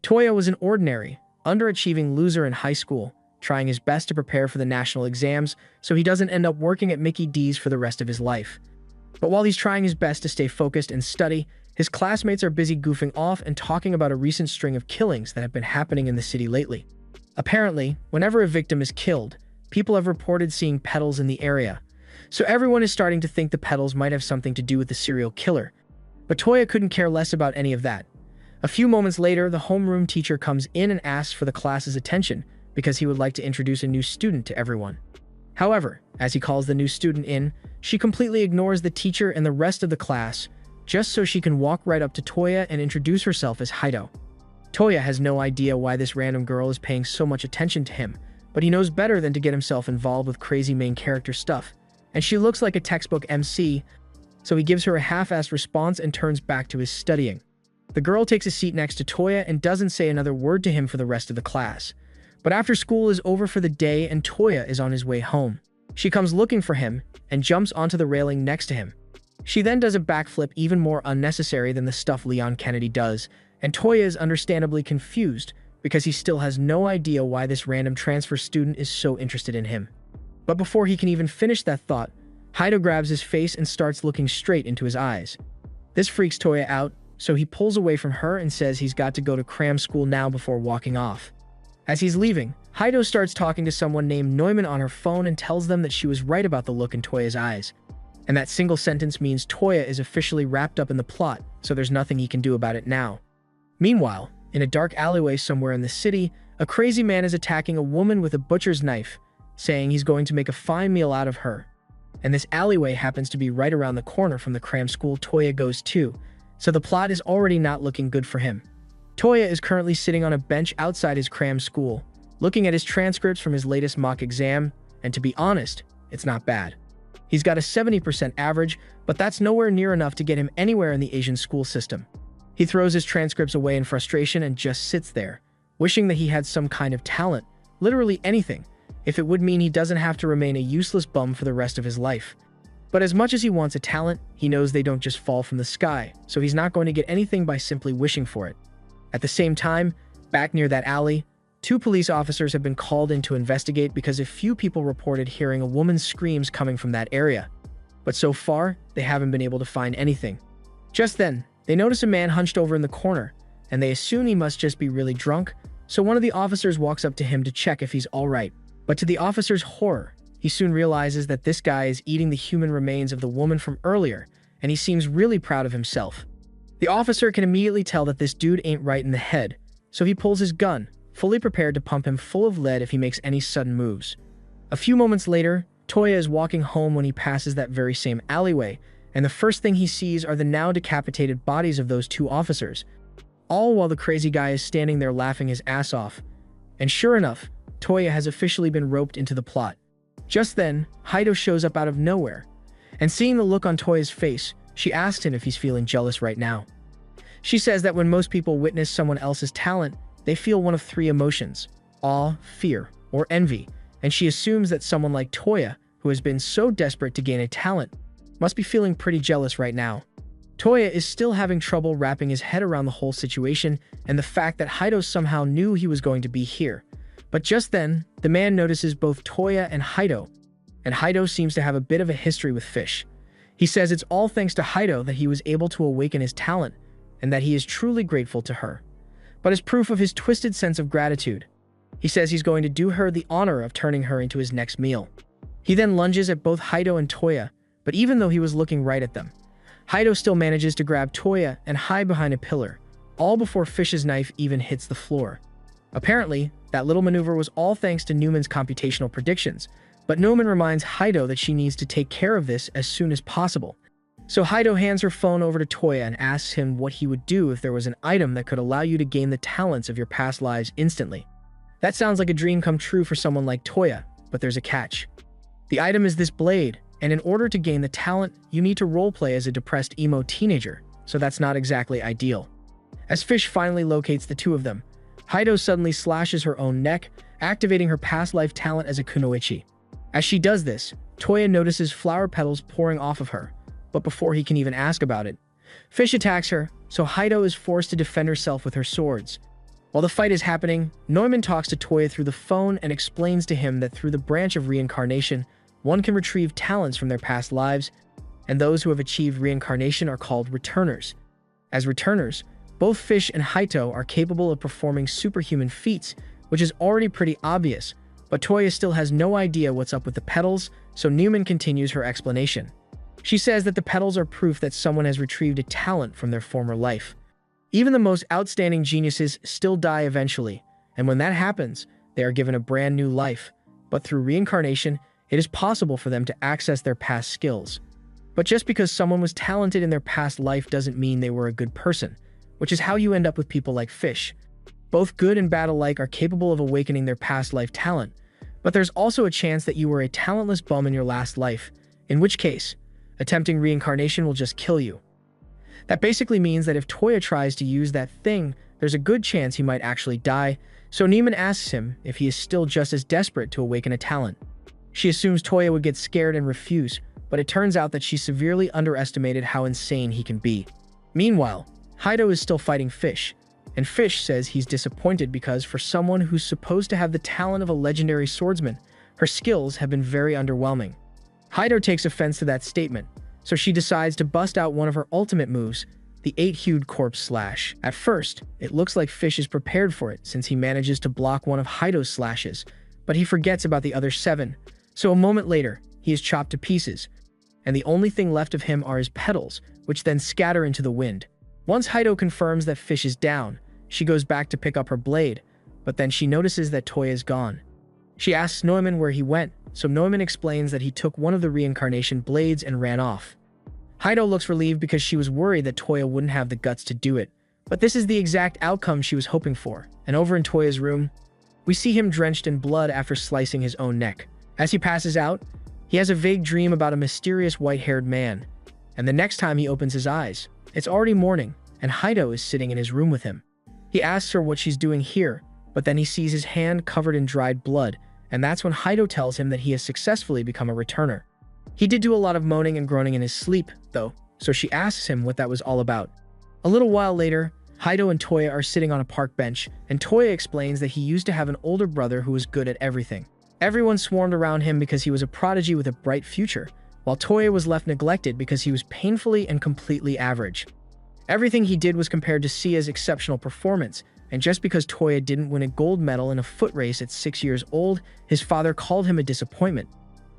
Toya was an ordinary, underachieving loser in high school, trying his best to prepare for the national exams so he doesn't end up working at Mickey D's for the rest of his life. But while he's trying his best to stay focused and study, his classmates are busy goofing off and talking about a recent string of killings that have been happening in the city lately. Apparently, whenever a victim is killed, people have reported seeing petals in the area, so everyone is starting to think the petals might have something to do with the serial killer. But Toya couldn't care less about any of that. A few moments later, the homeroom teacher comes in and asks for the class's attention because he would like to introduce a new student to everyone. However, as he calls the new student in, she completely ignores the teacher and the rest of the class just so she can walk right up to Toya and introduce herself as Haido. Toya has no idea why this random girl is paying so much attention to him, but he knows better than to get himself involved with crazy main character stuff, and she looks like a textbook MC, so he gives her a half-assed response and turns back to his studying. The girl takes a seat next to Toya and doesn't say another word to him for the rest of the class. But after school is over for the day and Toya is on his way home, she comes looking for him and jumps onto the railing next to him. She then does a backflip even more unnecessary than the stuff Leon Kennedy does, and Toya is understandably confused because he still has no idea why this random transfer student is so interested in him. But before he can even finish that thought, Haido grabs his face and starts looking straight into his eyes. This freaks Toya out, so he pulls away from her and says he's got to go to cram school now before walking off. As he's leaving, Haido starts talking to someone named Neumann on her phone and tells them that she was right about the look in Toya's eyes. And that single sentence means Toya is officially wrapped up in the plot, so there's nothing he can do about it now. Meanwhile, in a dark alleyway somewhere in the city, a crazy man is attacking a woman with a butcher's knife, saying he's going to make a fine meal out of her. And this alleyway happens to be right around the corner from the cram school Toya goes to, so the plot is already not looking good for him. Toya is currently sitting on a bench outside his cram school, looking at his transcripts from his latest mock exam, and to be honest, it's not bad. He's got a 70% average, but that's nowhere near enough to get him anywhere in the Asian school system. He throws his transcripts away in frustration and just sits there, wishing that he had some kind of talent, literally anything, if it would mean he doesn't have to remain a useless bum for the rest of his life. But as much as he wants a talent, he knows they don't just fall from the sky, so he's not going to get anything by simply wishing for it. At the same time, back near that alley, 2 police officers have been called in to investigate because a few people reported hearing a woman's screams coming from that area. But so far, they haven't been able to find anything. Just then, they notice a man hunched over in the corner, and they assume he must just be really drunk, so one of the officers walks up to him to check if he's alright. But to the officer's horror, he soon realizes that this guy is eating the human remains of the woman from earlier, and he seems really proud of himself. The officer can immediately tell that this dude ain't right in the head, so he pulls his gun, fully prepared to pump him full of lead if he makes any sudden moves. A few moments later, Toya is walking home when he passes that very same alleyway, and the first thing he sees are the now decapitated bodies of those 2 officers, all while the crazy guy is standing there laughing his ass off. And sure enough, Toya has officially been roped into the plot. Just then, Haido shows up out of nowhere, and seeing the look on Toya's face, she asks him if he's feeling jealous right now. She says that when most people witness someone else's talent, they feel one of 3 emotions: awe, fear, or envy, and she assumes that someone like Toya, who has been so desperate to gain a talent, must be feeling pretty jealous right now. Toya is still having trouble wrapping his head around the whole situation and the fact that Haido somehow knew he was going to be here. But just then, the man notices both Toya and Haido seems to have a bit of a history with Fish. He says it's all thanks to Haido that he was able to awaken his talent, and that he is truly grateful to her. But as proof of his twisted sense of gratitude, he says he's going to do her the honor of turning her into his next meal. He then lunges at both Haido and Toya, but even though he was looking right at them, Haido still manages to grab Toya and hide behind a pillar, all before Fish's knife even hits the floor. Apparently, that little maneuver was all thanks to Newman's computational predictions, but Newman reminds Haido that she needs to take care of this as soon as possible. So Haido hands her phone over to Toya and asks him what he would do if there was an item that could allow you to gain the talents of your past lives instantly. That sounds like a dream come true for someone like Toya, but there's a catch. The item is this blade, and in order to gain the talent, you need to roleplay as a depressed emo teenager, so that's not exactly ideal. As Fish finally locates the 2 of them, Haido suddenly slashes her own neck, activating her past life talent as a kunoichi. As she does this, Toya notices flower petals pouring off of her, but before he can even ask about it, Fish attacks her, so Haido is forced to defend herself with her swords. While the fight is happening, Neumann talks to Toya through the phone and explains to him that through the branch of reincarnation, one can retrieve talents from their past lives, and those who have achieved reincarnation are called returners. As returners, both Fish and Haito are capable of performing superhuman feats, which is already pretty obvious, but Toya still has no idea what's up with the petals, so Neumann continues her explanation. She says that the petals are proof that someone has retrieved a talent from their former life. Even the most outstanding geniuses still die eventually, and when that happens, they are given a brand new life. But through reincarnation, it is possible for them to access their past skills. But just because someone was talented in their past life doesn't mean they were a good person, which is how you end up with people like Fish. Both good and bad alike are capable of awakening their past life talent, but there's also a chance that you were a talentless bum in your last life, in which case, attempting reincarnation will just kill you. That basically means that if Toya tries to use that thing, there's a good chance he might actually die, so Neumann asks him if he is still just as desperate to awaken a talent. She assumes Toya would get scared and refuse, but it turns out that she severely underestimated how insane he can be. Meanwhile, Haito is still fighting Fish, and Fish says he's disappointed because for someone who's supposed to have the talent of a legendary swordsman, her skills have been very underwhelming. Haito takes offense to that statement, so she decides to bust out one of her ultimate moves, the 8-hued corpse slash. At first, it looks like Fish is prepared for it since he manages to block one of Haito's slashes, but he forgets about the other 7, so a moment later, he is chopped to pieces, and the only thing left of him are his petals, which then scatter into the wind. Once Haito confirms that Fish is down, she goes back to pick up her blade, but then she notices that Toya is gone. She asks Neumann where he went, so Neumann explains that he took one of the reincarnation blades and ran off. Haito looks relieved because she was worried that Toya wouldn't have the guts to do it, but this is the exact outcome she was hoping for, and over in Toya's room, we see him drenched in blood after slicing his own neck. As he passes out, he has a vague dream about a mysterious white-haired man, and the next time he opens his eyes, it's already morning, and Haito is sitting in his room with him. He asks her what she's doing here, but then he sees his hand covered in dried blood, and that's when Haito tells him that he has successfully become a returner. He did do a lot of moaning and groaning in his sleep, though, so she asks him what that was all about. A little while later, Haito and Toya are sitting on a park bench, and Toya explains that he used to have an older brother who was good at everything. Everyone swarmed around him because he was a prodigy with a bright future, while Toya was left neglected because he was painfully and completely average. Everything he did was compared to Sia's exceptional performance, and just because Toya didn't win a gold medal in a foot race at 6 years old, his father called him a disappointment.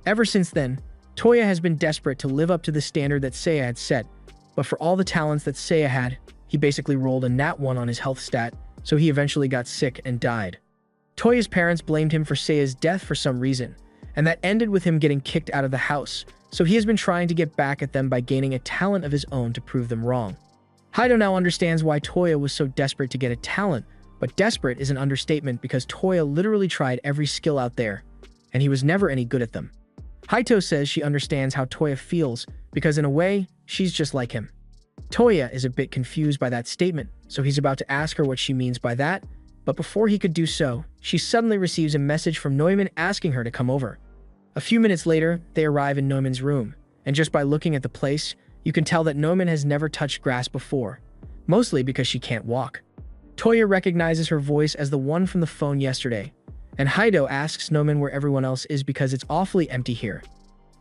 Ever since then, Toya has been desperate to live up to the standard that Seiya had set, but for all the talents that Seiya had, he basically rolled a nat 1 on his health stat, so he eventually got sick and died. Toya's parents blamed him for Seiya's death for some reason, and that ended with him getting kicked out of the house, so he has been trying to get back at them by gaining a talent of his own to prove them wrong. Haito now understands why Toya was so desperate to get a talent, but desperate is an understatement because Toya literally tried every skill out there, and he was never any good at them. Haito says she understands how Toya feels because in a way, she's just like him. Toya is a bit confused by that statement, so he's about to ask her what she means by that, but before he could do so, she suddenly receives a message from Neumann asking her to come over. A few minutes later, they arrive in Neumann's room, and just by looking at the place, you can tell that Neumann has never touched grass before, mostly because she can't walk. Toya recognizes her voice as the one from the phone yesterday, and Haito asks Neumann where everyone else is because it's awfully empty here.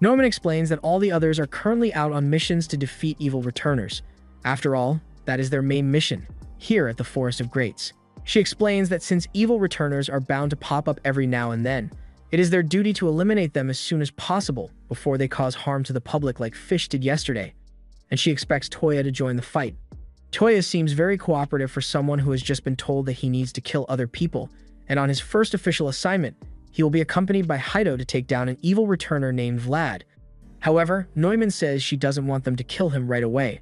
Neumann explains that all the others are currently out on missions to defeat evil returners. After all, that is their main mission, here at the Forest of Greats. She explains that since evil returners are bound to pop up every now and then, it is their duty to eliminate them as soon as possible before they cause harm to the public like Fish did yesterday, and she expects Toya to join the fight. Toya seems very cooperative for someone who has just been told that he needs to kill other people, and on his first official assignment, he will be accompanied by Haito to take down an evil returner named Vlad. However, Neumann says she doesn't want them to kill him right away.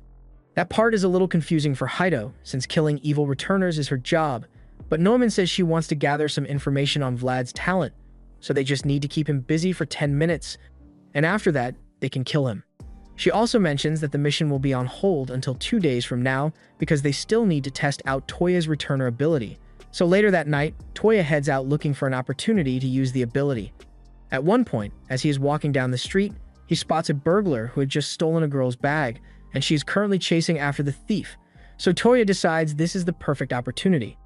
That part is a little confusing for Haito, since killing evil returners is her job, but Neumann says she wants to gather some information on Vlad's talent, so they just need to keep him busy for 10 minutes, and after that, they can kill him. She also mentions that the mission will be on hold until 2 days from now because they still need to test out Toya's returner ability. So later that night, Toya heads out looking for an opportunity to use the ability. At one point, as he is walking down the street, he spots a burglar who had just stolen a girl's bag, and she is currently chasing after the thief. So Toya decides this is the perfect opportunity.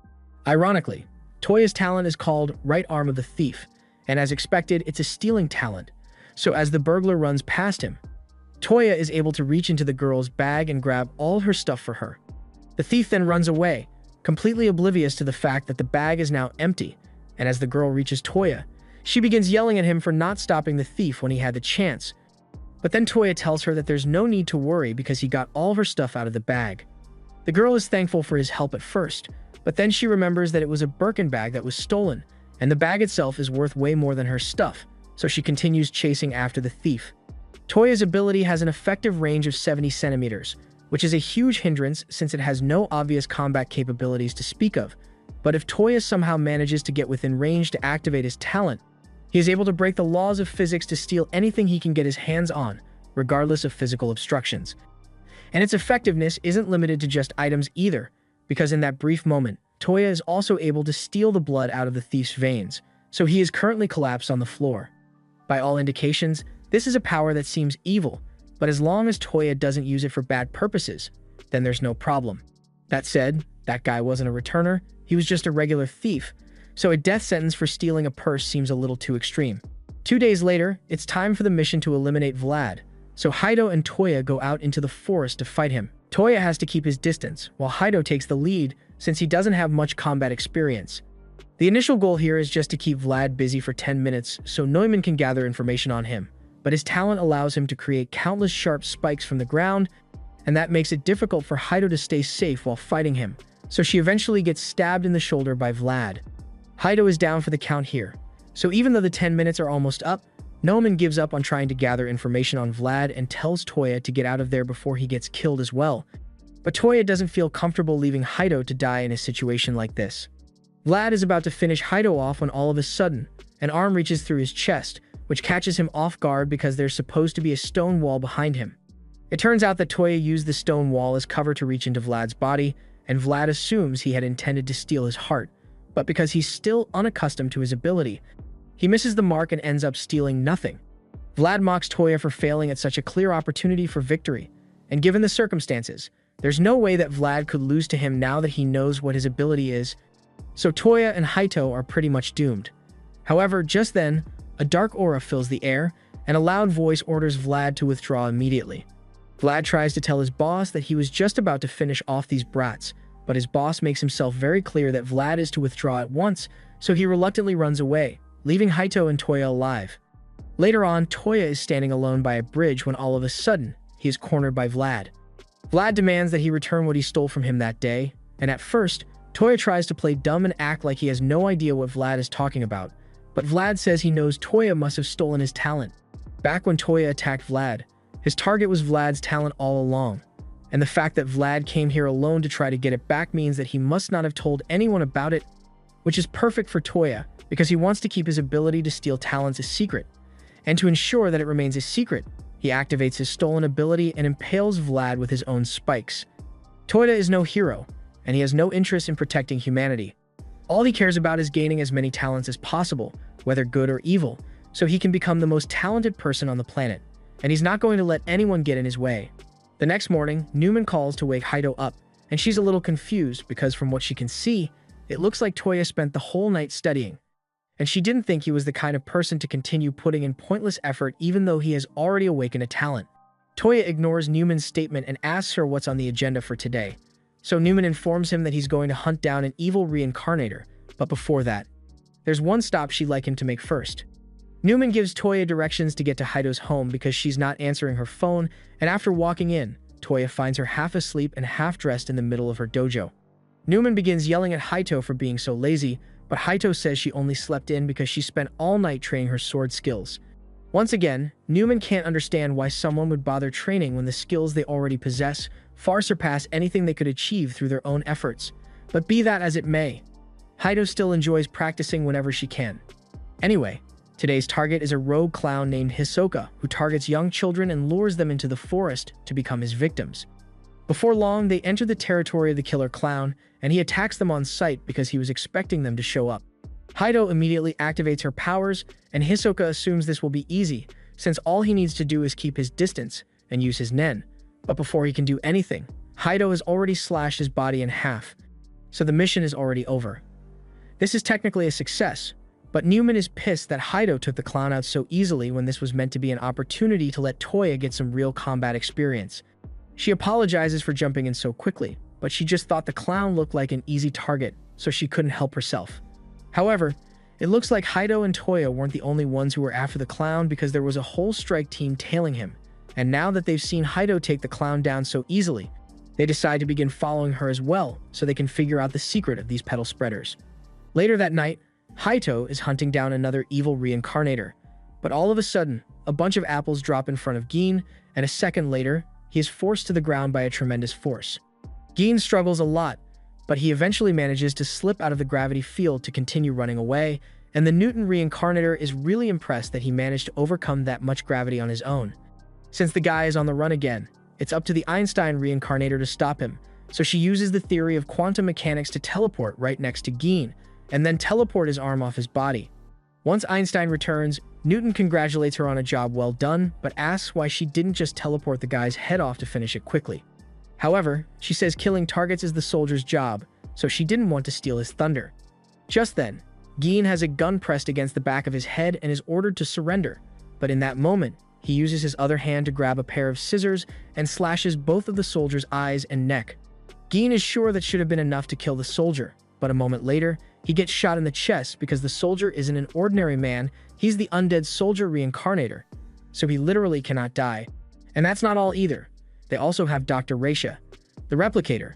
Ironically, Toya's talent is called Right Arm of the Thief, and as expected, it's a stealing talent. So as the burglar runs past him, Toya is able to reach into the girl's bag and grab all her stuff for her. The thief then runs away, completely oblivious to the fact that the bag is now empty, and as the girl reaches Toya, she begins yelling at him for not stopping the thief when he had the chance. But then Toya tells her that there's no need to worry because he got all of her stuff out of the bag. The girl is thankful for his help at first, but then she remembers that it was a Birkin bag that was stolen, and the bag itself is worth way more than her stuff, so she continues chasing after the thief. Toya's ability has an effective range of 70 centimeters, which is a huge hindrance since it has no obvious combat capabilities to speak of. But if Toya somehow manages to get within range to activate his talent, he is able to break the laws of physics to steal anything he can get his hands on, regardless of physical obstructions. And its effectiveness isn't limited to just items either, because in that brief moment, Toya is also able to steal the blood out of the thief's veins, so he is currently collapsed on the floor. By all indications, this is a power that seems evil, but as long as Toya doesn't use it for bad purposes, then there's no problem. That said, that guy wasn't a returner, he was just a regular thief, so a death sentence for stealing a purse seems a little too extreme. 2 days later, it's time for the mission to eliminate Vlad, so Haido and Toya go out into the forest to fight him. Toya has to keep his distance, while Haido takes the lead since he doesn't have much combat experience. The initial goal here is just to keep Vlad busy for 10 minutes so Neumann can gather information on him, but his talent allows him to create countless sharp spikes from the ground, and that makes it difficult for Haido to stay safe while fighting him, so she eventually gets stabbed in the shoulder by Vlad. Haido is down for the count here, so even though the 10 minutes are almost up, Neumann gives up on trying to gather information on Vlad and tells Toya to get out of there before he gets killed as well. But Toya doesn't feel comfortable leaving Haido to die in a situation like this. Vlad is about to finish Haido off when all of a sudden, an arm reaches through his chest, which catches him off guard because there's supposed to be a stone wall behind him. It turns out that Toya used the stone wall as cover to reach into Vlad's body, and Vlad assumes he had intended to steal his heart, but because he's still unaccustomed to his ability, he misses the mark and ends up stealing nothing. Vlad mocks Toya for failing at such a clear opportunity for victory, and given the circumstances, there's no way that Vlad could lose to him now that he knows what his ability is, so Toya and Haido are pretty much doomed. However, just then, a dark aura fills the air, and a loud voice orders Vlad to withdraw immediately. Vlad tries to tell his boss that he was just about to finish off these brats, but his boss makes himself very clear that Vlad is to withdraw at once, so he reluctantly runs away, leaving Haido and Toya alive. Later on, Toya is standing alone by a bridge when all of a sudden, he is cornered by Vlad. Vlad demands that he return what he stole from him that day, and at first, Toya tries to play dumb and act like he has no idea what Vlad is talking about, but Vlad says he knows Toya must have stolen his talent. Back when Toya attacked Vlad, his target was Vlad's talent all along, and the fact that Vlad came here alone to try to get it back means that he must not have told anyone about it, which is perfect for Toya because he wants to keep his ability to steal talents a secret, and to ensure that it remains a secret, he activates his stolen ability and impales Vlad with his own spikes. Toya is no hero, and he has no interest in protecting humanity. All he cares about is gaining as many talents as possible, whether good or evil, so he can become the most talented person on the planet, and he's not going to let anyone get in his way. The next morning, Neumann calls to wake Haido up, and she's a little confused because from what she can see, it looks like Toya spent the whole night studying, and she didn't think he was the kind of person to continue putting in pointless effort even though he has already awakened a talent. Toya ignores Neumann's statement and asks her what's on the agenda for today. So Neumann informs him that he's going to hunt down an evil reincarnator, but before that, there's one stop she'd like him to make first. Neumann gives Toya directions to get to Haido's home because she's not answering her phone, and after walking in, Toya finds her half asleep and half dressed in the middle of her dojo. Neumann begins yelling at Haido for being so lazy, but Haido says she only slept in because she spent all night training her sword skills. Once again, Neumann can't understand why someone would bother training when the skills they already possess far surpass anything they could achieve through their own efforts. But be that as it may, Haido still enjoys practicing whenever she can. Anyway, today's target is a rogue clown named Hisoka who targets young children and lures them into the forest to become his victims. Before long, they enter the territory of the killer clown, and he attacks them on sight because he was expecting them to show up. Haido immediately activates her powers, and Hisoka assumes this will be easy, since all he needs to do is keep his distance and use his nen. But before he can do anything, Haido has already slashed his body in half, so the mission is already over. This is technically a success, but Newman is pissed that Haido took the clown out so easily when this was meant to be an opportunity to let Toya get some real combat experience. She apologizes for jumping in so quickly, but she just thought the clown looked like an easy target, so she couldn't help herself. However, it looks like Haido and Toya weren't the only ones who were after the clown because there was a whole strike team tailing him, and now that they've seen Haido take the clown down so easily, they decide to begin following her as well so they can figure out the secret of these petal spreaders. Later that night, Haito is hunting down another evil reincarnator, but all of a sudden, a bunch of apples drop in front of Gin, and a second later, he is forced to the ground by a tremendous force. Gin struggles a lot, but he eventually manages to slip out of the gravity field to continue running away, and the Newton reincarnator is really impressed that he managed to overcome that much gravity on his own. Since the guy is on the run again, it's up to the Einstein reincarnator to stop him, so she uses the theory of quantum mechanics to teleport right next to Gin, and then teleport his arm off his body. Once Einstein returns, Newton congratulates her on a job well done, but asks why she didn't just teleport the guy's head off to finish it quickly. However, she says killing targets is the soldier's job, so she didn't want to steal his thunder. Just then, Gin has a gun pressed against the back of his head and is ordered to surrender, but in that moment, he uses his other hand to grab a pair of scissors and slashes both of the soldier's eyes and neck. Gin is sure that should have been enough to kill the soldier, but a moment later, he gets shot in the chest because the soldier isn't an ordinary man, he's the undead soldier reincarnator, so he literally cannot die. And that's not all either. They also have Dr. Raisha, the replicator,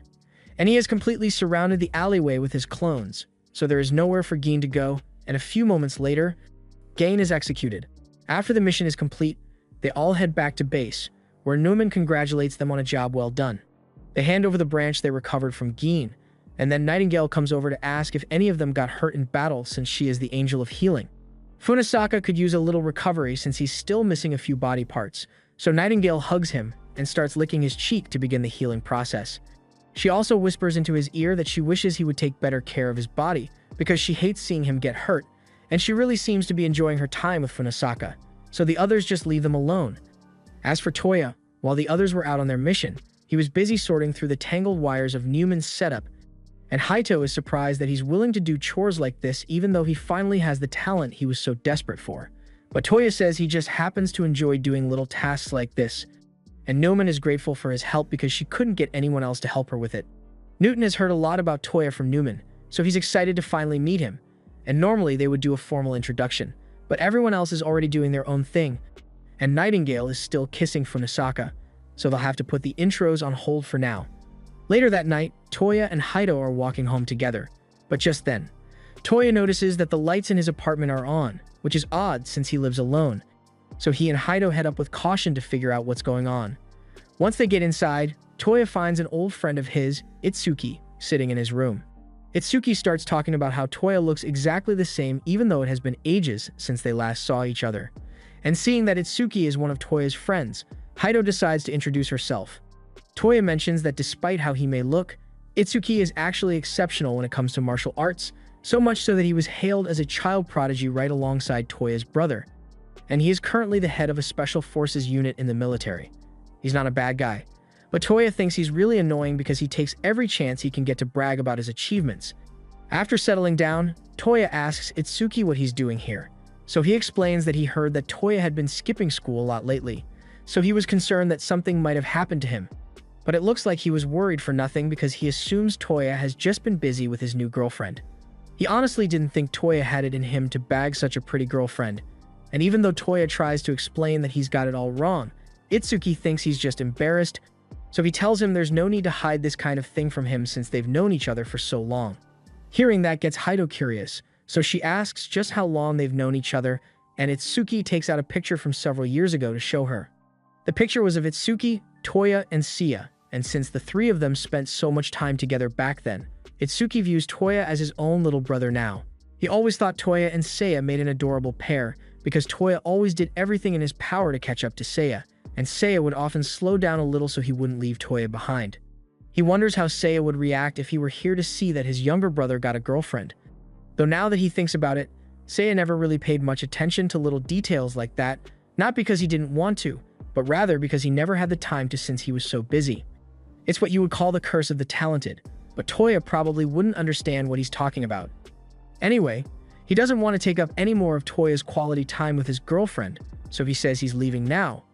and he has completely surrounded the alleyway with his clones, so there is nowhere for Gin to go, and a few moments later, Gin is executed. After the mission is complete, they all head back to base, where Newman congratulates them on a job well done. They hand over the branch they recovered from Gin, and then Nightingale comes over to ask if any of them got hurt in battle since she is the angel of healing. Funasaka could use a little recovery since he's still missing a few body parts, so Nightingale hugs him and starts licking his cheek to begin the healing process. She also whispers into his ear that she wishes he would take better care of his body because she hates seeing him get hurt, and she really seems to be enjoying her time with Funasaka, so the others just leave them alone. As for Toya, while the others were out on their mission, he was busy sorting through the tangled wires of Newman's setup, and Haito is surprised that he's willing to do chores like this even though he finally has the talent he was so desperate for. But Toya says he just happens to enjoy doing little tasks like this, and Newman is grateful for his help because she couldn't get anyone else to help her with it. Newton has heard a lot about Toya from Newman, so he's excited to finally meet him, and normally they would do a formal introduction, but everyone else is already doing their own thing, and Nightingale is still kissing Funasaka, so they'll have to put the intros on hold for now. Later that night, Toya and Haito are walking home together, but just then, Toya notices that the lights in his apartment are on, which is odd since he lives alone, so he and Haito head up with caution to figure out what's going on. Once they get inside, Toya finds an old friend of his, Itsuki, sitting in his room. Itsuki starts talking about how Toya looks exactly the same even though it has been ages since they last saw each other. And seeing that Itsuki is one of Toya's friends, Haito decides to introduce herself. Toya mentions that despite how he may look, Itsuki is actually exceptional when it comes to martial arts, so much so that he was hailed as a child prodigy right alongside Toya's brother. And he is currently the head of a special forces unit in the military. He's not a bad guy, but Toya thinks he's really annoying because he takes every chance he can get to brag about his achievements. After settling down, Toya asks Itsuki what he's doing here, so he explains that he heard that Toya had been skipping school a lot lately, so he was concerned that something might have happened to him. But it looks like he was worried for nothing because he assumes Toya has just been busy with his new girlfriend. He honestly didn't think Toya had it in him to bag such a pretty girlfriend, and even though Toya tries to explain that he's got it all wrong, Itsuki thinks he's just embarrassed, so he tells him there's no need to hide this kind of thing from him since they've known each other for so long. Hearing that gets Haito curious, so she asks just how long they've known each other, and Itsuki takes out a picture from several years ago to show her. The picture was of Itsuki, Toya, and Sia, and since the three of them spent so much time together back then, Itsuki views Toya as his own little brother now. He always thought Toya and Seiya made an adorable pair because Toya always did everything in his power to catch up to Seiya, and Seiya would often slow down a little so he wouldn't leave Toya behind. He wonders how Seiya would react if he were here to see that his younger brother got a girlfriend. Though now that he thinks about it, Seiya never really paid much attention to little details like that, not because he didn't want to, but rather because he never had the time to since he was so busy. It's what you would call the curse of the talented, but Toya probably wouldn't understand what he's talking about. Anyway, he doesn't want to take up any more of Toya's quality time with his girlfriend, so he says he's leaving now.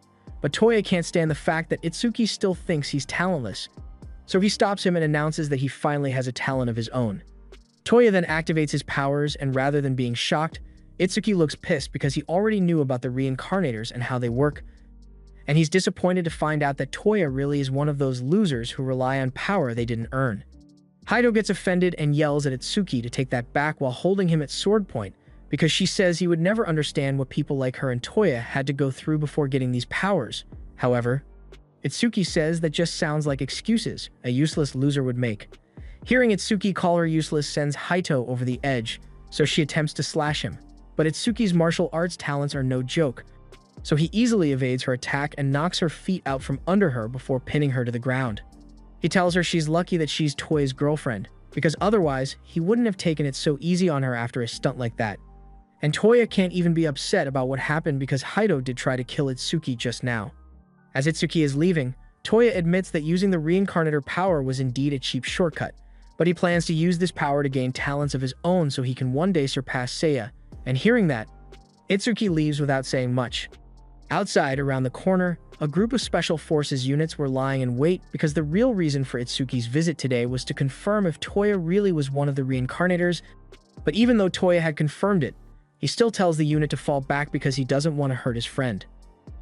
But Toya can't stand the fact that Itsuki still thinks he's talentless, so he stops him and announces that he finally has a talent of his own. Toya then activates his powers, and rather than being shocked, Itsuki looks pissed because he already knew about the reincarnators and how they work, and he's disappointed to find out that Toya really is one of those losers who rely on power they didn't earn. Haido gets offended and yells at Itsuki to take that back while holding him at sword point, because she says he would never understand what people like her and Toya had to go through before getting these powers. However, Itsuki says that just sounds like excuses a useless loser would make. Hearing Itsuki call her useless sends Haito over the edge, so she attempts to slash him. But Itsuki's martial arts talents are no joke, so he easily evades her attack and knocks her feet out from under her before pinning her to the ground. He tells her she's lucky that she's Toya's girlfriend, because otherwise he wouldn't have taken it so easy on her after a stunt like that. And Toya can't even be upset about what happened because Haito did try to kill Itsuki just now. As Itsuki is leaving, Toya admits that using the reincarnator power was indeed a cheap shortcut, but he plans to use this power to gain talents of his own so he can one day surpass Seiya, and hearing that, Itsuki leaves without saying much. Outside, around the corner, a group of Special Forces units were lying in wait because the real reason for Itsuki's visit today was to confirm if Toya really was one of the reincarnators, but even though Toya had confirmed it, he still tells the unit to fall back because he doesn't want to hurt his friend.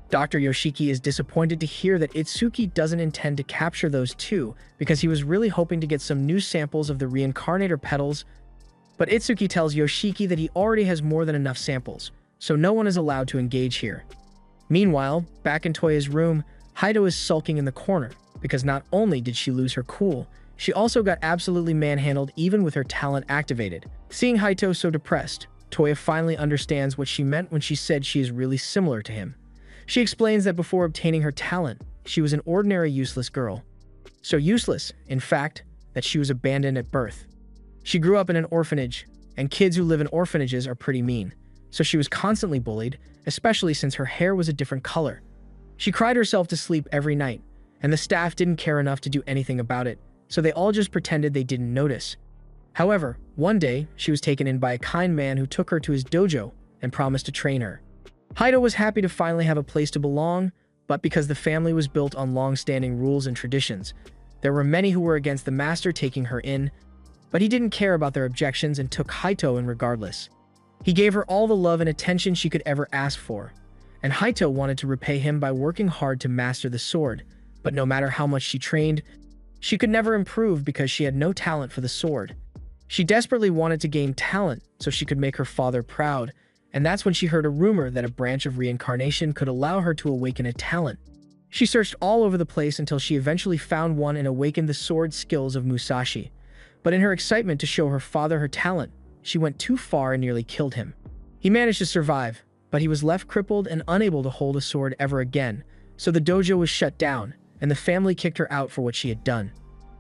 Dr. Yoshiki is disappointed to hear that Itsuki doesn't intend to capture those two because he was really hoping to get some new samples of the reincarnator petals, but Itsuki tells Yoshiki that he already has more than enough samples, so no one is allowed to engage here. Meanwhile, back in Toya's room, Haito is sulking in the corner because not only did she lose her cool, she also got absolutely manhandled even with her talent activated. Seeing Haito so depressed, Toya finally understands what she meant when she said she is really similar to him. She explains that before obtaining her talent, she was an ordinary useless girl. So useless, in fact, that she was abandoned at birth. She grew up in an orphanage, and kids who live in orphanages are pretty mean, so she was constantly bullied, especially since her hair was a different color. She cried herself to sleep every night, and the staff didn't care enough to do anything about it, so they all just pretended they didn't notice. However, one day, she was taken in by a kind man who took her to his dojo and promised to train her. Haito was happy to finally have a place to belong, but because the family was built on long-standing rules and traditions, there were many who were against the master taking her in, but he didn't care about their objections and took Haito in regardless. He gave her all the love and attention she could ever ask for, and Haito wanted to repay him by working hard to master the sword, but no matter how much she trained, she could never improve because she had no talent for the sword. She desperately wanted to gain talent so she could make her father proud, and that's when she heard a rumor that a branch of reincarnation could allow her to awaken a talent. She searched all over the place until she eventually found one and awakened the sword skills of Musashi. But in her excitement to show her father her talent, she went too far and nearly killed him. He managed to survive, but he was left crippled and unable to hold a sword ever again, so the dojo was shut down, and the family kicked her out for what she had done.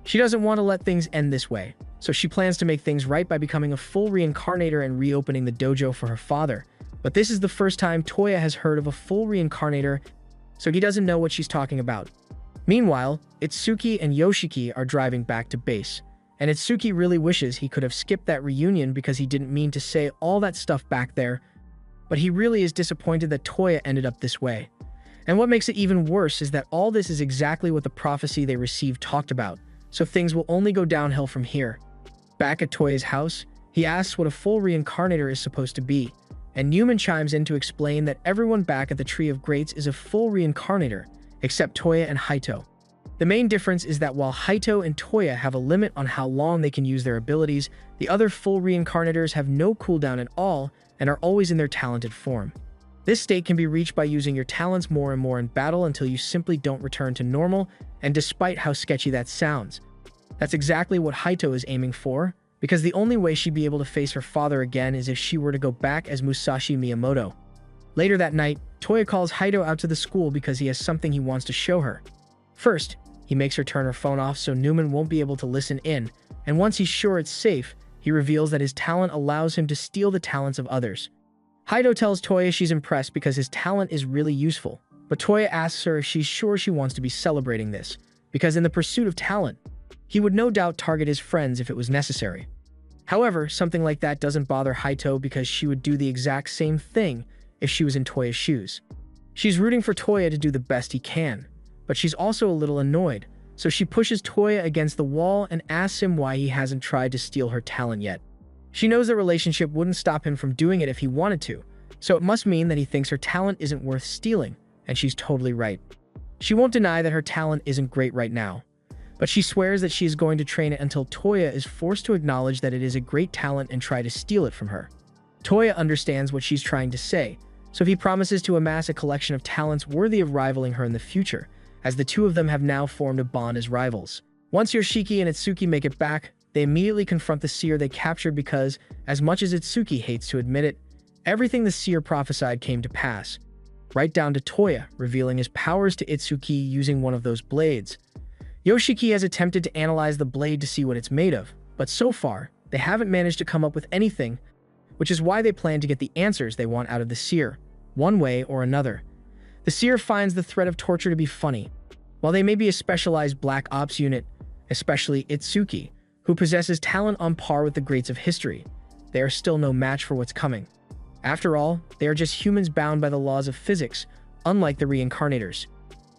She doesn't want to let things end this way, so she plans to make things right by becoming a full reincarnator and reopening the dojo for her father. But this is the first time Toya has heard of a full reincarnator, so he doesn't know what she's talking about. Meanwhile, Itsuki and Yoshiki are driving back to base, and Itsuki really wishes he could have skipped that reunion because he didn't mean to say all that stuff back there, but he really is disappointed that Toya ended up this way. And what makes it even worse is that all this is exactly what the prophecy they received talked about, so things will only go downhill from here. Back at Toya's house, he asks what a full reincarnator is supposed to be, and Newman chimes in to explain that everyone back at the Tree of Greats is a full reincarnator, except Toya and Haito. The main difference is that while Haito and Toya have a limit on how long they can use their abilities, the other full reincarnators have no cooldown at all and are always in their talented form. This state can be reached by using your talents more and more in battle until you simply don't return to normal, and despite how sketchy that sounds, that's exactly what Haito is aiming for, because the only way she'd be able to face her father again is if she were to go back as Musashi Miyamoto. Later that night, Toya calls Haito out to the school because he has something he wants to show her. First, he makes her turn her phone off so Newman won't be able to listen in, and once he's sure it's safe, he reveals that his talent allows him to steal the talents of others. Haito tells Toya she's impressed because his talent is really useful, but Toya asks her if she's sure she wants to be celebrating this, because in the pursuit of talent, he would no doubt target his friends if it was necessary. However, something like that doesn't bother Haito because she would do the exact same thing if she was in Toya's shoes. She's rooting for Toya to do the best he can, but she's also a little annoyed, so she pushes Toya against the wall and asks him why he hasn't tried to steal her talent yet. She knows the relationship wouldn't stop him from doing it if he wanted to, so it must mean that he thinks her talent isn't worth stealing, and she's totally right. She won't deny that her talent isn't great right now, but she swears that she is going to train it until Toya is forced to acknowledge that it is a great talent and try to steal it from her. Toya understands what she's trying to say, so he promises to amass a collection of talents worthy of rivaling her in the future, as the two of them have now formed a bond as rivals. Once Yoshiki and Itsuki make it back, they immediately confront the seer they captured because, as much as Itsuki hates to admit it, everything the seer prophesied came to pass, right down to Toya revealing his powers to Itsuki using one of those blades. Yoshiki has attempted to analyze the blade to see what it's made of, but so far, they haven't managed to come up with anything, which is why they plan to get the answers they want out of the seer, one way or another. The seer finds the threat of torture to be funny. While they may be a specialized black ops unit, especially Itsuki, who possesses talent on par with the greats of history, they are still no match for what's coming. After all, they are just humans bound by the laws of physics, unlike the reincarnators.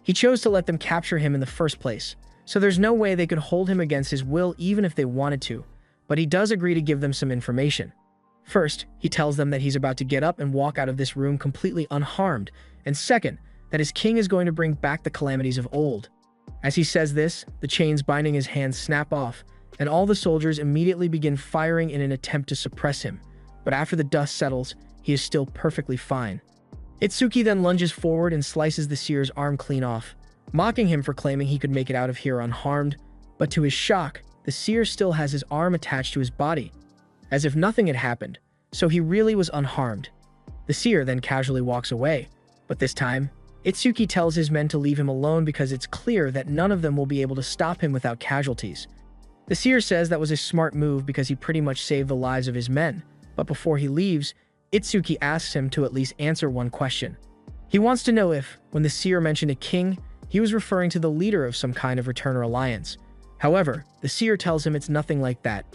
He chose to let them capture him in the first place, so there's no way they could hold him against his will even if they wanted to, but he does agree to give them some information. First, he tells them that he's about to get up and walk out of this room completely unharmed, and second, that his king is going to bring back the calamities of old. As he says this, the chains binding his hands snap off, and all the soldiers immediately begin firing in an attempt to suppress him, but after the dust settles, he is still perfectly fine. Itsuki then lunges forward and slices the seer's arm clean off, mocking him for claiming he could make it out of here unharmed, but to his shock, the seer still has his arm attached to his body, as if nothing had happened, so he really was unharmed. The seer then casually walks away, but this time, Itsuki tells his men to leave him alone because it's clear that none of them will be able to stop him without casualties. The seer says that was a smart move because he pretty much saved the lives of his men, but before he leaves, Itsuki asks him to at least answer one question. He wants to know if, when the seer mentioned a king, he was referring to the leader of some kind of returner alliance. However, the seer tells him it's nothing like that.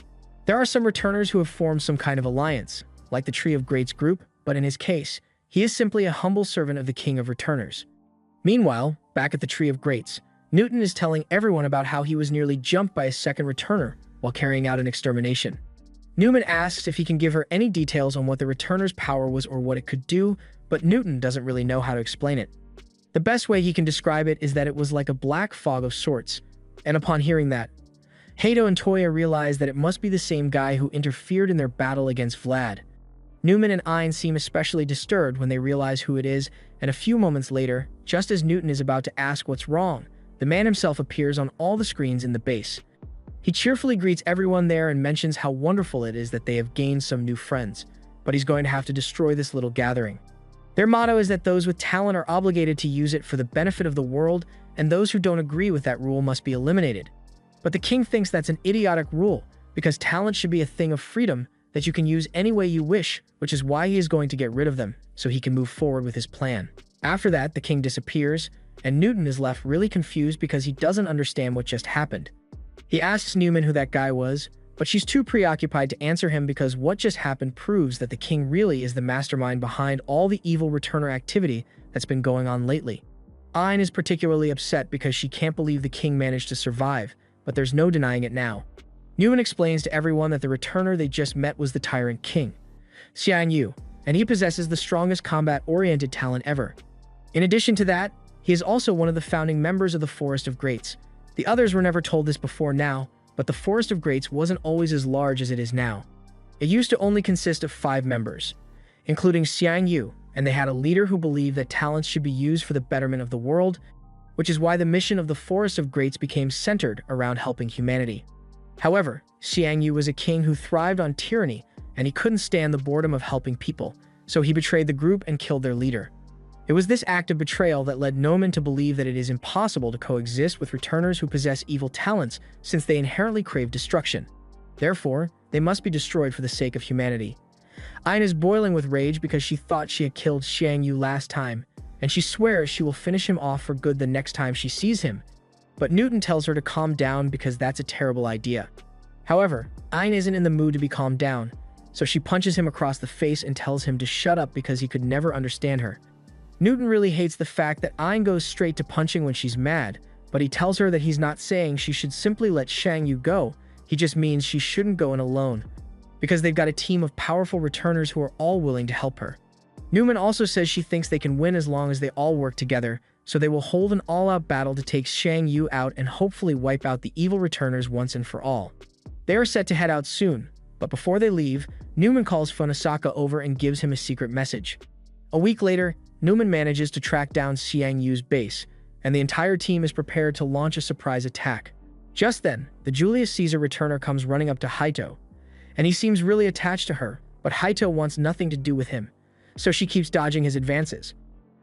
There are some returners who have formed some kind of alliance, like the Tree of Greats group, but in his case, he is simply a humble servant of the King of Returners. Meanwhile, back at the Tree of Greats, Newton is telling everyone about how he was nearly jumped by a second returner while carrying out an extermination. Newman asks if he can give her any details on what the returner's power was or what it could do, but Newton doesn't really know how to explain it. The best way he can describe it is that it was like a black fog of sorts, and upon hearing that, Haito and Toya realize that it must be the same guy who interfered in their battle against Vlad. Newman and Ein seem especially disturbed when they realize who it is, and a few moments later, just as Newton is about to ask what's wrong, the man himself appears on all the screens in the base. He cheerfully greets everyone there and mentions how wonderful it is that they have gained some new friends, but he's going to have to destroy this little gathering. Their motto is that those with talent are obligated to use it for the benefit of the world, and those who don't agree with that rule must be eliminated. But the king thinks that's an idiotic rule, because talent should be a thing of freedom that you can use any way you wish, which is why he is going to get rid of them, so he can move forward with his plan. After that, the king disappears, and Newton is left really confused because he doesn't understand what just happened. He asks Newman who that guy was, but she's too preoccupied to answer him because what just happened proves that the king really is the mastermind behind all the evil returner activity that's been going on lately. Ein is particularly upset because she can't believe the king managed to survive, but there's no denying it now. Newman explains to everyone that the returner they just met was the Tyrant King, Xiang Yu, and he possesses the strongest combat-oriented talent ever. In addition to that, he is also one of the founding members of the Forest of Greats. The others were never told this before now, but the Forest of Greats wasn't always as large as it is now. It used to only consist of 5 members, including Xiang Yu, and they had a leader who believed that talents should be used for the betterment of the world, which is why the mission of the Forest of Greats became centered around helping humanity. However, Xiang Yu was a king who thrived on tyranny, and he couldn't stand the boredom of helping people, so he betrayed the group and killed their leader. It was this act of betrayal that led Noman to believe that it is impossible to coexist with returners who possess evil talents since they inherently crave destruction. Therefore, they must be destroyed for the sake of humanity. Ein is boiling with rage because she thought she had killed Xiang Yu last time, and she swears she will finish him off for good the next time she sees him. But Newton tells her to calm down because that's a terrible idea. However, Ayn isn't in the mood to be calmed down, so she punches him across the face and tells him to shut up because he could never understand her. Newton really hates the fact that Ayn goes straight to punching when she's mad, but he tells her that he's not saying she should simply let Shang Yu go, he just means she shouldn't go in alone, because they've got a team of powerful returners who are all willing to help her. Newman also says she thinks they can win as long as they all work together, so they will hold an all-out battle to take Shang Yu out and hopefully wipe out the evil returners once and for all. They are set to head out soon, but before they leave, Newman calls Funisaka over and gives him a secret message. A week later, Newman manages to track down Xiang Yu's base, and the entire team is prepared to launch a surprise attack. Just then, the Julius Caesar returner comes running up to Haito, and he seems really attached to her, but Haito wants nothing to do with him, so she keeps dodging his advances.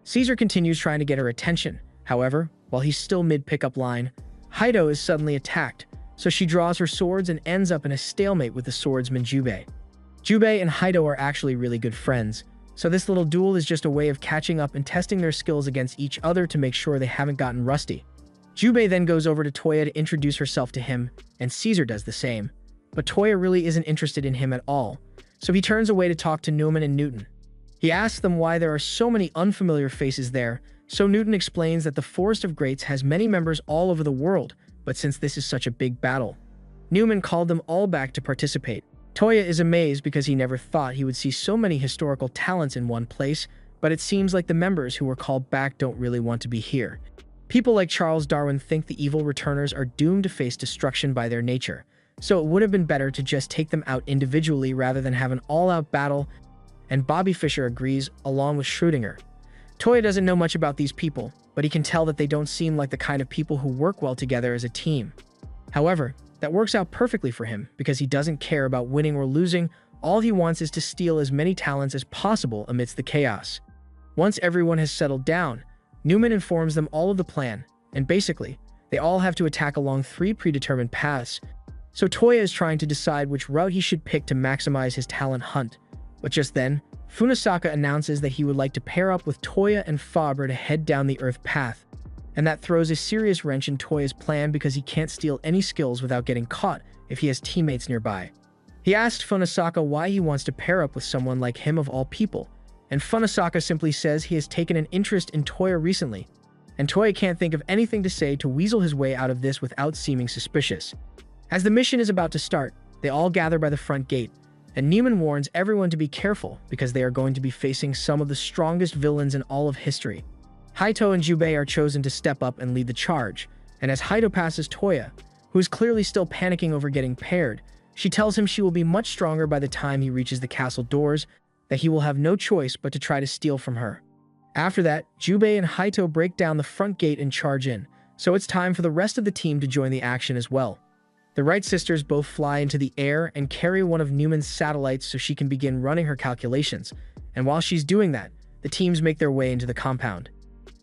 Caesar continues trying to get her attention. However, while he's still mid-pickup line, Haito is suddenly attacked, so she draws her swords and ends up in a stalemate with the swordsman Jubei. Jubei and Haito are actually really good friends, so this little duel is just a way of catching up and testing their skills against each other to make sure they haven't gotten rusty. Jubei then goes over to Toya to introduce herself to him, and Caesar does the same. But Toya really isn't interested in him at all, so he turns away to talk to Newman and Newton. He asks them why there are so many unfamiliar faces there, so Newton explains that the Forest of Greats has many members all over the world, but since this is such a big battle, Newman called them all back to participate. Toya is amazed because he never thought he would see so many historical talents in one place, but it seems like the members who were called back don't really want to be here. People like Charles Darwin think the evil returners are doomed to face destruction by their nature, so it would have been better to just take them out individually rather than have an all-out battle, and Bobby Fischer agrees, along with Schrödinger. Toya doesn't know much about these people, but he can tell that they don't seem like the kind of people who work well together as a team. However, that works out perfectly for him because he doesn't care about winning or losing. All he wants is to steal as many talents as possible amidst the chaos. Once everyone has settled down, Newman informs them all of the plan, and basically, they all have to attack along 3 predetermined paths. So Toya is trying to decide which route he should pick to maximize his talent hunt. But just then, Funisaka announces that he would like to pair up with Toya and Faber to head down the Earth path, and that throws a serious wrench in Toya's plan because he can't steal any skills without getting caught if he has teammates nearby. He asked Funisaka why he wants to pair up with someone like him of all people, and Funisaka simply says he has taken an interest in Toya recently, and Toya can't think of anything to say to weasel his way out of this without seeming suspicious. As the mission is about to start, they all gather by the front gate, and Newman warns everyone to be careful because they are going to be facing some of the strongest villains in all of history. Haito and Jubei are chosen to step up and lead the charge, and as Haito passes Toya, who is clearly still panicking over getting paired, she tells him she will be much stronger by the time he reaches the castle doors, that he will have no choice but to try to steal from her. After that, Jubei and Haito break down the front gate and charge in, so it's time for the rest of the team to join the action as well. The Wright sisters both fly into the air and carry one of Newman's satellites so she can begin running her calculations, and while she's doing that, the teams make their way into the compound.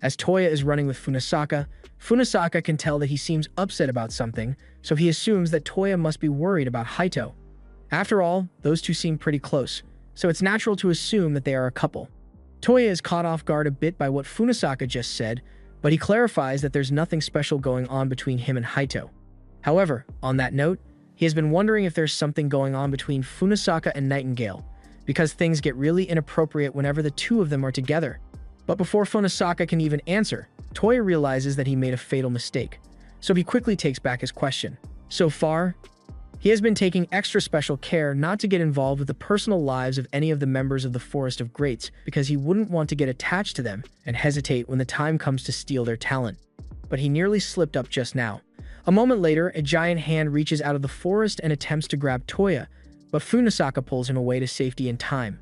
As Toya is running with Funisaka, Funisaka can tell that he seems upset about something, so he assumes that Toya must be worried about Haito. After all, those two seem pretty close, so it's natural to assume that they are a couple. Toya is caught off guard a bit by what Funisaka just said, but he clarifies that there's nothing special going on between him and Haito. However, on that note, he has been wondering if there's something going on between Funisaka and Nightingale, because things get really inappropriate whenever the two of them are together. But before Funisaka can even answer, Toya realizes that he made a fatal mistake, so he quickly takes back his question. So far, he has been taking extra special care not to get involved with the personal lives of any of the members of the Forest of Greats because he wouldn't want to get attached to them and hesitate when the time comes to steal their talent. But he nearly slipped up just now. A moment later, a giant hand reaches out of the forest and attempts to grab Toya, but Funisaka pulls him away to safety in time.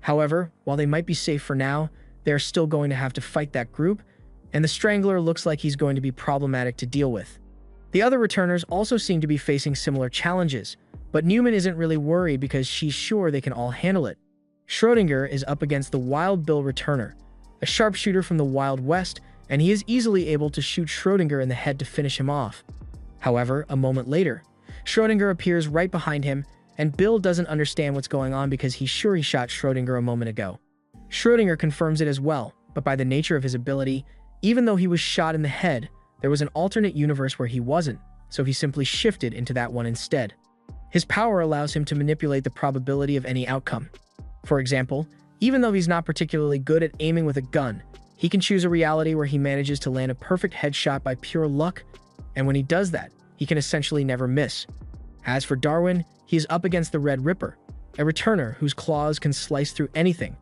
However, while they might be safe for now, they are still going to have to fight that group, and the Strangler looks like he's going to be problematic to deal with. The other returners also seem to be facing similar challenges, but Newman isn't really worried because she's sure they can all handle it. Schrödinger is up against the Wild Bill returner, a sharpshooter from the Wild West, and he is easily able to shoot Schrödinger in the head to finish him off. However, a moment later, Schrödinger appears right behind him, and Bill doesn't understand what's going on because he's sure he shot Schrödinger a moment ago. Schrödinger confirms it as well, but by the nature of his ability, even though he was shot in the head, there was an alternate universe where he wasn't, so he simply shifted into that one instead. His power allows him to manipulate the probability of any outcome. For example, even though he's not particularly good at aiming with a gun, he can choose a reality where he manages to land a perfect headshot by pure luck, and when he does that, he can essentially never miss. As for Darwin, he is up against the Red Ripper, a returner whose claws can slice through anything.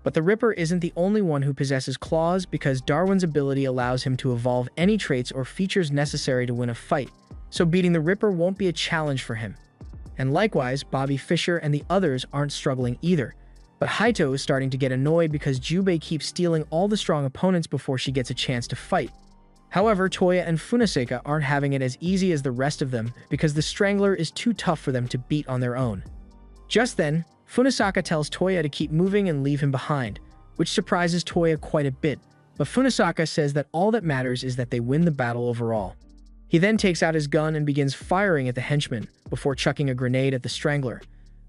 But the Ripper isn't the only one who possesses claws, because Darwin's ability allows him to evolve any traits or features necessary to win a fight, so beating the Ripper won't be a challenge for him. And likewise, Bobby Fischer and the others aren't struggling either. But Haito is starting to get annoyed because Jubei keeps stealing all the strong opponents before she gets a chance to fight. However, Toya and Funasaka aren't having it as easy as the rest of them because the Strangler is too tough for them to beat on their own. Just then, Funasaka tells Toya to keep moving and leave him behind, which surprises Toya quite a bit, but Funasaka says that all that matters is that they win the battle overall. He then takes out his gun and begins firing at the henchman before chucking a grenade at the Strangler.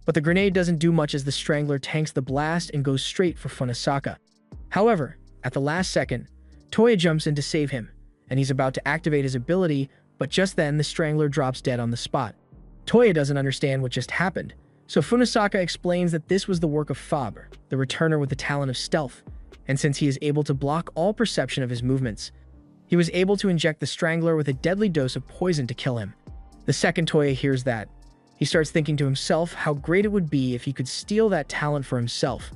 But the grenade doesn't do much as the Strangler tanks the blast and goes straight for Funasaka. However, at the last second, Toya jumps in to save him, and he's about to activate his ability, but just then the Strangler drops dead on the spot. Toya doesn't understand what just happened, so Funasaka explains that this was the work of Faber, the returner with the talent of stealth, and since he is able to block all perception of his movements, he was able to inject the Strangler with a deadly dose of poison to kill him. The second Toya hears that, he starts thinking to himself how great it would be if he could steal that talent for himself,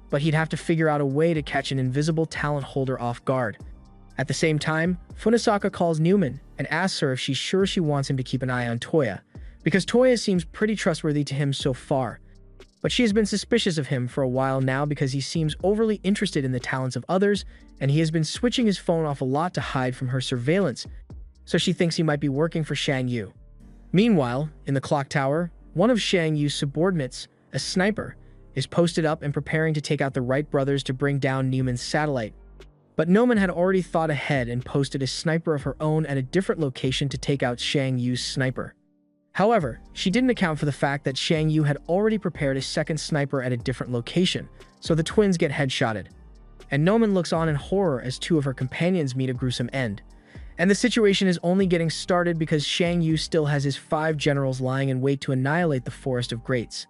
but he'd have to figure out a way to catch an invisible talent holder off guard. At the same time, Funasaka calls Newman and asks her if she's sure she wants him to keep an eye on Toya, because Toya seems pretty trustworthy to him so far. But she has been suspicious of him for a while now because he seems overly interested in the talents of others, and he has been switching his phone off a lot to hide from her surveillance, so she thinks he might be working for Shang Yu. Meanwhile, in the clock tower, one of Shang Yu's subordinates, a sniper, is posted up and preparing to take out the Wright brothers to bring down Newman's satellite. But Noman had already thought ahead and posted a sniper of her own at a different location to take out Shang Yu's sniper. However, she didn't account for the fact that Shang Yu had already prepared a second sniper at a different location, so the twins get headshotted. And Noman looks on in horror as two of her companions meet a gruesome end. And the situation is only getting started because Shang Yu still has his 5 generals lying in wait to annihilate the Forest of Greats.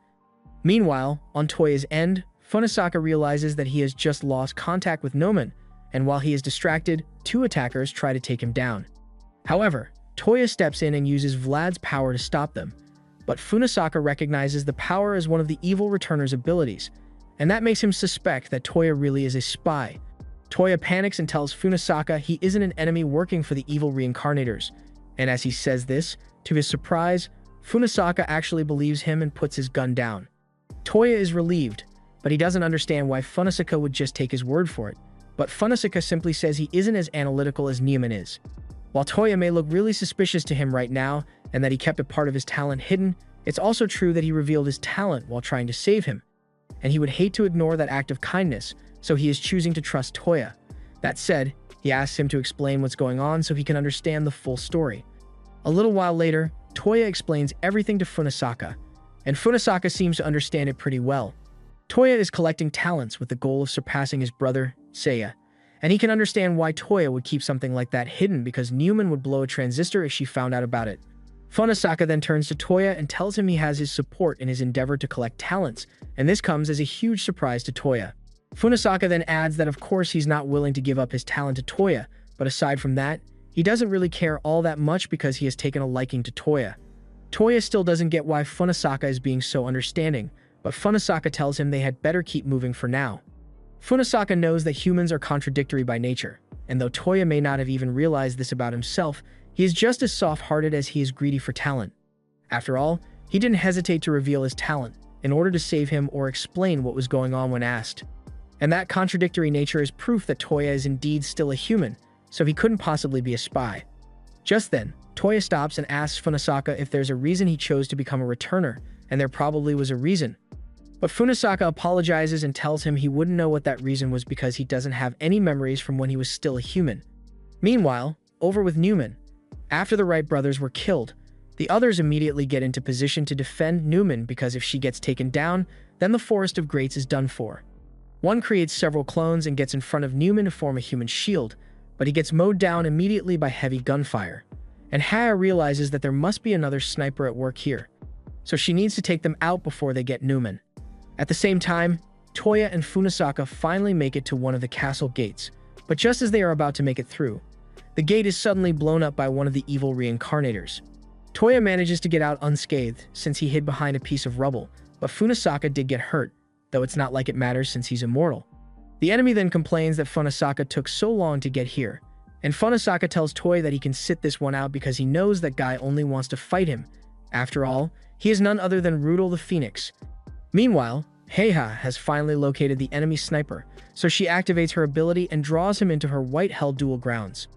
Meanwhile, on Toya's end, Funasaka realizes that he has just lost contact with Noman, and while he is distracted, 2 attackers try to take him down. However, Toya steps in and uses Vlad's power to stop them, but Funasaka recognizes the power as one of the evil returner's abilities, and that makes him suspect that Toya really is a spy. Toya panics and tells Funasaka he isn't an enemy working for the evil reincarnators, and as he says this, to his surprise, Funasaka actually believes him and puts his gun down. Toya is relieved, but he doesn't understand why Funasaka would just take his word for it, but Funasaka simply says he isn't as analytical as Neiman is. While Toya may look really suspicious to him right now, and that he kept a part of his talent hidden, it's also true that he revealed his talent while trying to save him, and he would hate to ignore that act of kindness, so he is choosing to trust Toya. That said, he asks him to explain what's going on so he can understand the full story. A little while later, Toya explains everything to Funasaka, and Funasaka seems to understand it pretty well. Toya is collecting talents with the goal of surpassing his brother, Seiya, and he can understand why Toya would keep something like that hidden because Newman would blow a transistor if she found out about it. Funasaka then turns to Toya and tells him he has his support in his endeavor to collect talents, and this comes as a huge surprise to Toya. Funasaka then adds that of course he's not willing to give up his talent to Toya, but aside from that, he doesn't really care all that much because he has taken a liking to Toya. Toya still doesn't get why Funasaka is being so understanding, but Funasaka tells him they had better keep moving for now. Funasaka knows that humans are contradictory by nature, and though Toya may not have even realized this about himself, he is just as soft-hearted as he is greedy for talent. After all, he didn't hesitate to reveal his talent in order to save him or explain what was going on when asked. And that contradictory nature is proof that Toya is indeed still a human, so he couldn't possibly be a spy. Just then, Toya stops and asks Funasaka if there's a reason he chose to become a returner, and there probably was a reason. But Funasaka apologizes and tells him he wouldn't know what that reason was because he doesn't have any memories from when he was still a human. Meanwhile, over with Newman. After the Wright brothers were killed, the others immediately get into position to defend Newman because if she gets taken down, then the Forest of Greats is done for. One creates several clones and gets in front of Newman to form a human shield, but he gets mowed down immediately by heavy gunfire. And Haya realizes that there must be another sniper at work here. so she needs to take them out before they get Newman. At the same time, Toya and Funasaka finally make it to one of the castle gates, but just as they are about to make it through, the gate is suddenly blown up by one of the evil reincarnators. Toya manages to get out unscathed since he hid behind a piece of rubble, but Funasaka did get hurt, though it's not like it matters since he's immortal. The enemy then complains that Funasaka took so long to get here, and Funasaka tells Toya that he can sit this one out because he knows that guy only wants to fight him. After all, he is none other than Rudel the Phoenix. Meanwhile, Heiha has finally located the enemy sniper, so she activates her ability and draws him into her White Hell duel grounds.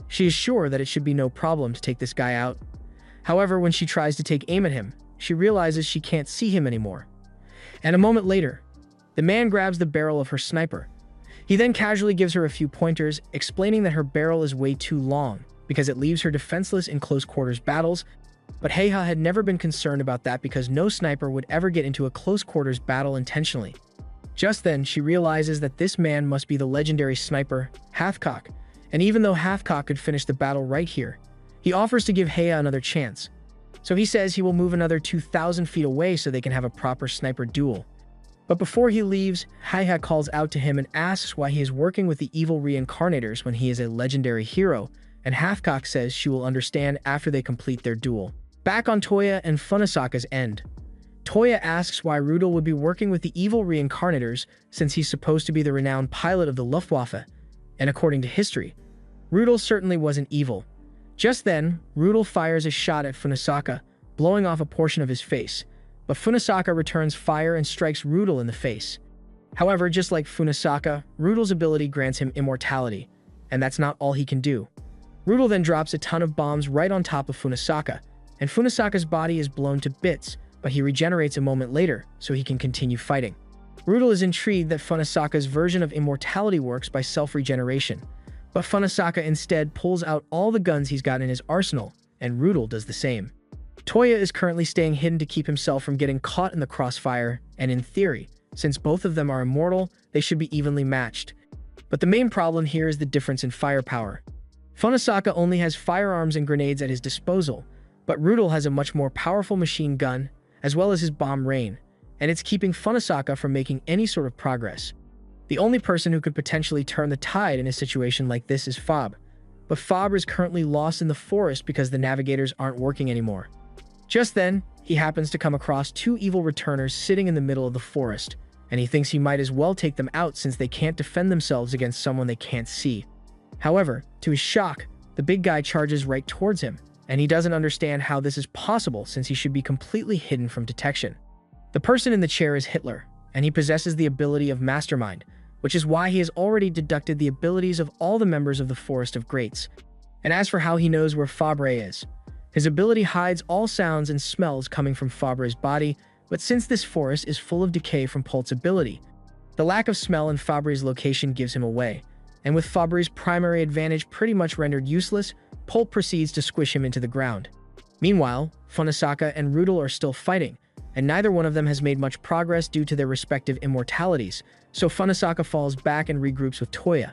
She is sure that it should be no problem to take this guy out. However, when she tries to take aim at him, she realizes she can't see him anymore. And a moment later, the man grabs the barrel of her sniper. He then casually gives her a few pointers, explaining that her barrel is way too long because it leaves her defenseless in close quarters battles, but Heiha had never been concerned about that because no sniper would ever get into a close quarters battle intentionally. Just then, she realizes that this man must be the legendary sniper, Hathcock, and even though Hathcock could finish the battle right here, he offers to give Heiha another chance. So he says he will move another 2,000 feet away so they can have a proper sniper duel. But before he leaves, Heiha calls out to him and asks why he is working with the evil reincarnators when he is a legendary hero, and Hathcock says she will understand after they complete their duel. Back on Toya and Funasaka's end, Toya asks why Rudel would be working with the evil reincarnators since he's supposed to be the renowned pilot of the Luftwaffe, and according to history, Rudel certainly wasn't evil. Just then, Rudel fires a shot at Funasaka, blowing off a portion of his face, but Funasaka returns fire and strikes Rudel in the face. However, just like Funasaka, Rudel's ability grants him immortality, and that's not all he can do. Rudel then drops a ton of bombs right on top of Funasaka, and Funasaka's body is blown to bits, but he regenerates a moment later so he can continue fighting. Rudel is intrigued that Funasaka's version of immortality works by self-regeneration, but Funasaka instead pulls out all the guns he's got in his arsenal, and Rudel does the same. Toya is currently staying hidden to keep himself from getting caught in the crossfire, and in theory, since both of them are immortal, they should be evenly matched. But the main problem here is the difference in firepower. Funasaka only has firearms and grenades at his disposal, but Rudel has a much more powerful machine gun, as well as his bomb rain, and it's keeping Funasaka from making any sort of progress. The only person who could potentially turn the tide in a situation like this is Fob, but Fob is currently lost in the forest because the navigators aren't working anymore. Just then, he happens to come across two evil returners sitting in the middle of the forest, and he thinks he might as well take them out since they can't defend themselves against someone they can't see. However, to his shock, the big guy charges right towards him, and he doesn't understand how this is possible since he should be completely hidden from detection. The person in the chair is Hitler, and he possesses the ability of Mastermind, which is why he has already deducted the abilities of all the members of the Forest of Greats. And as for how he knows where Fabre is, his ability hides all sounds and smells coming from Fabre's body, but since this forest is full of decay from Polt's ability, the lack of smell in Fabre's location gives him away, and with Fabre's primary advantage pretty much rendered useless, Polt proceeds to squish him into the ground. Meanwhile, Funasaka and Rudel are still fighting, and neither one of them has made much progress due to their respective immortalities, so Funasaka falls back and regroups with Toya.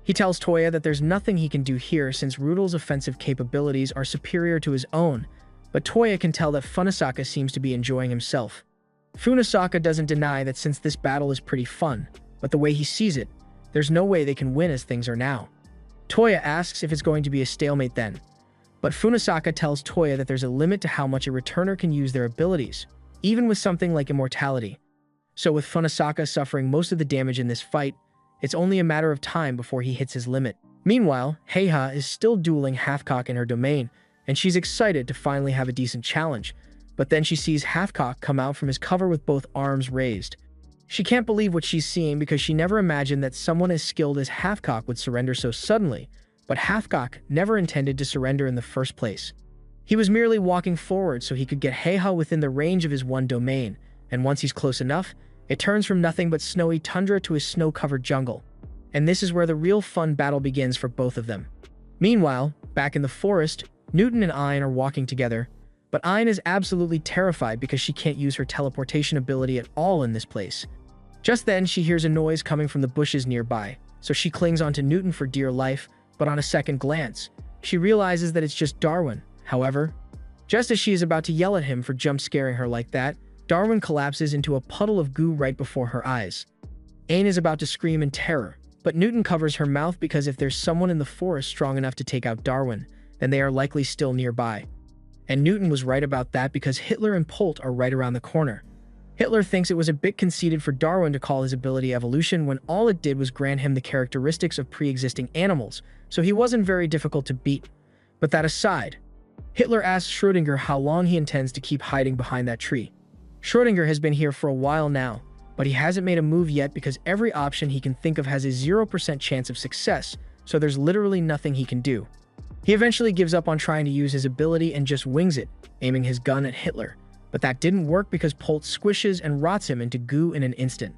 He tells Toya that there's nothing he can do here since Rudel's offensive capabilities are superior to his own, but Toya can tell that Funasaka seems to be enjoying himself. Funasaka doesn't deny that since this battle is pretty fun, but the way he sees it, there's no way they can win as things are now. Toya asks if it's going to be a stalemate then, but Funasaka tells Toya that there's a limit to how much a returner can use their abilities, even with something like immortality. So with Funasaka suffering most of the damage in this fight, it's only a matter of time before he hits his limit. Meanwhile, Heiha is still dueling Hathcock in her domain, and she's excited to finally have a decent challenge, but then she sees Hathcock come out from his cover with both arms raised. She can't believe what she's seeing because she never imagined that someone as skilled as Hathcock would surrender so suddenly, but Hathcock never intended to surrender in the first place. He was merely walking forward so he could get Heiha within the range of his one domain, and once he's close enough, it turns from nothing but snowy tundra to a snow-covered jungle. And this is where the real fun battle begins for both of them. Meanwhile, back in the forest, Newton and Ayn are walking together, but Ayn is absolutely terrified because she can't use her teleportation ability at all in this place. Just then, she hears a noise coming from the bushes nearby, so she clings onto Newton for dear life, but on a second glance, she realizes that it's just Darwin. However, Just as she is about to yell at him for jump-scaring her like that, Darwin collapses into a puddle of goo right before her eyes. Ain is about to scream in terror, but Newton covers her mouth because if there's someone in the forest strong enough to take out Darwin, then they are likely still nearby. And Newton was right about that because Hitler and Polt are right around the corner. Hitler thinks it was a bit conceited for Darwin to call his ability evolution when all it did was grant him the characteristics of pre-existing animals, so he wasn't very difficult to beat. But that aside, Hitler asks Schrödinger how long he intends to keep hiding behind that tree. Schrödinger has been here for a while now, but he hasn't made a move yet because every option he can think of has a 0% chance of success, so there's literally nothing he can do. He eventually gives up on trying to use his ability and just wings it, aiming his gun at Hitler. But that didn't work because Polt squishes and rots him into goo in an instant.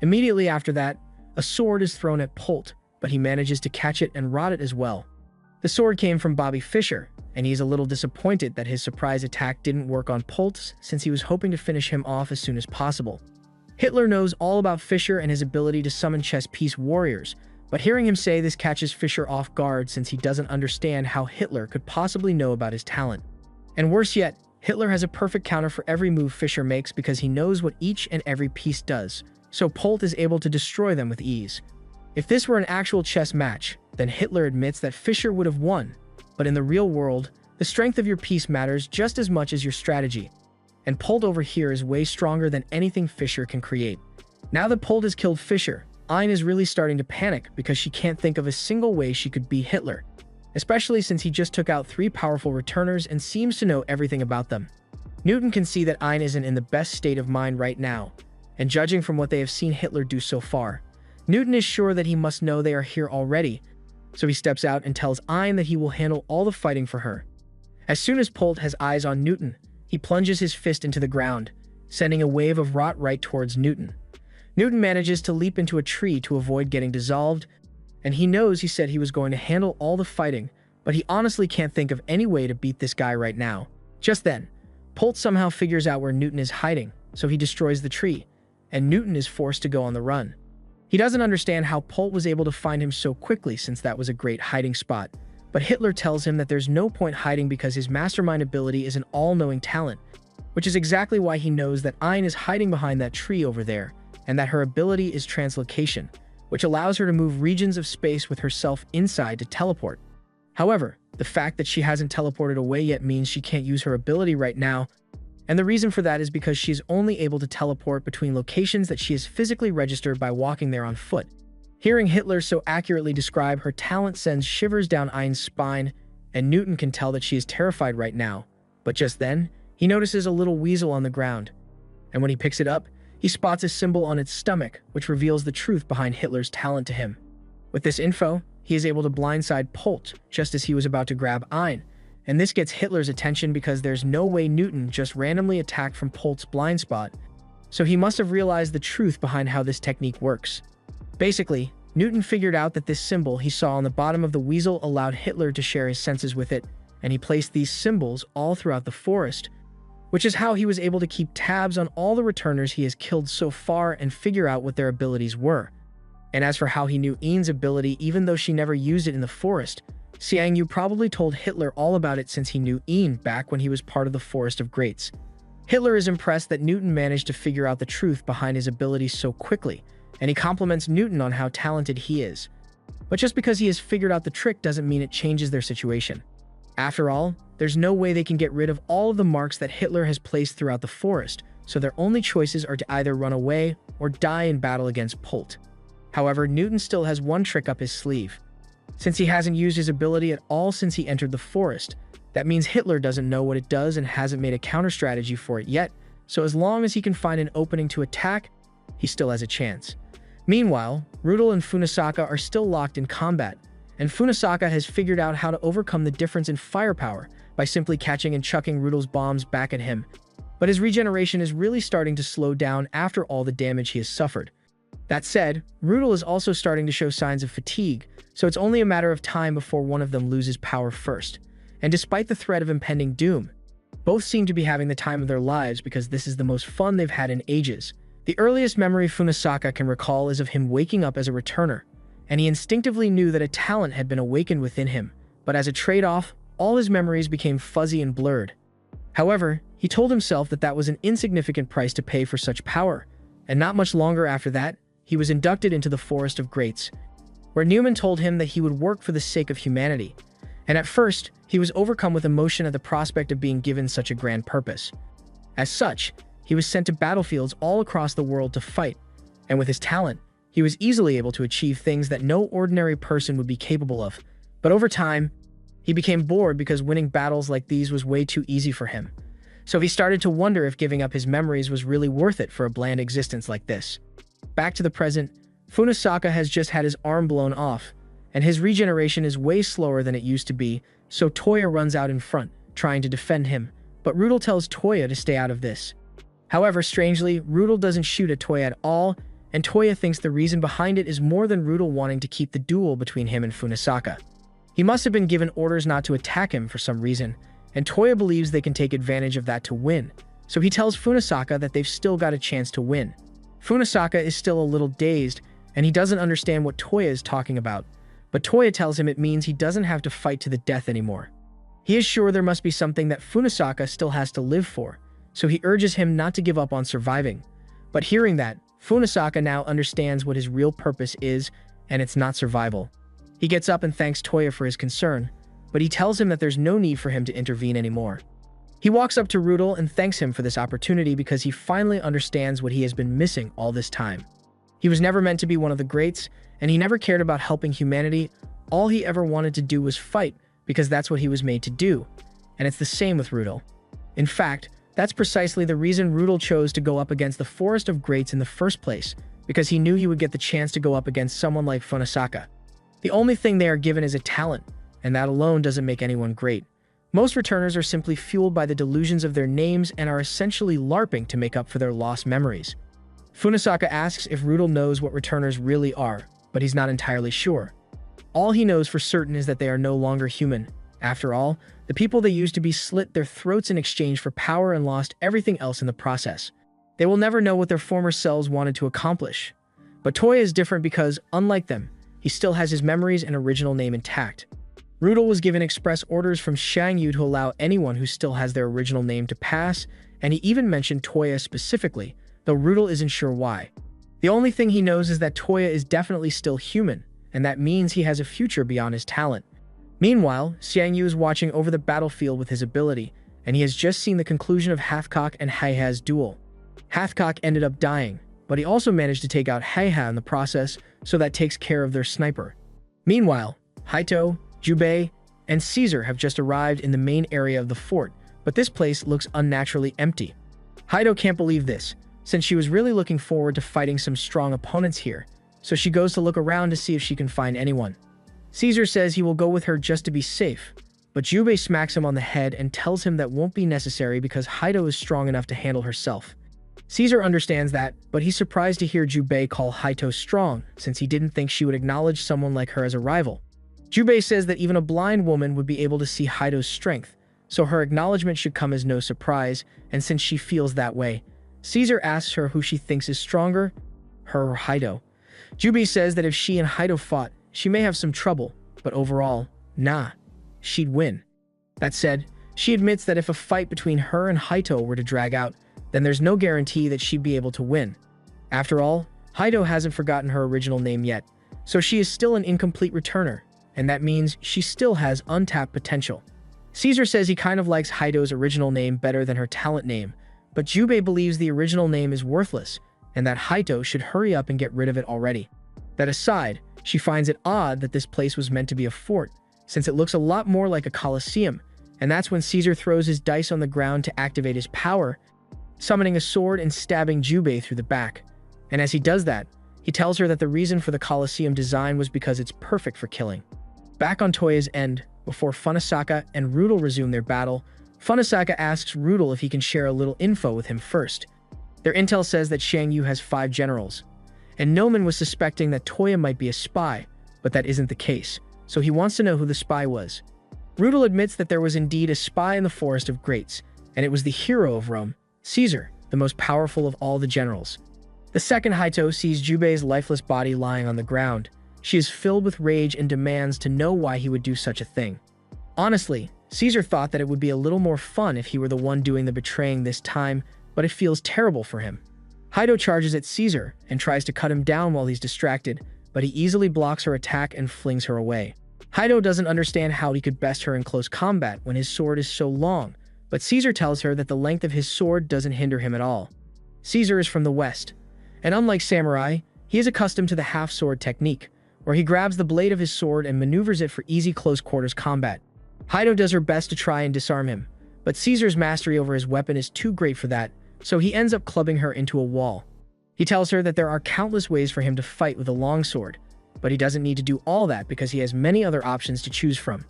Immediately after that, a sword is thrown at Polt, but he manages to catch it and rot it as well. The sword came from Bobby Fischer, and he's a little disappointed that his surprise attack didn't work on Polt since he was hoping to finish him off as soon as possible. Hitler knows all about Fischer and his ability to summon chess piece warriors, but hearing him say this catches Fischer off guard since he doesn't understand how Hitler could possibly know about his talent. And worse yet, Hitler has a perfect counter for every move Fischer makes because he knows what each and every piece does, so Polt is able to destroy them with ease. If this were an actual chess match, then Hitler admits that Fischer would have won, but in the real world, the strength of your piece matters just as much as your strategy. And Polt over here is way stronger than anything Fischer can create. Now that Polt has killed Fischer, Ain is really starting to panic because she can't think of a single way she could beat Hitler, especially since he just took out 3 powerful returners and seems to know everything about them. Newton can see that Ain isn't in the best state of mind right now, and judging from what they have seen Hitler do so far, Newton is sure that he must know they are here already, so he steps out and tells Ain that he will handle all the fighting for her. As soon as Polt has eyes on Newton, he plunges his fist into the ground, sending a wave of rot right towards Newton. Newton manages to leap into a tree to avoid getting dissolved, and he knows he said he was going to handle all the fighting, but he honestly can't think of any way to beat this guy right now. Just then, Polt somehow figures out where Newton is hiding, so he destroys the tree, and Newton is forced to go on the run. He doesn't understand how Polt was able to find him so quickly since that was a great hiding spot, but Hitler tells him that there's no point hiding because his mastermind ability is an all-knowing talent, which is exactly why he knows that Ain is hiding behind that tree over there, and that her ability is translocation, which allows her to move regions of space with herself inside to teleport. However, the fact that she hasn't teleported away yet means she can't use her ability right now, and the reason for that is because she is only able to teleport between locations that she has physically registered by walking there on foot. Hearing Hitler so accurately describe her talent sends shivers down Ain's spine, and Newton can tell that she is terrified right now, but just then, he notices a little weasel on the ground, and when he picks it up, he spots a symbol on its stomach, which reveals the truth behind Hitler's talent to him. With this info, he is able to blindside Polt just as he was about to grab Ain, and this gets Hitler's attention because there's no way Newton just randomly attacked from Polt's blind spot, so he must have realized the truth behind how this technique works. Basically, Newton figured out that this symbol he saw on the bottom of the weasel allowed Hitler to share his senses with it, and he placed these symbols all throughout the forest, which is how he was able to keep tabs on all the returners he has killed so far and figure out what their abilities were. And as for how he knew Ain's ability even though she never used it in the forest, Xiang Yu probably told Hitler all about it since he knew Ain back when he was part of the Forest of Greats. Hitler is impressed that Newton managed to figure out the truth behind his abilities so quickly, and he compliments Newton on how talented he is. But just because he has figured out the trick doesn't mean it changes their situation. After all, there's no way they can get rid of all of the marks that Hitler has placed throughout the forest, so their only choices are to either run away or die in battle against Polt. However, Newton still has one trick up his sleeve. Since he hasn't used his ability at all since he entered the forest, that means Hitler doesn't know what it does and hasn't made a counter-strategy for it yet, so as long as he can find an opening to attack, he still has a chance. Meanwhile, Rudel and Funisaka are still locked in combat, and Funisaka has figured out how to overcome the difference in firepower by simply catching and chucking Rudel's bombs back at him. But his regeneration is really starting to slow down after all the damage he has suffered. That said, Rudel is also starting to show signs of fatigue, so it's only a matter of time before one of them loses power first. And despite the threat of impending doom, both seem to be having the time of their lives because this is the most fun they've had in ages. The earliest memory Funisaka can recall is of him waking up as a returner, and he instinctively knew that a talent had been awakened within him, but as a trade-off, all his memories became fuzzy and blurred. However, he told himself that that was an insignificant price to pay for such power, and not much longer after that, he was inducted into the Forest of Greats, where Newman told him that he would work for the sake of humanity. And at first, he was overcome with emotion at the prospect of being given such a grand purpose. As such, he was sent to battlefields all across the world to fight, and with his talent, he was easily able to achieve things that no ordinary person would be capable of. But over time, he became bored because winning battles like these was way too easy for him. So he started to wonder if giving up his memories was really worth it for a bland existence like this. Back to the present, Funasaka has just had his arm blown off, and his regeneration is way slower than it used to be, so Toya runs out in front, trying to defend him, but Rudel tells Toya to stay out of this. However, strangely, Rudel doesn't shoot at Toya at all, and Toya thinks the reason behind it is more than Rudel wanting to keep the duel between him and Funasaka. He must have been given orders not to attack him for some reason, and Toya believes they can take advantage of that to win, so he tells Funasaka that they've still got a chance to win. Funasaka is still a little dazed, and he doesn't understand what Toya is talking about, but Toya tells him it means he doesn't have to fight to the death anymore. He is sure there must be something that Funasaka still has to live for, so he urges him not to give up on surviving. But hearing that, Funasaka now understands what his real purpose is, and it's not survival. He gets up and thanks Toya for his concern, but he tells him that there's no need for him to intervene anymore. He walks up to Rudel and thanks him for this opportunity because he finally understands what he has been missing all this time. He was never meant to be one of the greats, and he never cared about helping humanity. All he ever wanted to do was fight, because that's what he was made to do. And it's the same with Rudel. In fact, that's precisely the reason Rudel chose to go up against the Forest of Greats in the first place, because he knew he would get the chance to go up against someone like Funasaka. The only thing they are given is a talent, and that alone doesn't make anyone great. Most returners are simply fueled by the delusions of their names and are essentially LARPing to make up for their lost memories. Funasaka asks if Rudel knows what returners really are, but he's not entirely sure. All he knows for certain is that they are no longer human. After all, the people they used to be slit their throats in exchange for power and lost everything else in the process. They will never know what their former selves wanted to accomplish. But Toya is different because, unlike them, he still has his memories and original name intact. Rudel was given express orders from Xiang Yu to allow anyone who still has their original name to pass, and he even mentioned Toya specifically, though Rudel isn't sure why. The only thing he knows is that Toya is definitely still human, and that means he has a future beyond his talent. Meanwhile, Xiang Yu is watching over the battlefield with his ability, and he has just seen the conclusion of Hathcock and Heiha's duel. Hathcock ended up dying, but he also managed to take out Heiha in the process, so that takes care of their sniper. Meanwhile, Haito, Jubei, and Caesar have just arrived in the main area of the fort, but this place looks unnaturally empty. Haito can't believe this, since she was really looking forward to fighting some strong opponents here, so she goes to look around to see if she can find anyone. Caesar says he will go with her just to be safe, but Jubei smacks him on the head and tells him that won't be necessary because Haito is strong enough to handle herself. Caesar understands that, but he's surprised to hear Jubei call Haito strong, since he didn't think she would acknowledge someone like her as a rival. Jubei says that even a blind woman would be able to see Haito's strength, so her acknowledgement should come as no surprise, and since she feels that way, Caesar asks her who she thinks is stronger, her or Haito. Jubei says that if she and Haito fought, she may have some trouble, but overall, nah, she'd win. That said, she admits that if a fight between her and Haito were to drag out, then there's no guarantee that she'd be able to win. After all, Haito hasn't forgotten her original name yet, so she is still an incomplete returner, and that means she still has untapped potential. Caesar says he kind of likes Haito's original name better than her talent name, but Jubei believes the original name is worthless, and that Haito should hurry up and get rid of it already. That aside, she finds it odd that this place was meant to be a fort, since it looks a lot more like a coliseum, and that's when Caesar throws his dice on the ground to activate his power, summoning a sword and stabbing Jubei through the back. And as he does that, he tells her that the reason for the coliseum design was because it's perfect for killing. Back on Toya's end, before Funasaka and Rudel resume their battle, Funasaka asks Rudel if he can share a little info with him first. Their intel says that Xiang Yu has 5 generals, and Noman was suspecting that Toya might be a spy, but that isn't the case, so he wants to know who the spy was. Rudel admits that there was indeed a spy in the Forest of Greats, and it was the hero of Rome, Caesar, the most powerful of all the generals. The second Haito sees Jubei's lifeless body lying on the ground. She is filled with rage and demands to know why he would do such a thing. Honestly, Caesar thought that it would be a little more fun if he were the one doing the betraying this time, but it feels terrible for him. Heido charges at Caesar and tries to cut him down while he's distracted, but he easily blocks her attack and flings her away. Heido doesn't understand how he could best her in close combat when his sword is so long, but Caesar tells her that the length of his sword doesn't hinder him at all. Caesar is from the West, and unlike samurai, he is accustomed to the half-sword technique, where he grabs the blade of his sword and maneuvers it for easy close-quarters combat. Heido does her best to try and disarm him, but Caesar's mastery over his weapon is too great for that, so he ends up clubbing her into a wall. He tells her that there are countless ways for him to fight with a longsword, but he doesn't need to do all that because he has many other options to choose from.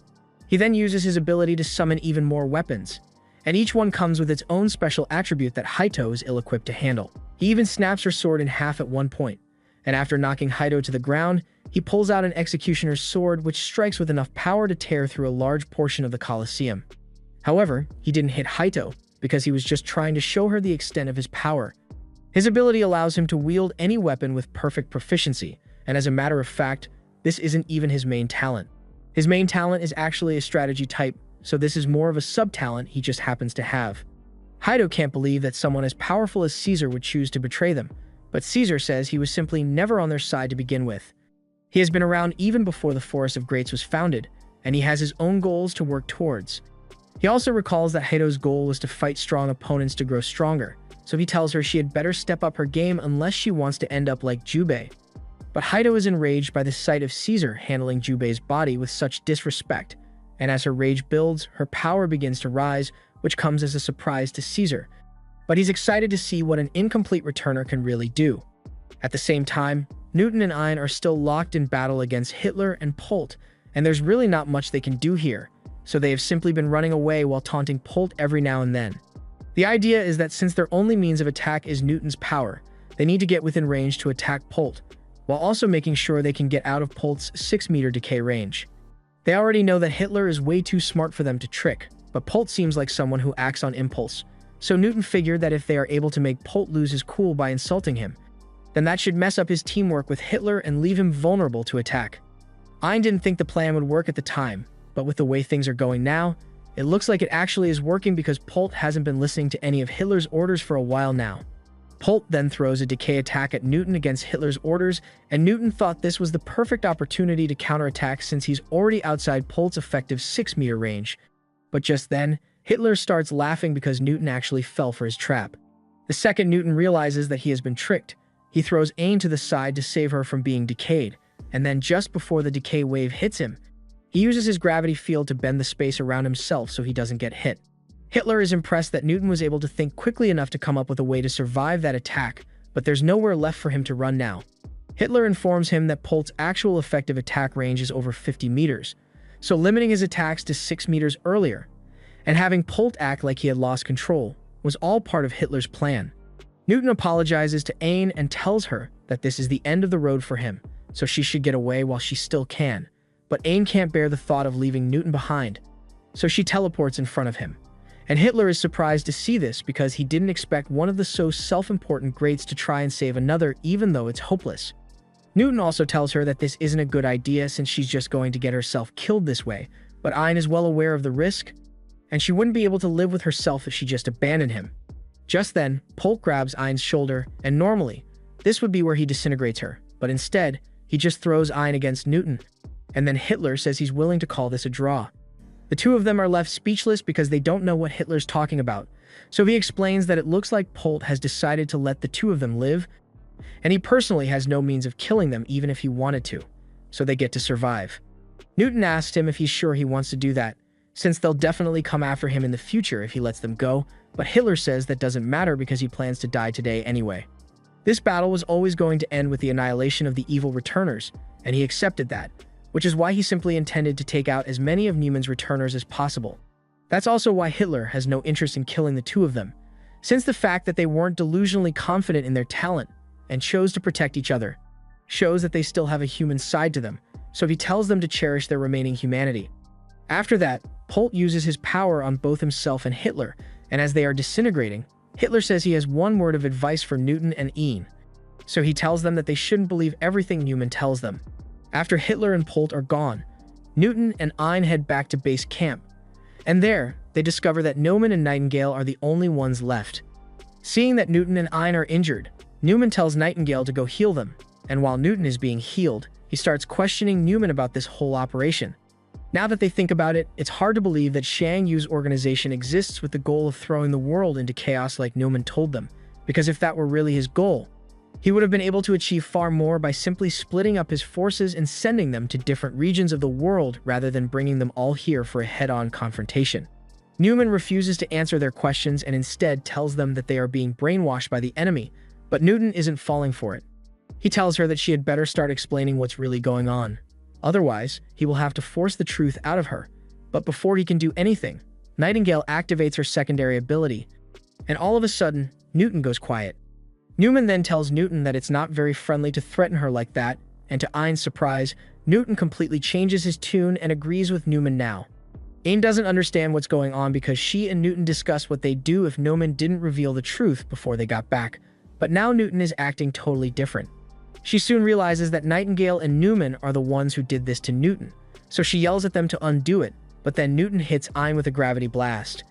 He then uses his ability to summon even more weapons, and each one comes with its own special attribute that Heido is ill-equipped to handle. He even snaps her sword in half at one point, and after knocking Heido to the ground, he pulls out an executioner's sword which strikes with enough power to tear through a large portion of the Colosseum. However, he didn't hit Heido because he was just trying to show her the extent of his power. His ability allows him to wield any weapon with perfect proficiency, and as a matter of fact, this isn't even his main talent. His main talent is actually a strategy type, so this is more of a sub-talent he just happens to have. Heido can't believe that someone as powerful as Caesar would choose to betray them, but Caesar says he was simply never on their side to begin with. He has been around even before the Forest of Greats was founded, and he has his own goals to work towards. He also recalls that Heido's goal was to fight strong opponents to grow stronger, so he tells her she had better step up her game unless she wants to end up like Jubei. But Heido is enraged by the sight of Caesar handling Jubei's body with such disrespect, and as her rage builds, her power begins to rise, which comes as a surprise to Caesar. But he's excited to see what an incomplete returner can really do. At the same time, Newton and Ein are still locked in battle against Hitler and Polt, and there's really not much they can do here, so they have simply been running away while taunting Polt every now and then. The idea is that since their only means of attack is Newton's power, they need to get within range to attack Polt, while also making sure they can get out of Polt's 6-meter decay range. They already know that Hitler is way too smart for them to trick, but Polt seems like someone who acts on impulse, so Newton figured that if they are able to make Polt lose his cool by insulting him, then that should mess up his teamwork with Hitler and leave him vulnerable to attack. Ein didn't think the plan would work at the time, but with the way things are going now, it looks like it actually is working because Polt hasn't been listening to any of Hitler's orders for a while now. Polt then throws a decay attack at Newton against Hitler's orders, and Newton thought this was the perfect opportunity to counterattack since he's already outside Polt's effective 6-meter range. But just then, Hitler starts laughing because Newton actually fell for his trap. The second Newton realizes that he has been tricked, he throws Ein to the side to save her from being decayed, and then just before the decay wave hits him, he uses his gravity field to bend the space around himself so he doesn't get hit. Hitler is impressed that Newton was able to think quickly enough to come up with a way to survive that attack, but there's nowhere left for him to run now. Hitler informs him that Polt's actual effective attack range is over 50 meters, so limiting his attacks to 6 meters earlier, and having Polt act like he had lost control, was all part of Hitler's plan. Newton apologizes to Ein and tells her that this is the end of the road for him, so she should get away while she still can. But Ein can't bear the thought of leaving Newton behind, so she teleports in front of him. And Hitler is surprised to see this because he didn't expect one of the so self-important greats to try and save another even though it's hopeless. Newton also tells her that this isn't a good idea since she's just going to get herself killed this way, but Ein is well aware of the risk, and she wouldn't be able to live with herself if she just abandoned him. Just then, Polt grabs Ein's shoulder, and normally, this would be where he disintegrates her, but instead, he just throws Ein against Newton, and then Hitler says he's willing to call this a draw. The two of them are left speechless because they don't know what Hitler's talking about, so he explains that it looks like Polt has decided to let the two of them live, and he personally has no means of killing them even if he wanted to, so they get to survive. Newton asks him if he's sure he wants to do that, since they'll definitely come after him in the future if he lets them go, but Hitler says that doesn't matter because he plans to die today anyway. This battle was always going to end with the annihilation of the evil returners, and he accepted that, which is why he simply intended to take out as many of Neumann's returners as possible. That's also why Hitler has no interest in killing the two of them, since the fact that they weren't delusionally confident in their talent and chose to protect each other shows that they still have a human side to them, so he tells them to cherish their remaining humanity. After that, Polt uses his power on both himself and Hitler, and as they are disintegrating, Hitler says he has one word of advice for Newton and Ein, so he tells them that they shouldn't believe everything Neumann tells them. After Hitler and Polt are gone, Newton and Ein head back to base camp, And there, they discover that Newman and Nightingale are the only ones left. Seeing that Newton and Ein are injured, Newman tells Nightingale to go heal them, and while Newton is being healed, he starts questioning Newman about this whole operation. Now that they think about it, it's hard to believe that Xiang Yu's organization exists with the goal of throwing the world into chaos like Newman told them, because if that were really his goal, he would have been able to achieve far more by simply splitting up his forces and sending them to different regions of the world rather than bringing them all here for a head-on confrontation. Newman refuses to answer their questions and instead tells them that they are being brainwashed by the enemy, but Newton isn't falling for it. He tells her that she had better start explaining what's really going on. Otherwise, he will have to force the truth out of her. But before he can do anything, Nightingale activates her secondary ability, and all of a sudden, Newton goes quiet. Newman then tells Newton that it's not very friendly to threaten her like that, and to Ein's surprise, Newton completely changes his tune and agrees with Newman now. Ein doesn't understand what's going on because she and Newton discussed what they'd do if Newman didn't reveal the truth before they got back, but now Newton is acting totally different. She soon realizes that Nightingale and Newman are the ones who did this to Newton, so she yells at them to undo it, but then Newton hits Ein with a gravity blast.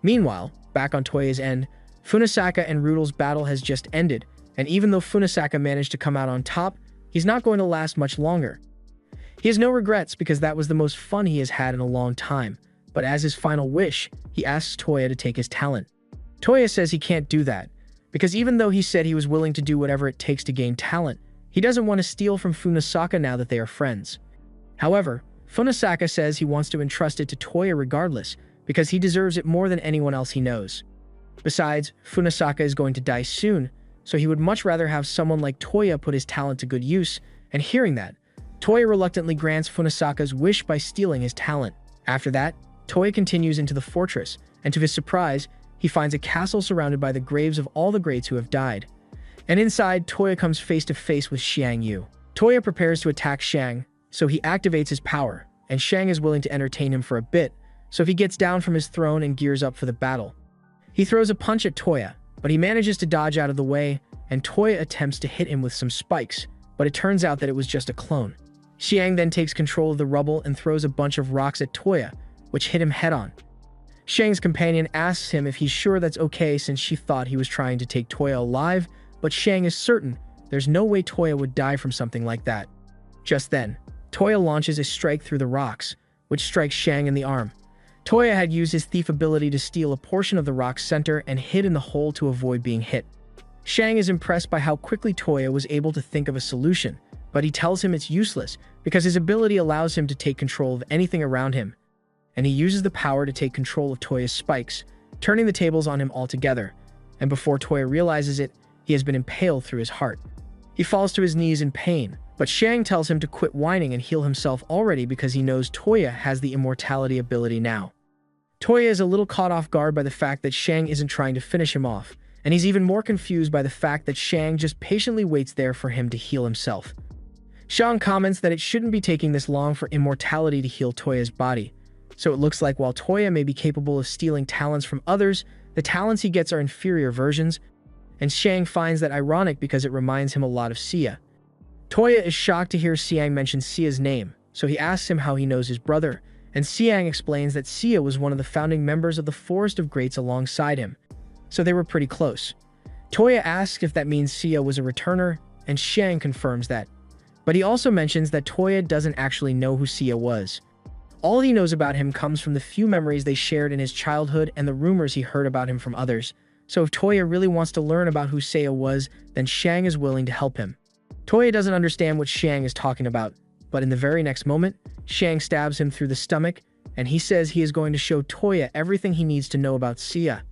Meanwhile, back on Toya's end, Funisaka and Rudol's battle has just ended, and even though Funisaka managed to come out on top, he's not going to last much longer. He has no regrets because that was the most fun he has had in a long time, but as his final wish, he asks Toya to take his talent. Toya says he can't do that, because even though he said he was willing to do whatever it takes to gain talent, he doesn't want to steal from Funisaka now that they are friends. However, Funisaka says he wants to entrust it to Toya regardless, because he deserves it more than anyone else he knows. Besides, Funisaka is going to die soon, so he would much rather have someone like Toya put his talent to good use, and hearing that, Toya reluctantly grants Funisaka's wish by stealing his talent. After that, Toya continues into the fortress, and to his surprise, he finds a castle surrounded by the graves of all the greats who have died. And inside, Toya comes face to face with Xiang Yu. Toya prepares to attack Xiang, so he activates his power, and Xiang is willing to entertain him for a bit, so he gets down from his throne and gears up for the battle. He throws a punch at Toya, but he manages to dodge out of the way, and Toya attempts to hit him with some spikes, but it turns out that it was just a clone. Xiang then takes control of the rubble and throws a bunch of rocks at Toya, which hit him head-on. Xiang's companion asks him if he's sure that's okay since she thought he was trying to take Toya alive, but Xiang is certain there's no way Toya would die from something like that. Just then, Toya launches a strike through the rocks, which strikes Xiang in the arm. Toya had used his thief ability to steal a portion of the rock's center and hid in the hole to avoid being hit. Xiang is impressed by how quickly Toya was able to think of a solution, but he tells him it's useless because his ability allows him to take control of anything around him, and he uses the power to take control of Toya's spikes, turning the tables on him altogether, and before Toya realizes it, he has been impaled through his heart. He falls to his knees in pain, but Xiang tells him to quit whining and heal himself already because he knows Toya has the immortality ability now. Toya is a little caught off guard by the fact that Xiang isn't trying to finish him off, and he's even more confused by the fact that Xiang just patiently waits there for him to heal himself. Xiang comments that it shouldn't be taking this long for immortality to heal Toya's body, so it looks like while Toya may be capable of stealing talents from others, the talents he gets are inferior versions, and Xiang finds that ironic because it reminds him a lot of Sia. Toya is shocked to hear Xiang mention Sia's name, so he asks him how he knows his brother, and Xiang explains that Sia was one of the founding members of the Forest of Greats alongside him, so they were pretty close. Toya asks if that means Sia was a returner, and Xiang confirms that. But he also mentions that Toya doesn't actually know who Sia was. All he knows about him comes from the few memories they shared in his childhood and the rumors he heard about him from others. So if Toya really wants to learn about who Sia was, then Xiang is willing to help him. Toya doesn't understand what Xiang is talking about, but in the very next moment, Xiang stabs him through the stomach, and he says he is going to show Toya everything he needs to know about Sia.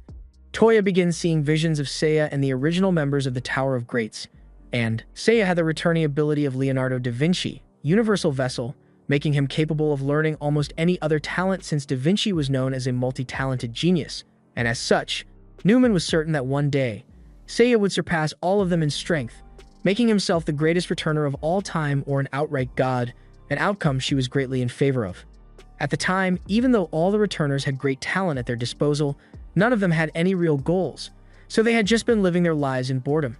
Toya begins seeing visions of Seiya and the original members of the Tower of Greats, and Seiya had the returning ability of Leonardo da Vinci, Universal Vessel, making him capable of learning almost any other talent since da Vinci was known as a multi-talented genius, and as such, Newman was certain that one day, Seiya would surpass all of them in strength, making himself the greatest returner of all time or an outright god, an outcome she was greatly in favor of. At the time, even though all the returners had great talent at their disposal, none of them had any real goals, so they had just been living their lives in boredom.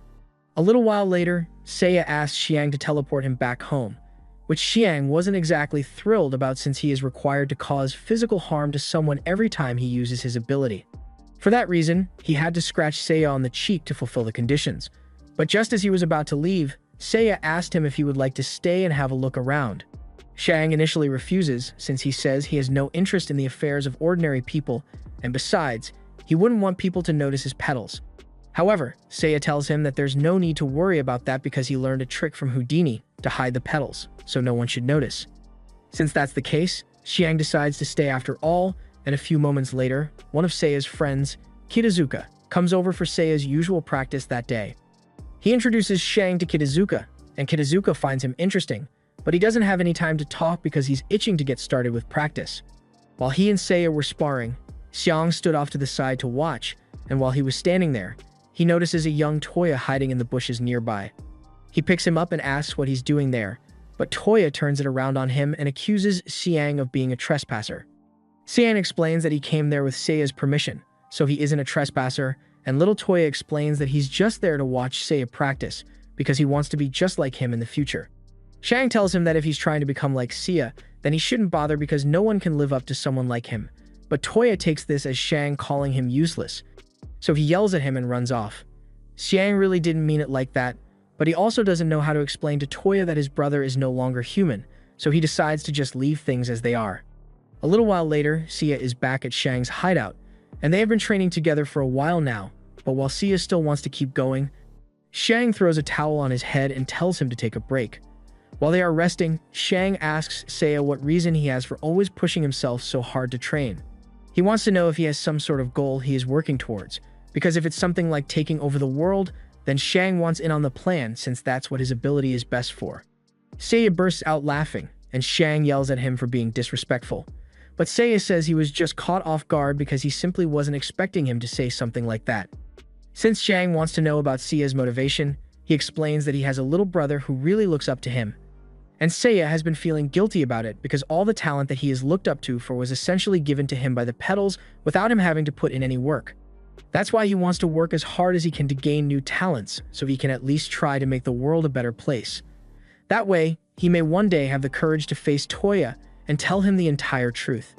A little while later, Seiya asked Xiang to teleport him back home. which Xiang wasn't exactly thrilled about since he is required to cause physical harm to someone every time he uses his ability. For that reason, he had to scratch Seiya on the cheek to fulfill the conditions. But just as he was about to leave, Seiya asked him if he would like to stay and have a look around. Xiang initially refuses, since he says he has no interest in the affairs of ordinary people, and besides, he wouldn't want people to notice his petals. However, Seiya tells him that there's no need to worry about that because he learned a trick from Houdini to hide the petals, so no one should notice. Since that's the case, Xiang decides to stay after all, and a few moments later, one of Seiya's friends, Kitazuka, comes over for Seiya's usual practice that day. He introduces Xiang to Kitazuka, and Kitazuka finds him interesting, but he doesn't have any time to talk because he's itching to get started with practice. While he and Seiya were sparring, Xiang stood off to the side to watch, and while he was standing there, he notices a young Toya hiding in the bushes nearby. He picks him up and asks what he's doing there, but Toya turns it around on him and accuses Xiang of being a trespasser. Xiang explains that he came there with Seiya's permission, so he isn't a trespasser, and little Toya explains that he's just there to watch Seiya practice because he wants to be just like him in the future. Xiang tells him that if he's trying to become like Seiya, then he shouldn't bother because no one can live up to someone like him. But Toya takes this as Xiang calling him useless, so he yells at him and runs off. Xiang really didn't mean it like that, but he also doesn't know how to explain to Toya that his brother is no longer human, so he decides to just leave things as they are. A little while later, Seiya is back at Xiang's hideout, and they have been training together for a while now, but while Seiya still wants to keep going, Xiang throws a towel on his head and tells him to take a break. While they are resting, Xiang asks Seiya what reason he has for always pushing himself so hard to train. He wants to know if he has some sort of goal he is working towards, because if it's something like taking over the world, then Xiang wants in on the plan since that's what his ability is best for. Seiya bursts out laughing, and Xiang yells at him for being disrespectful. But Seiya says he was just caught off guard because he simply wasn't expecting him to say something like that. Since Xiang wants to know about Seiya's motivation, he explains that he has a little brother who really looks up to him. And Seiya has been feeling guilty about it because all the talent that he is looked up to for was essentially given to him by the petals without him having to put in any work. That's why he wants to work as hard as he can to gain new talents so he can at least try to make the world a better place. That way, he may one day have the courage to face Toya and tell him the entire truth.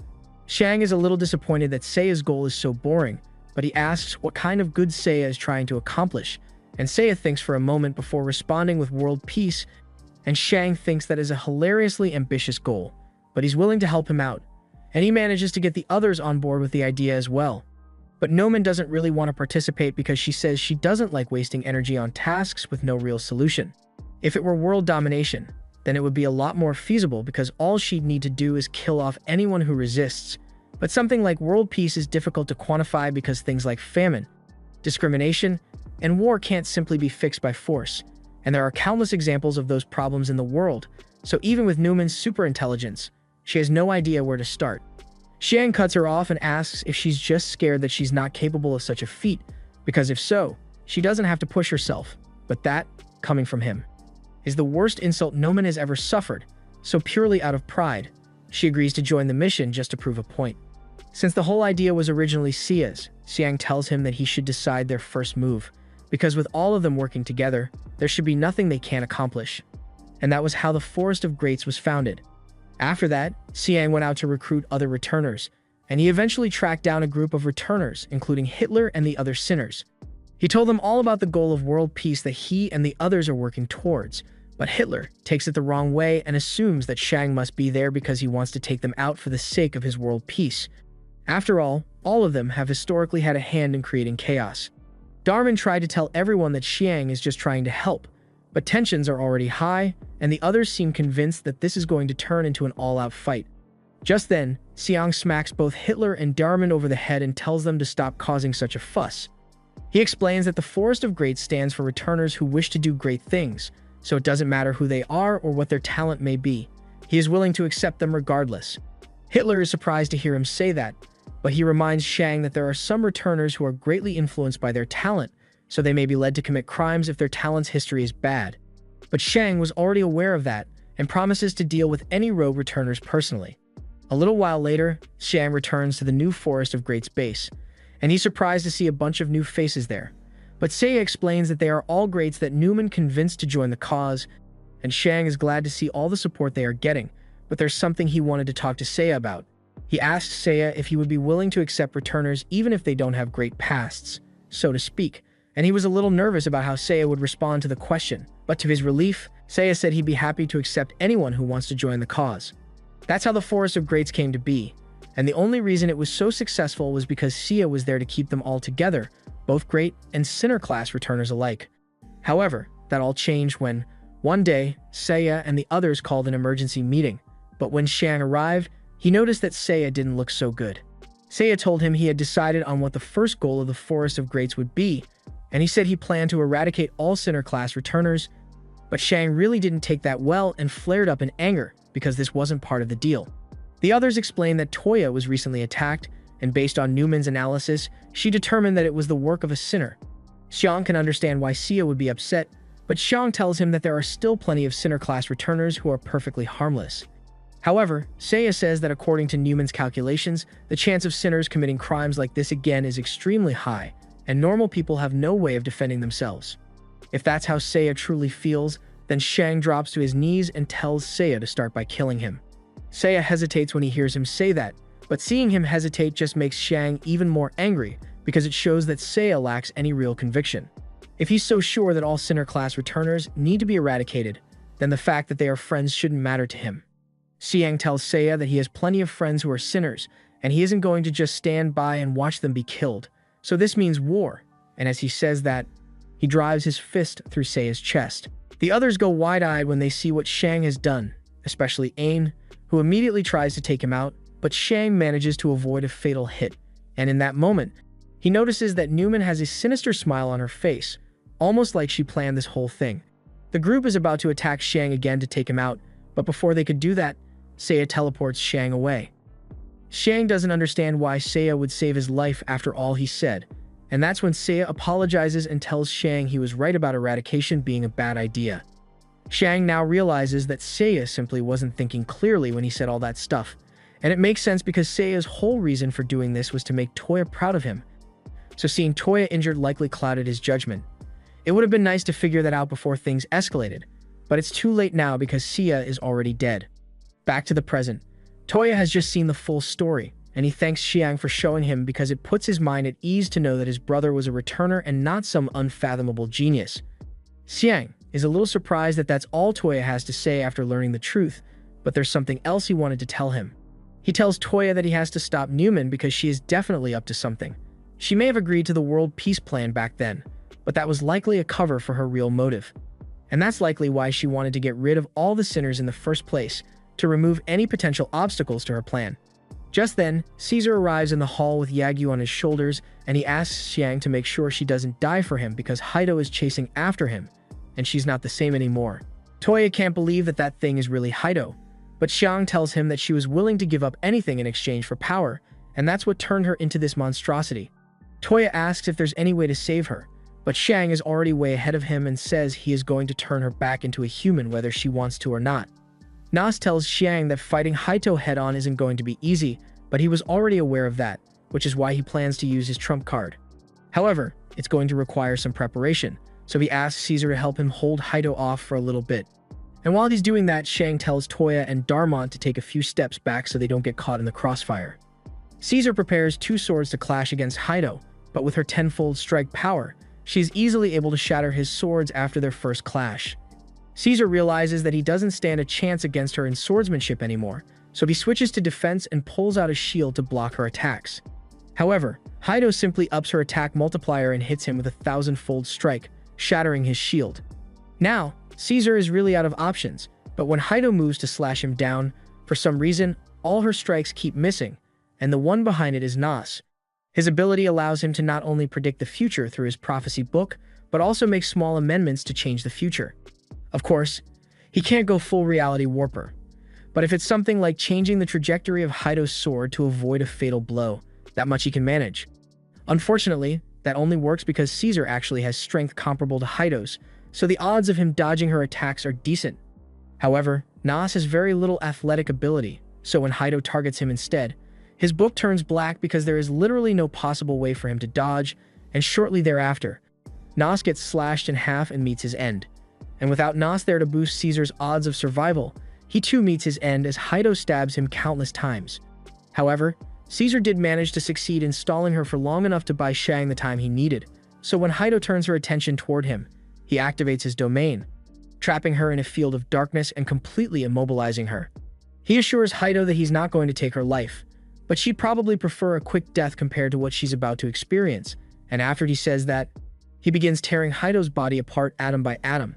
Xiang is a little disappointed that Seiya's goal is so boring, but he asks what kind of good Seiya is trying to accomplish, and Seiya thinks for a moment before responding with world peace, and Xiang thinks that is a hilariously ambitious goal, but he's willing to help him out, and he manages to get the others on board with the idea as well. But Noman doesn't really want to participate because she says she doesn't like wasting energy on tasks with no real solution. If it were world domination, then it would be a lot more feasible because all she'd need to do is kill off anyone who resists. But something like world peace is difficult to quantify because things like famine, discrimination, and war can't simply be fixed by force, and there are countless examples of those problems in the world, so even with Newman's superintelligence, she has no idea where to start. Xiang cuts her off and asks if she's just scared that she's not capable of such a feat, because if so, she doesn't have to push herself, but that, coming from him, is the worst insult Noman has ever suffered, so purely out of pride, she agrees to join the mission just to prove a point. Since the whole idea was originally Seiya's, Xiang tells him that he should decide their first move, because with all of them working together, there should be nothing they can't accomplish. And that was how the Forest of Greats was founded. After that, Xiang went out to recruit other returners, and he eventually tracked down a group of returners, including Hitler and the other sinners. He told them all about the goal of world peace that he and the others are working towards, but Hitler takes it the wrong way and assumes that Xiang must be there because he wants to take them out for the sake of his world peace. After all of them have historically had a hand in creating chaos. Darman tried to tell everyone that Xiang is just trying to help, but tensions are already high, and the others seem convinced that this is going to turn into an all-out fight. Just then, Xiang smacks both Hitler and Darman over the head and tells them to stop causing such a fuss. He explains that the Forest of Greats stands for returners who wish to do great things, so it doesn't matter who they are or what their talent may be. He is willing to accept them regardless. Hitler is surprised to hear him say that, but he reminds Xiang that there are some returners who are greatly influenced by their talent, so they may be led to commit crimes if their talent's history is bad. But Xiang was already aware of that, and promises to deal with any rogue returners personally. A little while later, Xiang returns to the new Forest of Greats base, and he's surprised to see a bunch of new faces there. But Seiya explains that they are all greats that Newman convinced to join the cause, and Shang is glad to see all the support they are getting, but there's something he wanted to talk to Seiya about. He asked Seiya if he would be willing to accept returners even if they don't have great pasts, so to speak, and he was a little nervous about how Seiya would respond to the question, but to his relief, Seiya said he'd be happy to accept anyone who wants to join the cause. That's how the Forest of Greats came to be, and the only reason it was so successful was because Seiya was there to keep them all together, both Great and Sinner class returners alike. However, that all changed when, one day, Seiya and the others called an emergency meeting, but when Shang arrived, he noticed that Seiya didn't look so good. Seiya told him he had decided on what the first goal of the Forest of Greats would be, and he said he planned to eradicate all Sinner class returners, but Shang really didn't take that well and flared up in anger because this wasn't part of the deal. The others explained that Toya was recently attacked, and based on Newman's analysis, she determined that it was the work of a sinner. Xiang can understand why Seiya would be upset, but Xiang tells him that there are still plenty of Sinner class returners who are perfectly harmless. However, Seiya says that according to Newman's calculations, the chance of sinners committing crimes like this again is extremely high, and normal people have no way of defending themselves. If that's how Seiya truly feels, then Shang drops to his knees and tells Seiya to start by killing him. Seiya hesitates when he hears him say that, but seeing him hesitate just makes Shang even more angry because it shows that Seiya lacks any real conviction. If he's so sure that all Sinner class returners need to be eradicated, then the fact that they are friends shouldn't matter to him. Xiang tells Seiya that he has plenty of friends who are sinners, and he isn't going to just stand by and watch them be killed. So this means war, and as he says that, he drives his fist through Seiya's chest. The others go wide-eyed when they see what Shang has done, especially Ain, who immediately tries to take him out, but Shang manages to avoid a fatal hit, and in that moment, he notices that Newman has a sinister smile on her face, almost like she planned this whole thing. The group is about to attack Shang again to take him out, but before they could do that, Seiya teleports Shang away. Shang doesn't understand why Seiya would save his life after all he said, and that's when Seiya apologizes and tells Shang he was right about eradication being a bad idea. Shang now realizes that Seiya simply wasn't thinking clearly when he said all that stuff, and it makes sense because Seiya's whole reason for doing this was to make Toya proud of him. So seeing Toya injured likely clouded his judgment. It would have been nice to figure that out before things escalated, but it's too late now because Seiya is already dead. Back to the present. Toya has just seen the full story, and he thanks Xiang for showing him because it puts his mind at ease to know that his brother was a returner and not some unfathomable genius. Xiang is a little surprised that that's all Toya has to say after learning the truth, but there's something else he wanted to tell him. He tells Toya that he has to stop Newman because she is definitely up to something. She may have agreed to the world peace plan back then, but that was likely a cover for her real motive. And that's likely why she wanted to get rid of all the sinners in the first place, to remove any potential obstacles to her plan. Just then, Caesar arrives in the hall with Yagyu on his shoulders, and he asks Xiang to make sure she doesn't die for him because Haido is chasing after him, and she's not the same anymore. Toya can't believe that that thing is really Haido, but Xiang tells him that she was willing to give up anything in exchange for power, and that's what turned her into this monstrosity. Toya asks if there's any way to save her, but Xiang is already way ahead of him and says he is going to turn her back into a human whether she wants to or not. Nas tells Xiang that fighting Haito head-on isn't going to be easy, but he was already aware of that, which is why he plans to use his trump card. However, it's going to require some preparation, so he asks Caesar to help him hold Haito off for a little bit. And while he's doing that, Xiang tells Toya and Darmont to take a few steps back so they don't get caught in the crossfire. Caesar prepares two swords to clash against Haito, but with her tenfold strike power, she is easily able to shatter his swords after their first clash. Caesar realizes that he doesn't stand a chance against her in swordsmanship anymore, so he switches to defense and pulls out a shield to block her attacks. However, Haito simply ups her attack multiplier and hits him with a 1,000-fold strike, shattering his shield. Now, Caesar is really out of options, but when Haito moves to slash him down, for some reason, all her strikes keep missing, and the one behind it is Nas. His ability allows him to not only predict the future through his prophecy book, but also make small amendments to change the future. Of course, he can't go full reality warper, but if it's something like changing the trajectory of Haito's sword to avoid a fatal blow, that much he can manage. Unfortunately, that only works because Caesar actually has strength comparable to Haito's, so the odds of him dodging her attacks are decent. However, Nas has very little athletic ability, so when Haito targets him instead, his book turns black because there is literally no possible way for him to dodge, and shortly thereafter, Nas gets slashed in half and meets his end. and without Nas there to boost Caesar's odds of survival, he too meets his end as Haido stabs him countless times. However, Caesar did manage to succeed in stalling her for long enough to buy Xiang the time he needed, so when Haido turns her attention toward him, he activates his domain, trapping her in a field of darkness and completely immobilizing her. He assures Haido that he's not going to take her life, but she'd probably prefer a quick death compared to what she's about to experience, and after he says that, he begins tearing Haido's body apart atom by atom.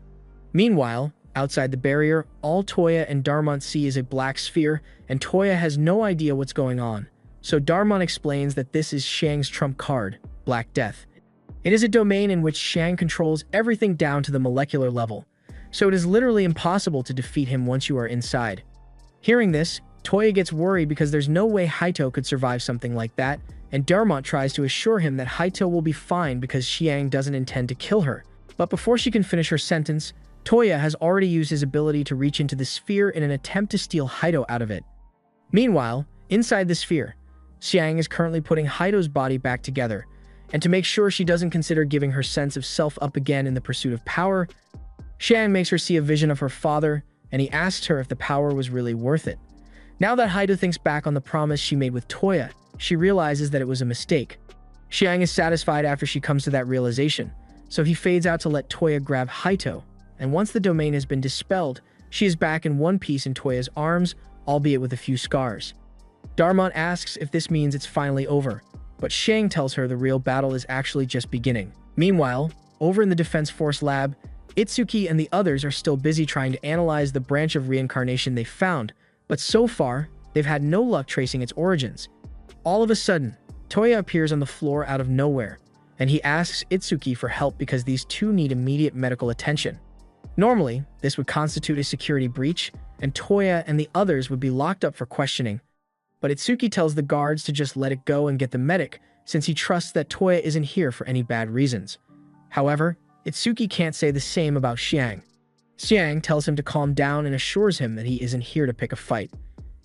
Meanwhile, outside the barrier, all Toya and Darmon see is a black sphere, and Toya has no idea what's going on. So Darmon explains that this is Xiang's trump card, Black Death. It is a domain in which Xiang controls everything down to the molecular level, so it is literally impossible to defeat him once you are inside. Hearing this, Toya gets worried because there's no way Haito could survive something like that, and Darmon tries to assure him that Haito will be fine because Xiang doesn't intend to kill her. But before she can finish her sentence, Toya has already used his ability to reach into the sphere in an attempt to steal Haito out of it. Meanwhile, inside the sphere, Xiang is currently putting Haito's body back together, and to make sure she doesn't consider giving her sense of self up again in the pursuit of power, Xiang makes her see a vision of her father, and he asks her if the power was really worth it. Now that Haito thinks back on the promise she made with Toya, she realizes that it was a mistake. Xiang is satisfied after she comes to that realization, so he fades out to let Toya grab Haito, and once the domain has been dispelled, she is back in one piece in Toya's arms, albeit with a few scars. Darmon asks if this means it's finally over, but Xiang tells her the real battle is actually just beginning. Meanwhile, over in the Defense Force lab, Itsuki and the others are still busy trying to analyze the branch of reincarnation they found, but so far, they've had no luck tracing its origins. All of a sudden, Toya appears on the floor out of nowhere, and he asks Itsuki for help because these two need immediate medical attention. Normally, this would constitute a security breach, and Toya and the others would be locked up for questioning, but Itsuki tells the guards to just let it go and get the medic, since he trusts that Toya isn't here for any bad reasons. However, Itsuki can't say the same about Xiang. Xiang tells him to calm down and assures him that he isn't here to pick a fight.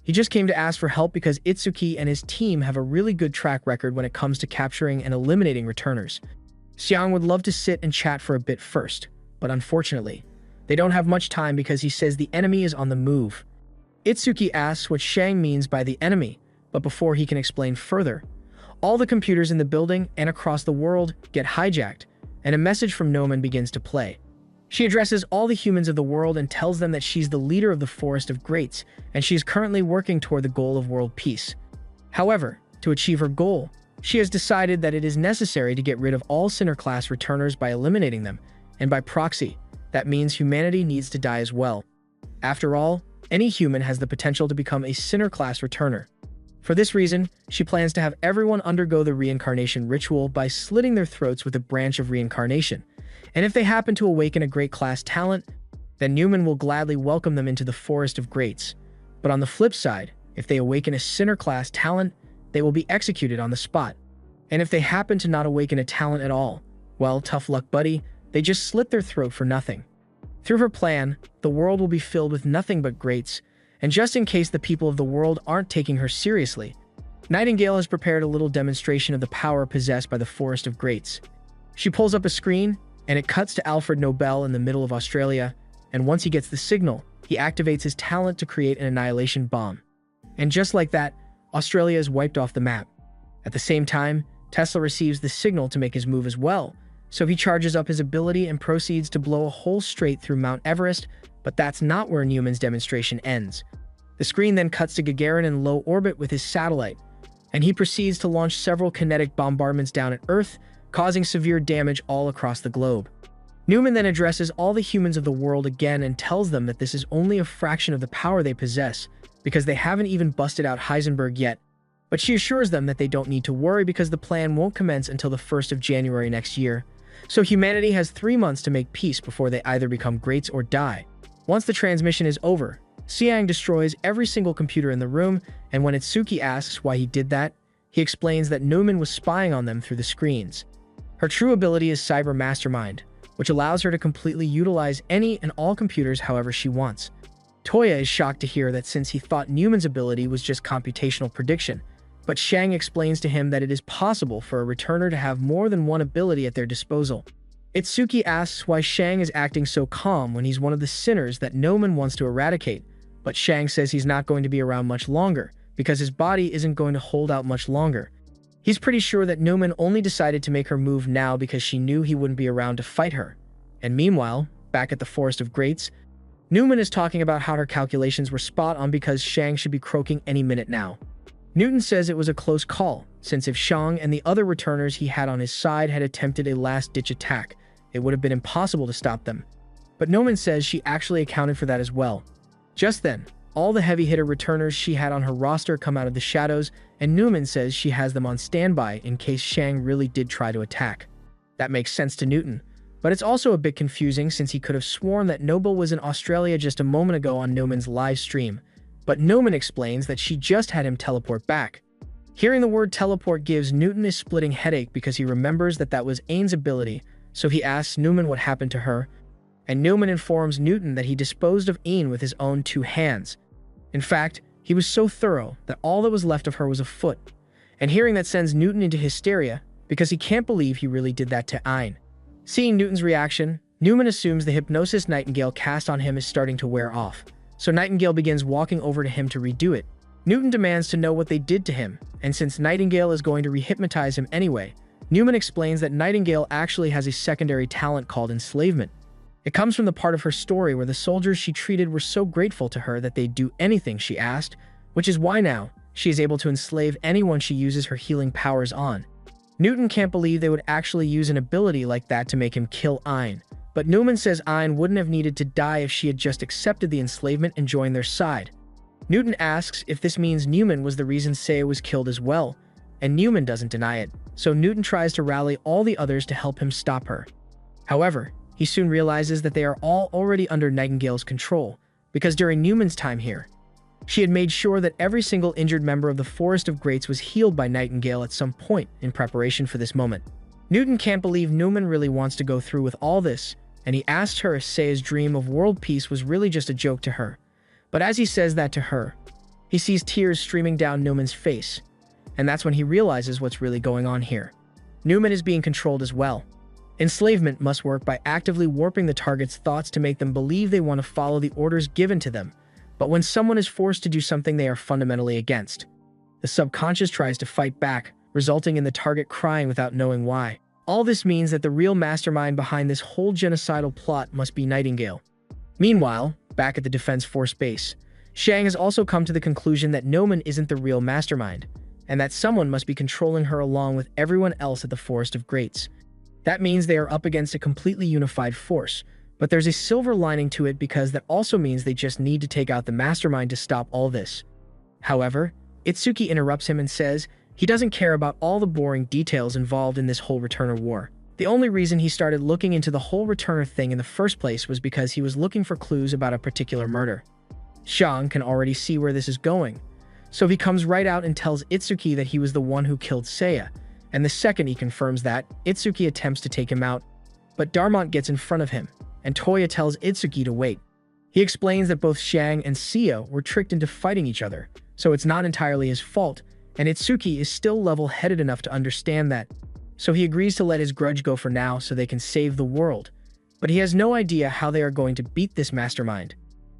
He just came to ask for help because Itsuki and his team have a really good track record when it comes to capturing and eliminating returners. Xiang would love to sit and chat for a bit first, but unfortunately, they don't have much time because he says the enemy is on the move. Itsuki asks what Xiang means by the enemy, but before he can explain further, all the computers in the building and across the world get hijacked, and a message from Nomen begins to play. She addresses all the humans of the world and tells them that she's the leader of the Forest of Greats, and she is currently working toward the goal of world peace. However, to achieve her goal, she has decided that it is necessary to get rid of all Sinner-class returners by eliminating them, and by proxy, that means humanity needs to die as well. After all, any human has the potential to become a Sinner-class returner. For this reason, she plans to have everyone undergo the reincarnation ritual by slitting their throats with a branch of reincarnation, and if they happen to awaken a great class talent, then Newman will gladly welcome them into the Forest of Greats. But on the flip side, if they awaken a Sinner-class talent, they will be executed on the spot. And if they happen to not awaken a talent at all, well, tough luck buddy, they just slit their throat for nothing. Through her plan, the world will be filled with nothing but greats, and just in case the people of the world aren't taking her seriously, Nightingale has prepared a little demonstration of the power possessed by the Forest of Greats. She pulls up a screen, and it cuts to Alfred Nobel in the middle of Australia, and once he gets the signal, he activates his talent to create an annihilation bomb. And just like that, Australia is wiped off the map. At the same time, Tesla receives the signal to make his move as well, so he charges up his ability and proceeds to blow a hole straight through Mount Everest, but that's not where Newman's demonstration ends. The screen then cuts to Gagarin in low orbit with his satellite, and he proceeds to launch several kinetic bombardments down at Earth, causing severe damage all across the globe. Newman then addresses all the humans of the world again and tells them that this is only a fraction of the power they possess, because they haven't even busted out Heisenberg yet, but she assures them that they don't need to worry because the plan won't commence until the 1st of January next year, so humanity has 3 months to make peace before they either become greats or die. Once the transmission is over, Xiang destroys every single computer in the room, and when Itsuki asks why he did that, he explains that Newman was spying on them through the screens. Her true ability is Cyber Mastermind, which allows her to completely utilize any and all computers however she wants. Toya is shocked to hear that since he thought Newman's ability was just computational prediction, but Xiang explains to him that it is possible for a returner to have more than one ability at their disposal. Itsuki asks why Shang is acting so calm when he's one of the sinners that Noman wants to eradicate, but Shang says he's not going to be around much longer because his body isn't going to hold out much longer. He's pretty sure that Noman only decided to make her move now because she knew he wouldn't be around to fight her. And meanwhile, back at the Forest of Greats, Newman is talking about how her calculations were spot on because Shang should be croaking any minute now. Newton says it was a close call, since if Shang and the other returners he had on his side had attempted a last-ditch attack, it would have been impossible to stop them. But Noman says she actually accounted for that as well. Just then, all the heavy-hitter returners she had on her roster come out of the shadows, and Newman says she has them on standby in case Shang really did try to attack. That makes sense to Newton, but it's also a bit confusing since he could have sworn that Noble was in Australia just a moment ago on Noman's live stream. But Noman explains that she just had him teleport back. Hearing the word teleport gives Newton a splitting headache because he remembers that was Ain's ability, so he asks Newman what happened to her, and Newman informs Newton that he disposed of Ain with his own 2 hands. In fact, he was so thorough that all that was left of her was a foot, and hearing that sends Newton into hysteria because he can't believe he really did that to Ain. Seeing Newton's reaction, Newman assumes the hypnosis Nightingale cast on him is starting to wear off, so Nightingale begins walking over to him to redo it. Newton demands to know what they did to him, and since Nightingale is going to rehypnotize him anyway, Newman explains that Nightingale actually has a secondary talent called enslavement. It comes from the part of her story where the soldiers she treated were so grateful to her that they'd do anything she asked, which is why now she is able to enslave anyone she uses her healing powers on. Newton can't believe they would actually use an ability like that to make him kill Ain, but Newman says Ain wouldn't have needed to die if she had just accepted the enslavement and joined their side. Newton asks if this means Newman was the reason Seiya was killed as well, and Newman doesn't deny it, so Newton tries to rally all the others to help him stop her. However, he soon realizes that they are all already under Nightingale's control, because during Newman's time here, she had made sure that every single injured member of the Forest of Greats was healed by Nightingale at some point in preparation for this moment. Newton can't believe Newman really wants to go through with all this, and he asks her if Seiya's dream of world peace was really just a joke to her. But as he says that to her, he sees tears streaming down Newman's face, and that's when he realizes what's really going on here. Newman is being controlled as well. Enslavement must work by actively warping the target's thoughts to make them believe they want to follow the orders given to them, but when someone is forced to do something they are fundamentally against, the subconscious tries to fight back, resulting in the target crying without knowing why. All this means that the real mastermind behind this whole genocidal plot must be Nightingale. Meanwhile, back at the Defense Force base, Shang has also come to the conclusion that Noman isn't the real mastermind, and that someone must be controlling her along with everyone else at the Forest of Greats. That means they are up against a completely unified force, but there's a silver lining to it because that also means they just need to take out the mastermind to stop all this. However, Itsuki interrupts him and says he doesn't care about all the boring details involved in this whole Returner war. The only reason he started looking into the whole Returner thing in the first place was because he was looking for clues about a particular murder. Shang can already see where this is going, so he comes right out and tells Itsuki that he was the one who killed Seiya, and the second he confirms that, Itsuki attempts to take him out, but Darmont gets in front of him, and Toya tells Itsuki to wait. He explains that both Shang and Seiya were tricked into fighting each other, so it's not entirely his fault, and Itsuki is still level-headed enough to understand that, so he agrees to let his grudge go for now so they can save the world. But he has no idea how they are going to beat this mastermind.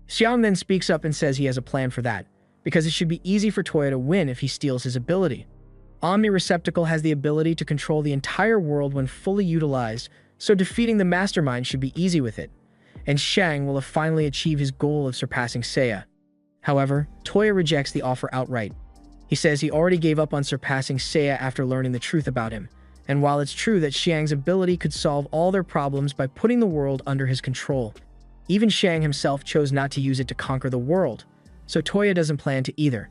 Xiang then speaks up and says he has a plan for that, because it should be easy for Toya to win if he steals his ability. Omni Receptacle has the ability to control the entire world when fully utilized, so defeating the mastermind should be easy with it, and Shang will have finally achieved his goal of surpassing Seiya. However, Toya rejects the offer outright. He says he already gave up on surpassing Seiya after learning the truth about him, and while it's true that Xiang's ability could solve all their problems by putting the world under his control, even Shang himself chose not to use it to conquer the world, so Toya doesn't plan to either.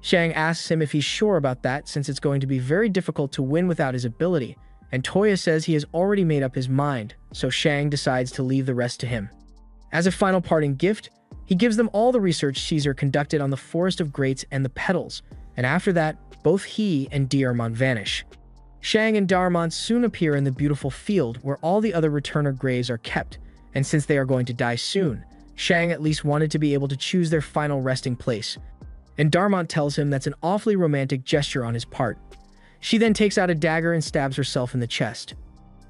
Shang asks him if he's sure about that since it's going to be very difficult to win without his ability, and Toya says he has already made up his mind, so Shang decides to leave the rest to him. As a final parting gift, he gives them all the research Caesar conducted on the Forest of Greats and the Petals, and after that, both he and Darmont vanish. Shang and Darmont soon appear in the beautiful field where all the other returner graves are kept, and since they are going to die soon, Shang at least wanted to be able to choose their final resting place, and Darmont tells him that's an awfully romantic gesture on his part. She then takes out a dagger and stabs herself in the chest.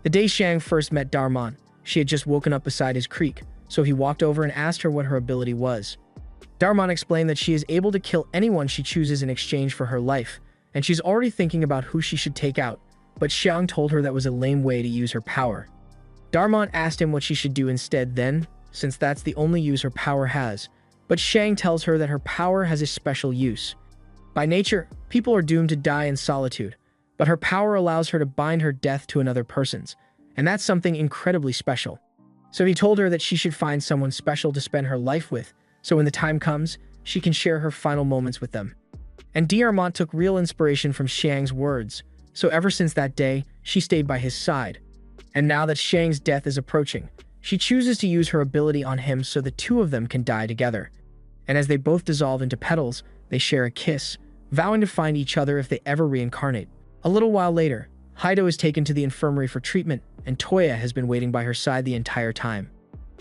The day Shang first met Darmon, she had just woken up beside his creek, so he walked over and asked her what her ability was. Darmon explained that she is able to kill anyone she chooses in exchange for her life, and she's already thinking about who she should take out, but Xiang told her that was a lame way to use her power. Darmon asked him what she should do instead then, since that's the only use her power has, but Shang tells her that her power has a special use. By nature, people are doomed to die in solitude, but her power allows her to bind her death to another person's, and that's something incredibly special. So he told her that she should find someone special to spend her life with, so when the time comes, she can share her final moments with them. And D'Armont took real inspiration from Xiang's words, so ever since that day, she stayed by his side. And now that Shang's death is approaching, she chooses to use her ability on him so the two of them can die together. And as they both dissolve into petals, they share a kiss, vowing to find each other if they ever reincarnate. A little while later, Haido is taken to the infirmary for treatment, and Toya has been waiting by her side the entire time.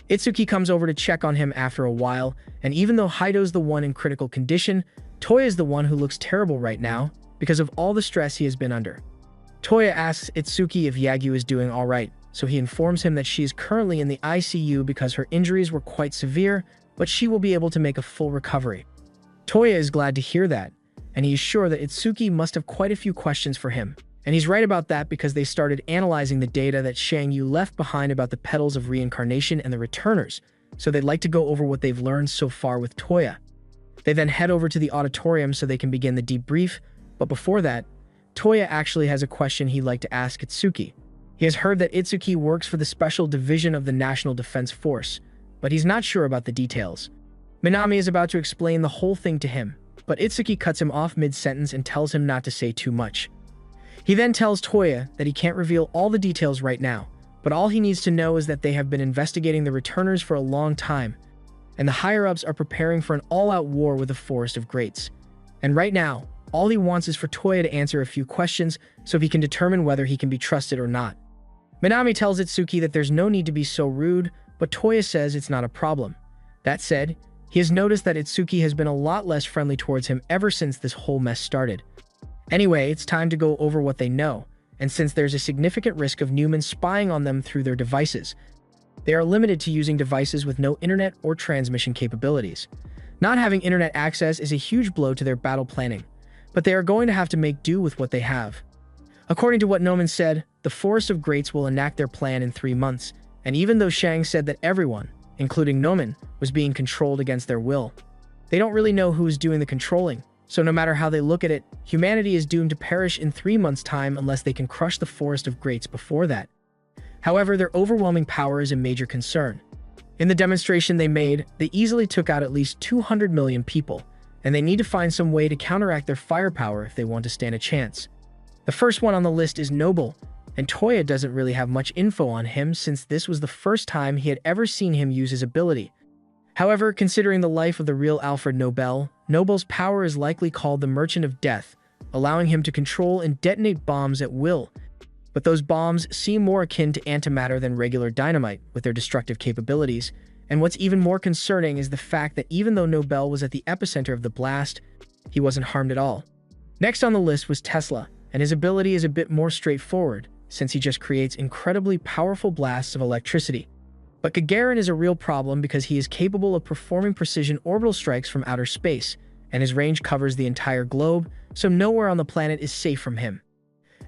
Itsuki comes over to check on him after a while, and even though Haido's the one in critical condition, Toya is the one who looks terrible right now because of all the stress he has been under. Toya asks Itsuki if Yagyu is doing alright, so he informs him that she is currently in the ICU because her injuries were quite severe, but she will be able to make a full recovery. Toya is glad to hear that, and he is sure that Itsuki must have quite a few questions for him. And he's right about that because they started analyzing the data that Shang Yu left behind about the petals of reincarnation and the returners, so they'd like to go over what they've learned so far with Toya. They then head over to the auditorium so they can begin the debrief, but before that, Toya actually has a question he'd like to ask Itsuki. He has heard that Itsuki works for the Special Division of the National Defense Force, but he's not sure about the details. Minami is about to explain the whole thing to him, but Itsuki cuts him off mid-sentence and tells him not to say too much. He then tells Toya that he can't reveal all the details right now, but all he needs to know is that they have been investigating the returners for a long time, and the higher-ups are preparing for an all-out war with the Forest of Greats. And right now, all he wants is for Toya to answer a few questions so he can determine whether he can be trusted or not. Minami tells Itsuki that there's no need to be so rude, but Toya says it's not a problem. That said, he has noticed that Itsuki has been a lot less friendly towards him ever since this whole mess started. Anyway, it's time to go over what they know, and since there's a significant risk of Newman spying on them through their devices, they are limited to using devices with no internet or transmission capabilities. Not having internet access is a huge blow to their battle planning, but they are going to have to make do with what they have. According to what Noman said, the Forest of Greats will enact their plan in 3 months, and even though Shang said that everyone, including Noman, was being controlled against their will, they don't really know who is doing the controlling, so no matter how they look at it, humanity is doomed to perish in 3 months' time unless they can crush the Forest of Greats before that. However, their overwhelming power is a major concern. In the demonstration they made, they easily took out at least 200 million people, and they need to find some way to counteract their firepower if they want to stand a chance. The first one on the list is Noble, and Toya doesn't really have much info on him since this was the first time he had ever seen him use his ability. However, considering the life of the real Alfred Nobel, Noble's power is likely called the Merchant of Death, allowing him to control and detonate bombs at will. But those bombs seem more akin to antimatter than regular dynamite with their destructive capabilities, and what's even more concerning is the fact that even though Nobel was at the epicenter of the blast, he wasn't harmed at all. Next on the list was Tesla, and his ability is a bit more straightforward, since he just creates incredibly powerful blasts of electricity. But Gagarin is a real problem because he is capable of performing precision orbital strikes from outer space, and his range covers the entire globe, so nowhere on the planet is safe from him.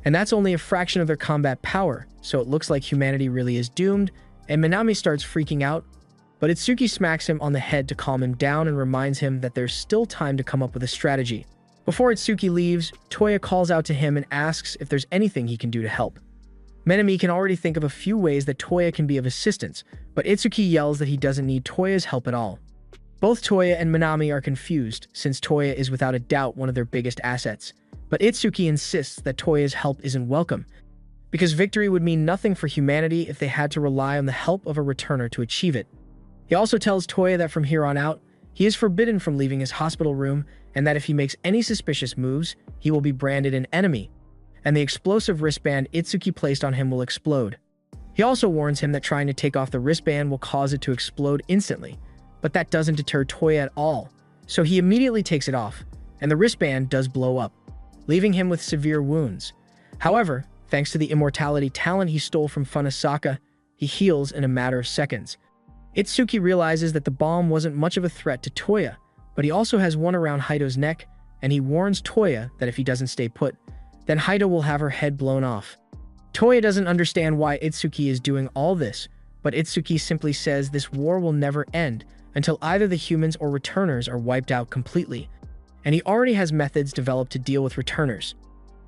And that's only a fraction of their combat power, so it looks like humanity really is doomed, and Minami starts freaking out, but Itsuki smacks him on the head to calm him down and reminds him that there's still time to come up with a strategy. Before Itsuki leaves, Toya calls out to him and asks if there's anything he can do to help. Minami can already think of a few ways that Toya can be of assistance, but Itsuki yells that he doesn't need Toya's help at all. Both Toya and Minami are confused, since Toya is without a doubt one of their biggest assets, but Itsuki insists that Toya's help isn't welcome, because victory would mean nothing for humanity if they had to rely on the help of a returner to achieve it. He also tells Toya that from here on out, he is forbidden from leaving his hospital room, and that if he makes any suspicious moves, he will be branded an enemy, and the explosive wristband Itsuki placed on him will explode. He also warns him that trying to take off the wristband will cause it to explode instantly, but that doesn't deter Toya at all, so he immediately takes it off, and the wristband does blow up, leaving him with severe wounds. However, Thanks to the immortality talent he stole from Funasaka, he heals in a matter of seconds. Itsuki realizes that the bomb wasn't much of a threat to Toya, but he also has one around Haido's neck, and he warns Toya that if he doesn't stay put, then Haido will have her head blown off. Toya doesn't understand why Itsuki is doing all this, but Itsuki simply says this war will never end until either the humans or returners are wiped out completely, and he already has methods developed to deal with returners.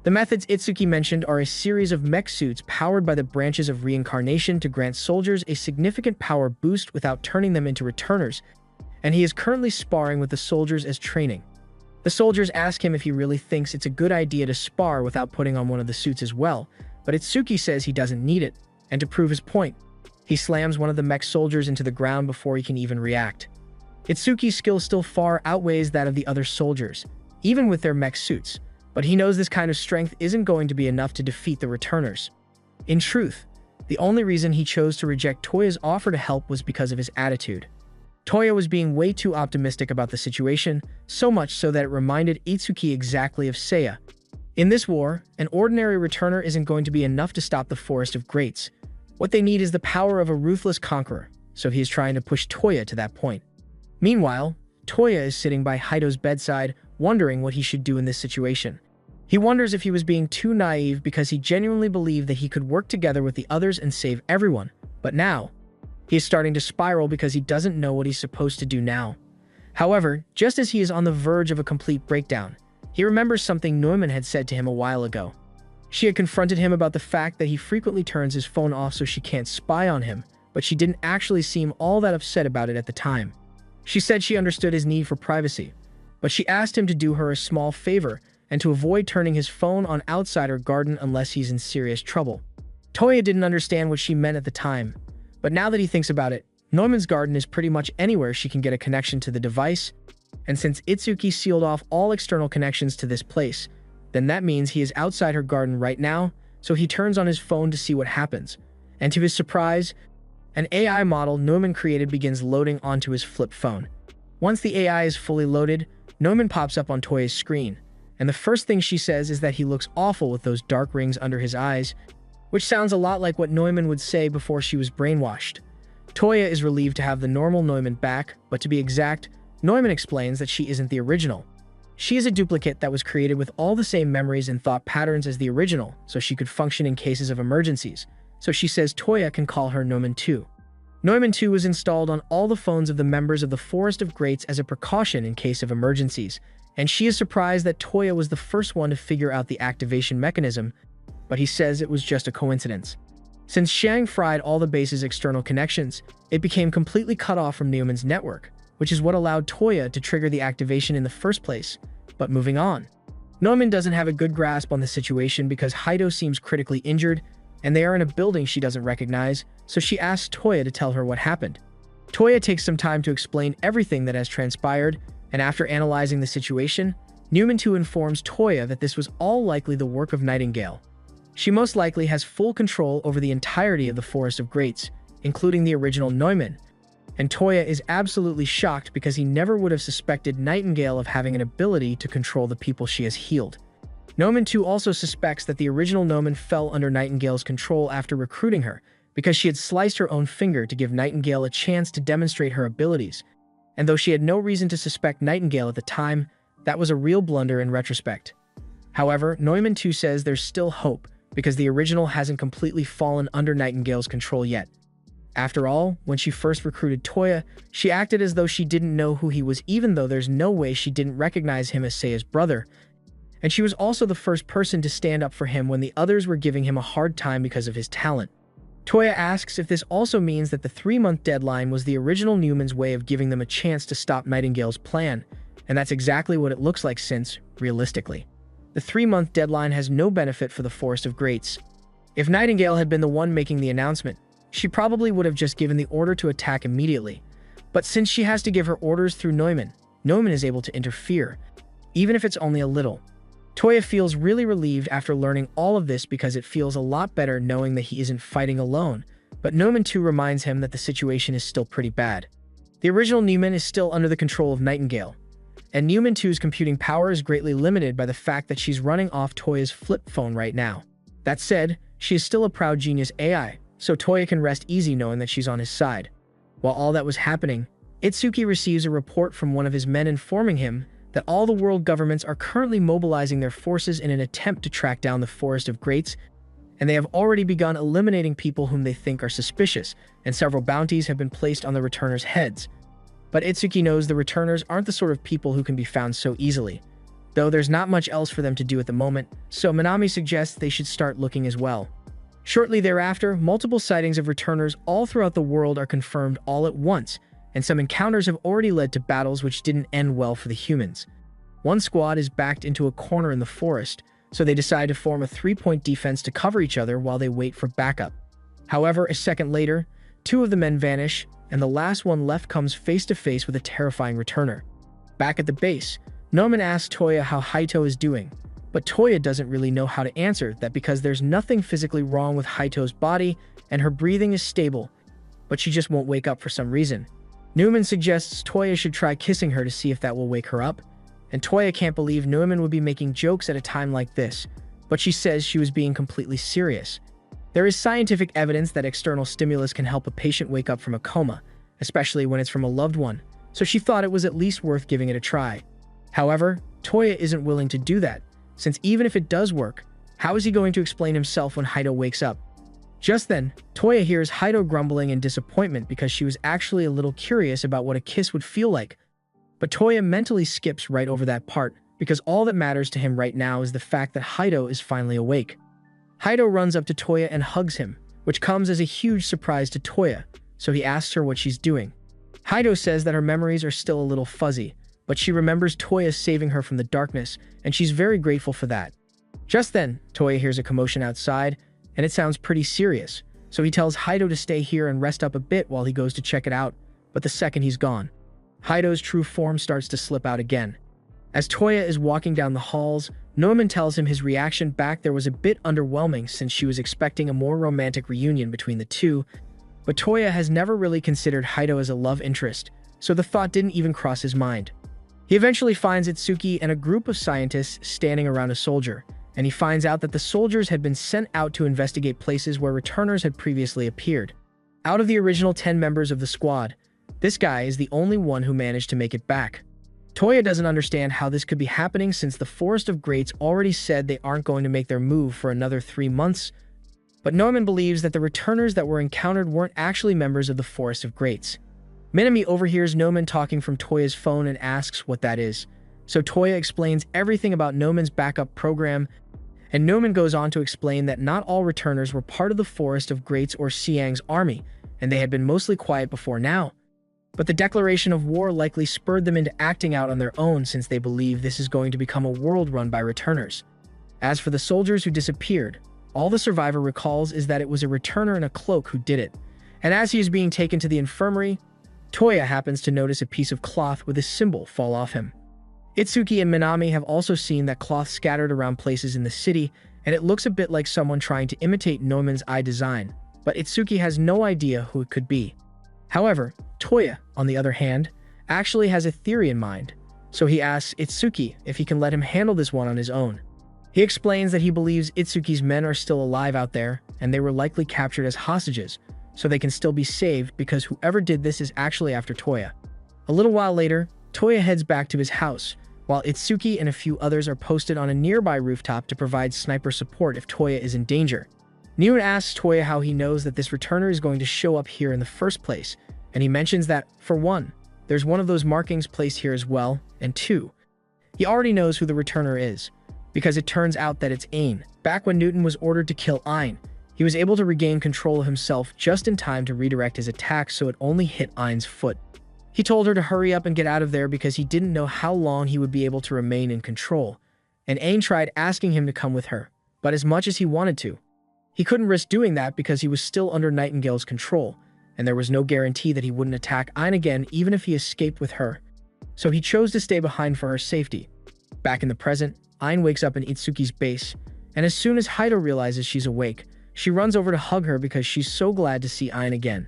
The methods Itsuki mentioned are a series of mech suits powered by the branches of reincarnation to grant soldiers a significant power boost without turning them into returners, and he is currently sparring with the soldiers as training. The soldiers ask him if he really thinks it's a good idea to spar without putting on one of the suits as well, but Itsuki says he doesn't need it, and to prove his point, he slams one of the mech soldiers into the ground before he can even react. Itsuki's skill still far outweighs that of the other soldiers, even with their mech suits, but he knows this kind of strength isn't going to be enough to defeat the returners. In truth, the only reason he chose to reject Toya's offer to help was because of his attitude. Toya was being way too optimistic about the situation, so much so that it reminded Itsuki exactly of Seiya. In this war, an ordinary returner isn't going to be enough to stop the Forest of Greats. What they need is the power of a ruthless conqueror, so he is trying to push Toya to that point. Meanwhile, Toya is sitting by Haido's bedside, wondering what he should do in this situation. He wonders if he was being too naive because he genuinely believed that he could work together with the others and save everyone, but now, he is starting to spiral because he doesn't know what he's supposed to do now. However, just as he is on the verge of a complete breakdown, he remembers something Neumann had said to him a while ago. She had confronted him about the fact that he frequently turns his phone off so she can't spy on him, but she didn't actually seem all that upset about it at the time. She said she understood his need for privacy, but she asked him to do her a small favor and to avoid turning his phone on outside her garden unless he's in serious trouble. Toya didn't understand what she meant at the time, but now that he thinks about it, Neumann's garden is pretty much anywhere she can get a connection to the device, and since Itsuki sealed off all external connections to this place, then that means he is outside her garden right now, so he turns on his phone to see what happens. And to his surprise, an AI model Neumann created begins loading onto his flip phone. Once the AI is fully loaded, Neumann pops up on Toya's screen, and the first thing she says is that he looks awful with those dark rings under his eyes, which sounds a lot like what Neumann would say before she was brainwashed. Toya is relieved to have the normal Neumann back, but to be exact, Neumann explains that she isn't the original. She is a duplicate that was created with all the same memories and thought patterns as the original, so she could function in cases of emergencies, so she says Toya can call her Neumann 2. Neumann 2 was installed on all the phones of the members of the Forest of Greats as a precaution in case of emergencies, and she is surprised that Toya was the first one to figure out the activation mechanism, but he says it was just a coincidence. Since Xiang fried all the base's external connections, it became completely cut off from Neumann's network, which is what allowed Toya to trigger the activation in the first place. But moving on. Neumann doesn't have a good grasp on the situation because Haido seems critically injured, and they are in a building she doesn't recognize, so she asks Toya to tell her what happened. Toya takes some time to explain everything that has transpired, and after analyzing the situation, Neumann 2 informs Toya that this was all likely the work of Nightingale. She most likely has full control over the entirety of the Forest of Greats, including the original Neumann, and Toya is absolutely shocked because he never would have suspected Nightingale of having an ability to control the people she has healed. Neumann 2 also suspects that the original Neumann fell under Nightingale's control after recruiting her, because she had sliced her own finger to give Nightingale a chance to demonstrate her abilities, and though she had no reason to suspect Nightingale at the time, that was a real blunder in retrospect. However, Neumann 2 says there's still hope, because the original hasn't completely fallen under Nightingale's control yet. After all, when she first recruited Toya, she acted as though she didn't know who he was, even though there's no way she didn't recognize him as Seiya's brother, and she was also the first person to stand up for him when the others were giving him a hard time because of his talent. Toya asks if this also means that the 3-month deadline was the original Neumann's way of giving them a chance to stop Nightingale's plan, and that's exactly what it looks like since, realistically, the 3-month deadline has no benefit for the Forest of Greats. If Nightingale had been the one making the announcement, she probably would have just given the order to attack immediately. But since she has to give her orders through Neumann, Neumann is able to interfere, even if it's only a little. Toya feels really relieved after learning all of this because it feels a lot better knowing that he isn't fighting alone, but Neumann 2 reminds him that the situation is still pretty bad. The original Neumann is still under the control of Nightingale, and Neumann 2's computing power is greatly limited by the fact that she's running off Toya's flip phone right now. That said, she is still a proud genius AI, so Toya can rest easy knowing that she's on his side. While all that was happening, Itsuki receives a report from one of his men informing him that all the world governments are currently mobilizing their forces in an attempt to track down the Forest of Greats, and they have already begun eliminating people whom they think are suspicious, and several bounties have been placed on the returners' heads. But Itsuki knows the returners aren't the sort of people who can be found so easily, though there's not much else for them to do at the moment, so Minami suggests they should start looking as well. Shortly thereafter, multiple sightings of returners all throughout the world are confirmed all at once, and some encounters have already led to battles which didn't end well for the humans. One squad is backed into a corner in the forest, so they decide to form a three-point defense to cover each other while they wait for backup. However, a second later, two of the men vanish, and the last one left comes face-to-face with a terrifying returner. Back at the base, Noman asks Toya how Haito is doing, but Toya doesn't really know how to answer that because there's nothing physically wrong with Haito's body and her breathing is stable, but she just won't wake up for some reason. Newman suggests Toya should try kissing her to see if that will wake her up, and Toya can't believe Newman would be making jokes at a time like this, but she says she was being completely serious. There is scientific evidence that external stimulus can help a patient wake up from a coma, especially when it's from a loved one, so she thought it was at least worth giving it a try. However, Toya isn't willing to do that, since even if it does work, how is he going to explain himself when Haito wakes up? Just then, Toya hears Haito grumbling in disappointment because she was actually a little curious about what a kiss would feel like. But Toya mentally skips right over that part because all that matters to him right now is the fact that Haito is finally awake. Haito runs up to Toya and hugs him, which comes as a huge surprise to Toya, so he asks her what she's doing. Haito says that her memories are still a little fuzzy, but she remembers Toya saving her from the darkness, and she's very grateful for that. Just then, Toya hears a commotion outside, and it sounds pretty serious, so he tells Haito to stay here and rest up a bit while he goes to check it out, but the second he's gone, Haito's true form starts to slip out again. As Toya is walking down the halls, Norman tells him his reaction back there was a bit underwhelming since she was expecting a more romantic reunion between the two, but Toya has never really considered Haito as a love interest, so the thought didn't even cross his mind. He eventually finds Itsuki and a group of scientists standing around a soldier, and he finds out that the soldiers had been sent out to investigate places where returners had previously appeared. Out of the original 10 members of the squad, this guy is the only one who managed to make it back. Toya doesn't understand how this could be happening since the Forest of Greats already said they aren't going to make their move for another 3 months, but Norman believes that the returners that were encountered weren't actually members of the Forest of Greats. Minami overhears Noman talking from Toya's phone and asks what that is, so Toya explains everything about Noman's backup program, and Noman goes on to explain that not all returners were part of the Forest of Greats or Xiang's army, and they had been mostly quiet before now. But the declaration of war likely spurred them into acting out on their own since they believe this is going to become a world run by returners. As for the soldiers who disappeared, all the survivor recalls is that it was a returner in a cloak who did it, and as he is being taken to the infirmary, Toya happens to notice a piece of cloth with a symbol fall off him. Itsuki and Minami have also seen that cloth scattered around places in the city, and it looks a bit like someone trying to imitate Noman's eye design, but Itsuki has no idea who it could be. However, Toya, on the other hand, actually has a theory in mind, so he asks Itsuki if he can let him handle this one on his own. He explains that he believes Itsuki's men are still alive out there, and they were likely captured as hostages, so they can still be saved because whoever did this is actually after Toya. A little while later, Toya heads back to his house, while Itsuki and a few others are posted on a nearby rooftop to provide sniper support if Toya is in danger. Neun asks Toya how he knows that this returner is going to show up here in the first place, and he mentions that, for one, there's one of those markings placed here as well, and two, he already knows who the returner is, because it turns out that it's Ain. Back when Newton was ordered to kill Ain, he was able to regain control of himself just in time to redirect his attack so it only hit Ain's foot. He told her to hurry up and get out of there because he didn't know how long he would be able to remain in control, and Ain tried asking him to come with her, but as much as he wanted to, he couldn't risk doing that because he was still under Nightingale's control, and there was no guarantee that he wouldn't attack Ain again even if he escaped with her, so he chose to stay behind for her safety. Back in the present, Ain wakes up in Itsuki's base, and as soon as Haito realizes she's awake, she runs over to hug her because she's so glad to see Ain again.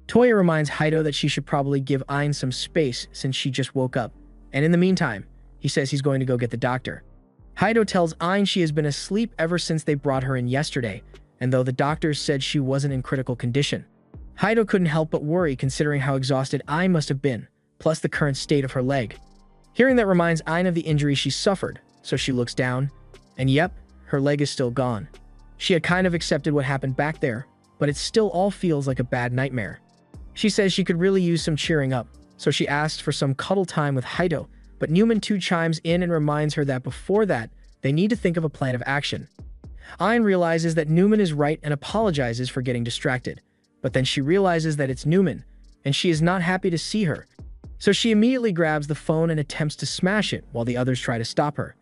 Toya reminds Haito that she should probably give Ain some space since she just woke up, and in the meantime, he says he's going to go get the doctor. Haido tells Ain she has been asleep ever since they brought her in yesterday, and though the doctors said she wasn't in critical condition. Haido couldn't help but worry considering how exhausted Ain must have been, plus the current state of her leg. Hearing that reminds Ain of the injury she suffered, so she looks down, and yep, her leg is still gone. She had kind of accepted what happened back there, but it still all feels like a bad nightmare. She says she could really use some cheering up, so she asks for some cuddle time with Haido, but Newman too chimes in and reminds her that before that, they need to think of a plan of action. Ain realizes that Newman is right and apologizes for getting distracted, but then she realizes that it's Newman, and she is not happy to see her, so she immediately grabs the phone and attempts to smash it while the others try to stop her.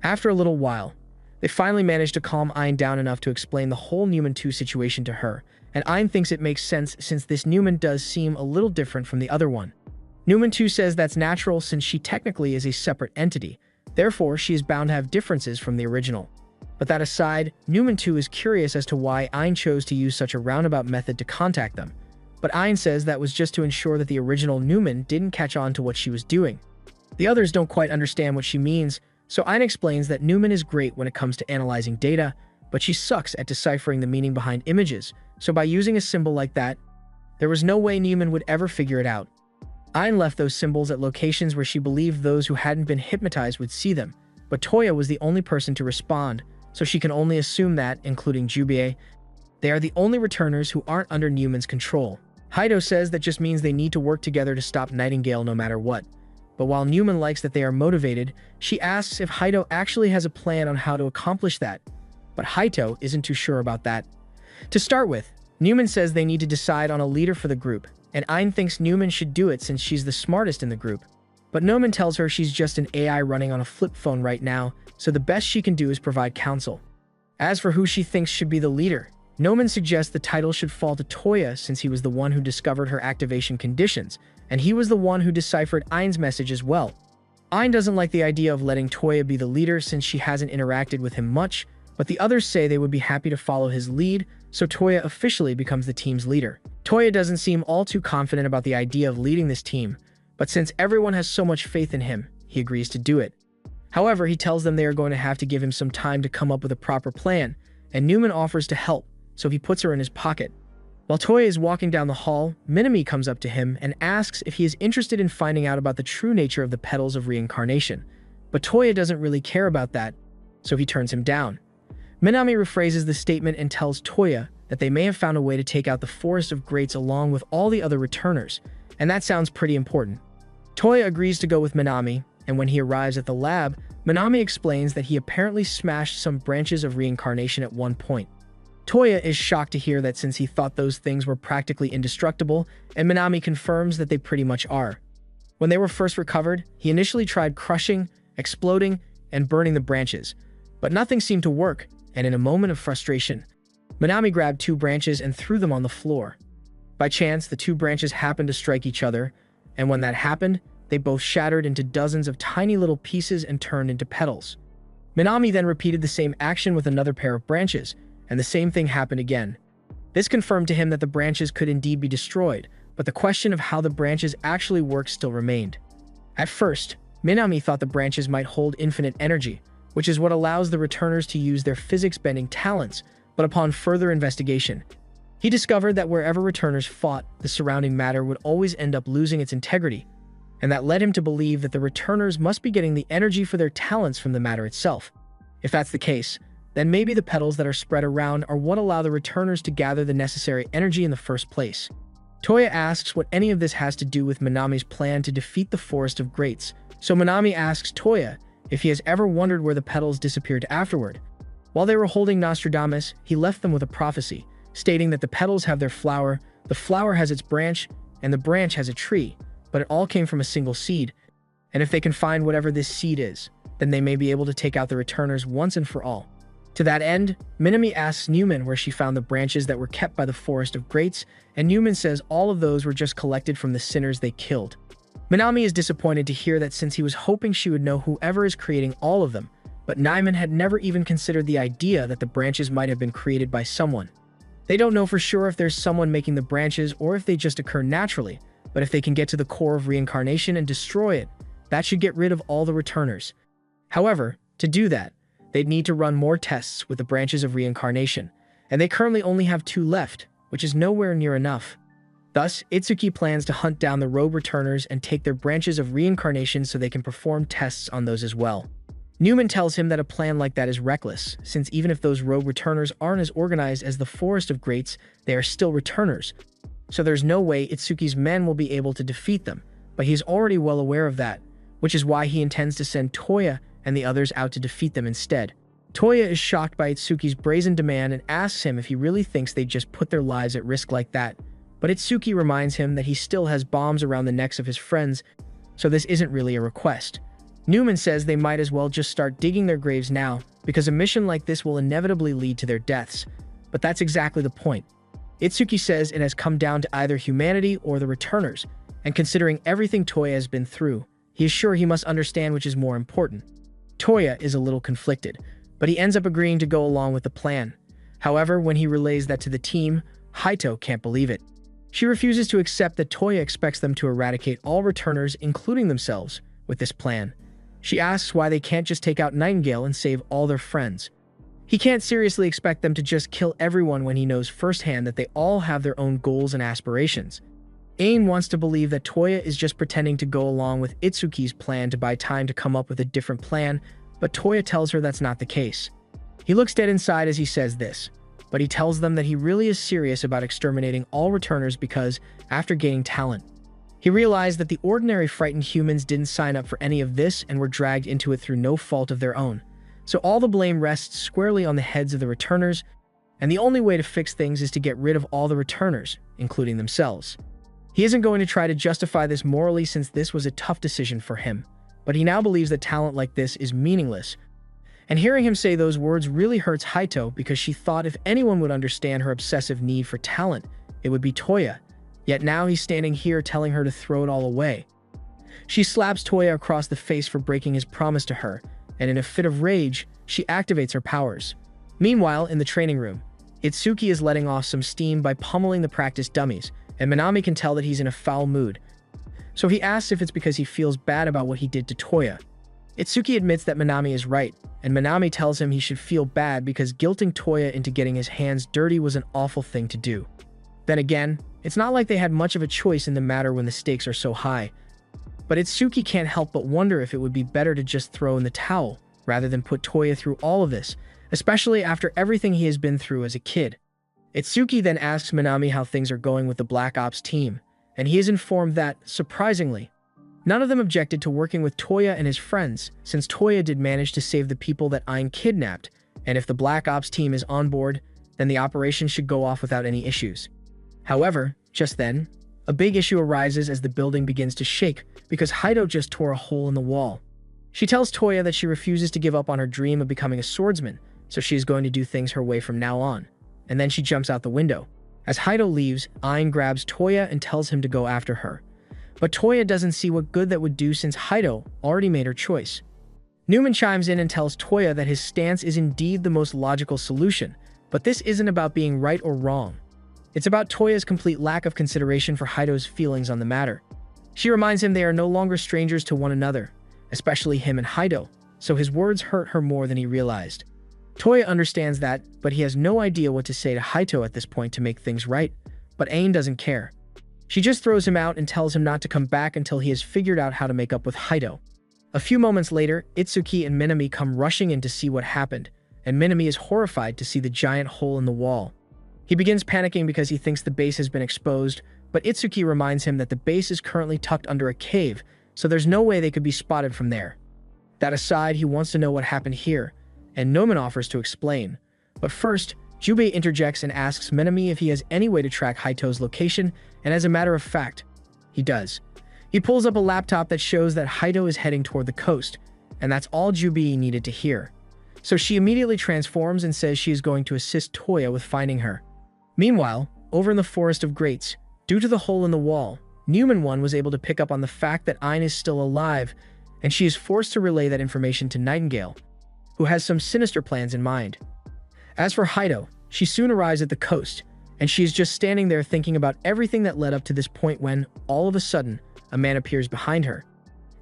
After a little while, they finally manage to calm Ain down enough to explain the whole Newman 2 situation to her, and Ain thinks it makes sense since this Newman does seem a little different from the other one. Newman 2 says that's natural since she technically is a separate entity, therefore she is bound to have differences from the original. But that aside, Newman 2 is curious as to why Ain chose to use such a roundabout method to contact them, but Ain says that was just to ensure that the original Newman didn't catch on to what she was doing. The others don't quite understand what she means, so Ain explains that Newman is great when it comes to analyzing data, but she sucks at deciphering the meaning behind images, so by using a symbol like that, there was no way Newman would ever figure it out. Ain left those symbols at locations where she believed those who hadn't been hypnotized would see them, but Toya was the only person to respond, so she can only assume that, including Jubei, they are the only returners who aren't under Newman's control. Haido says that just means they need to work together to stop Nightingale no matter what. But while Newman likes that they are motivated, she asks if Haido actually has a plan on how to accomplish that. But Haido isn't too sure about that. To start with, Newman says they need to decide on a leader for the group, and Ain thinks Newman should do it since she's the smartest in the group. But Newman tells her she's just an AI running on a flip phone right now, so the best she can do is provide counsel. As for who she thinks should be the leader, Newman suggests the title should fall to Toya since he was the one who discovered her activation conditions, and he was the one who deciphered Ain's message as well. Ain doesn't like the idea of letting Toya be the leader since she hasn't interacted with him much, but the others say they would be happy to follow his lead, so Toya officially becomes the team's leader. Toya doesn't seem all too confident about the idea of leading this team, but since everyone has so much faith in him, he agrees to do it. However, he tells them they are going to have to give him some time to come up with a proper plan, and Newman offers to help, so he puts her in his pocket. While Toya is walking down the hall, Minami comes up to him and asks if he is interested in finding out about the true nature of the petals of reincarnation, but Toya doesn't really care about that, so he turns him down. Minami rephrases the statement and tells Toya that they may have found a way to take out the Forest of Greats along with all the other returners, and that sounds pretty important. Toya agrees to go with Minami, and when he arrives at the lab, Minami explains that he apparently smashed some branches of reincarnation at one point. Toya is shocked to hear that since he thought those things were practically indestructible, and Minami confirms that they pretty much are. When they were first recovered, he initially tried crushing, exploding, and burning the branches, but nothing seemed to work, and in a moment of frustration, Minami grabbed 2 branches and threw them on the floor. By chance, the 2 branches happened to strike each other, and when that happened, they both shattered into dozens of tiny little pieces and turned into petals. Minami then repeated the same action with another pair of branches, and the same thing happened again. This confirmed to him that the branches could indeed be destroyed, but the question of how the branches actually work still remained. At first, Minami thought the branches might hold infinite energy, which is what allows the returners to use their physics-bending talents, but upon further investigation, he discovered that wherever returners fought, the surrounding matter would always end up losing its integrity, and that led him to believe that the returners must be getting the energy for their talents from the matter itself. If that's the case, then maybe the petals that are spread around are what allow the returners to gather the necessary energy in the first place. Toya asks what any of this has to do with Minami's plan to defeat the Forest of Greats, so Minami asks Toya if he has ever wondered where the petals disappeared afterward. While they were holding Nostradamus, he left them with a prophecy, stating that the petals have their flower, the flower has its branch, and the branch has a tree, but it all came from a single seed, and if they can find whatever this seed is, then they may be able to take out the returners once and for all. To that end, Minami asks Newman where she found the branches that were kept by the Forest of Greats, and Newman says all of those were just collected from the sinners they killed. Minami is disappointed to hear that since he was hoping she would know whoever is creating all of them, but Newman had never even considered the idea that the branches might have been created by someone. They don't know for sure if there's someone making the branches or if they just occur naturally, but if they can get to the core of reincarnation and destroy it, that should get rid of all the returners. However, To do that, they'd need to run more tests with the branches of reincarnation, and they currently only have 2 left, which is nowhere near enough. Thus, Itsuki plans to hunt down the rogue returners and take their branches of reincarnation so they can perform tests on those as well. Newman tells him that a plan like that is reckless, since even if those rogue returners aren't as organized as the Forest of Greats, they are still returners. So there's no way Itsuki's men will be able to defeat them, but he's already well aware of that, which is why he intends to send Toya and the others out to defeat them instead. Toya is shocked by Itsuki's brazen demand and asks him if he really thinks they'd just put their lives at risk like that. But Itsuki reminds him that he still has bombs around the necks of his friends, so this isn't really a request. Newman says they might as well just start digging their graves now, because a mission like this will inevitably lead to their deaths. But that's exactly the point. Itsuki says it has come down to either humanity or the returners, and considering everything Toya has been through, he is sure he must understand which is more important. Toya is a little conflicted, but he ends up agreeing to go along with the plan. However, when he relays that to the team, Haito can't believe it. She refuses to accept that Toya expects them to eradicate all returners, including themselves, with this plan. She asks why they can't just take out Nightingale and save all their friends. He can't seriously expect them to just kill everyone when he knows firsthand that they all have their own goals and aspirations. Ain wants to believe that Toya is just pretending to go along with Itsuki's plan to buy time to come up with a different plan, but Toya tells her that's not the case. He looks dead inside as he says this, but he tells them that he really is serious about exterminating all returners because, after gaining talent, he realized that the ordinary frightened humans didn't sign up for any of this and were dragged into it through no fault of their own. So all the blame rests squarely on the heads of the returners, and the only way to fix things is to get rid of all the returners, including themselves. He isn't going to try to justify this morally since this was a tough decision for him, but he now believes that talent like this is meaningless. And hearing him say those words really hurts Haito because she thought if anyone would understand her obsessive need for talent, it would be Toya. Yet now he's standing here telling her to throw it all away. She slaps Toya across the face for breaking his promise to her, and in a fit of rage, she activates her powers. Meanwhile, in the training room, Itsuki is letting off some steam by pummeling the practice dummies, and Minami can tell that he's in a foul mood. So he asks if it's because he feels bad about what he did to Toya. Itsuki admits that Minami is right, and Minami tells him he should feel bad because guilting Toya into getting his hands dirty was an awful thing to do. Then again, it's not like they had much of a choice in the matter when the stakes are so high. But Itsuki can't help but wonder if it would be better to just throw in the towel, rather than put Toya through all of this, especially after everything he has been through as a kid. Itsuki then asks Minami how things are going with the Black Ops team, and he is informed that, surprisingly, none of them objected to working with Toya and his friends, since Toya did manage to save the people that Ain kidnapped, and if the Black Ops team is on board, then the operation should go off without any issues. However, just then, a big issue arises as the building begins to shake because Haito just tore a hole in the wall. She tells Toya that she refuses to give up on her dream of becoming a swordsman, so she is going to do things her way from now on, and then she jumps out the window. As Haito leaves, Ain grabs Toya and tells him to go after her. But Toya doesn't see what good that would do since Haito already made her choice. Newman chimes in and tells Toya that his stance is indeed the most logical solution, but this isn't about being right or wrong. It's about Toya's complete lack of consideration for Haito's feelings on the matter. She reminds him they are no longer strangers to one another, especially him and Haito, so his words hurt her more than he realized. Toya understands that, but he has no idea what to say to Haito at this point to make things right, but Ain doesn't care. She just throws him out and tells him not to come back until he has figured out how to make up with Haito. A few moments later, Itsuki and Minami come rushing in to see what happened, and Minami is horrified to see the giant hole in the wall. He begins panicking because he thinks the base has been exposed, but Itsuki reminds him that the base is currently tucked under a cave, so there's no way they could be spotted from there. That aside, he wants to know what happened here, and Noman offers to explain. But first, Jubei interjects and asks Minami if he has any way to track Haito's location, and as a matter of fact, he does. He pulls up a laptop that shows that Haito is heading toward the coast, and that's all Jubei needed to hear. So she immediately transforms and says she is going to assist Toya with finding her. Meanwhile, over in the Forest of Greats, due to the hole in the wall, Newman One was able to pick up on the fact that Ain is still alive, and she is forced to relay that information to Nightingale, who has some sinister plans in mind. As for Haito, she soon arrives at the coast, and she is just standing there thinking about everything that led up to this point when, all of a sudden, a man appears behind her.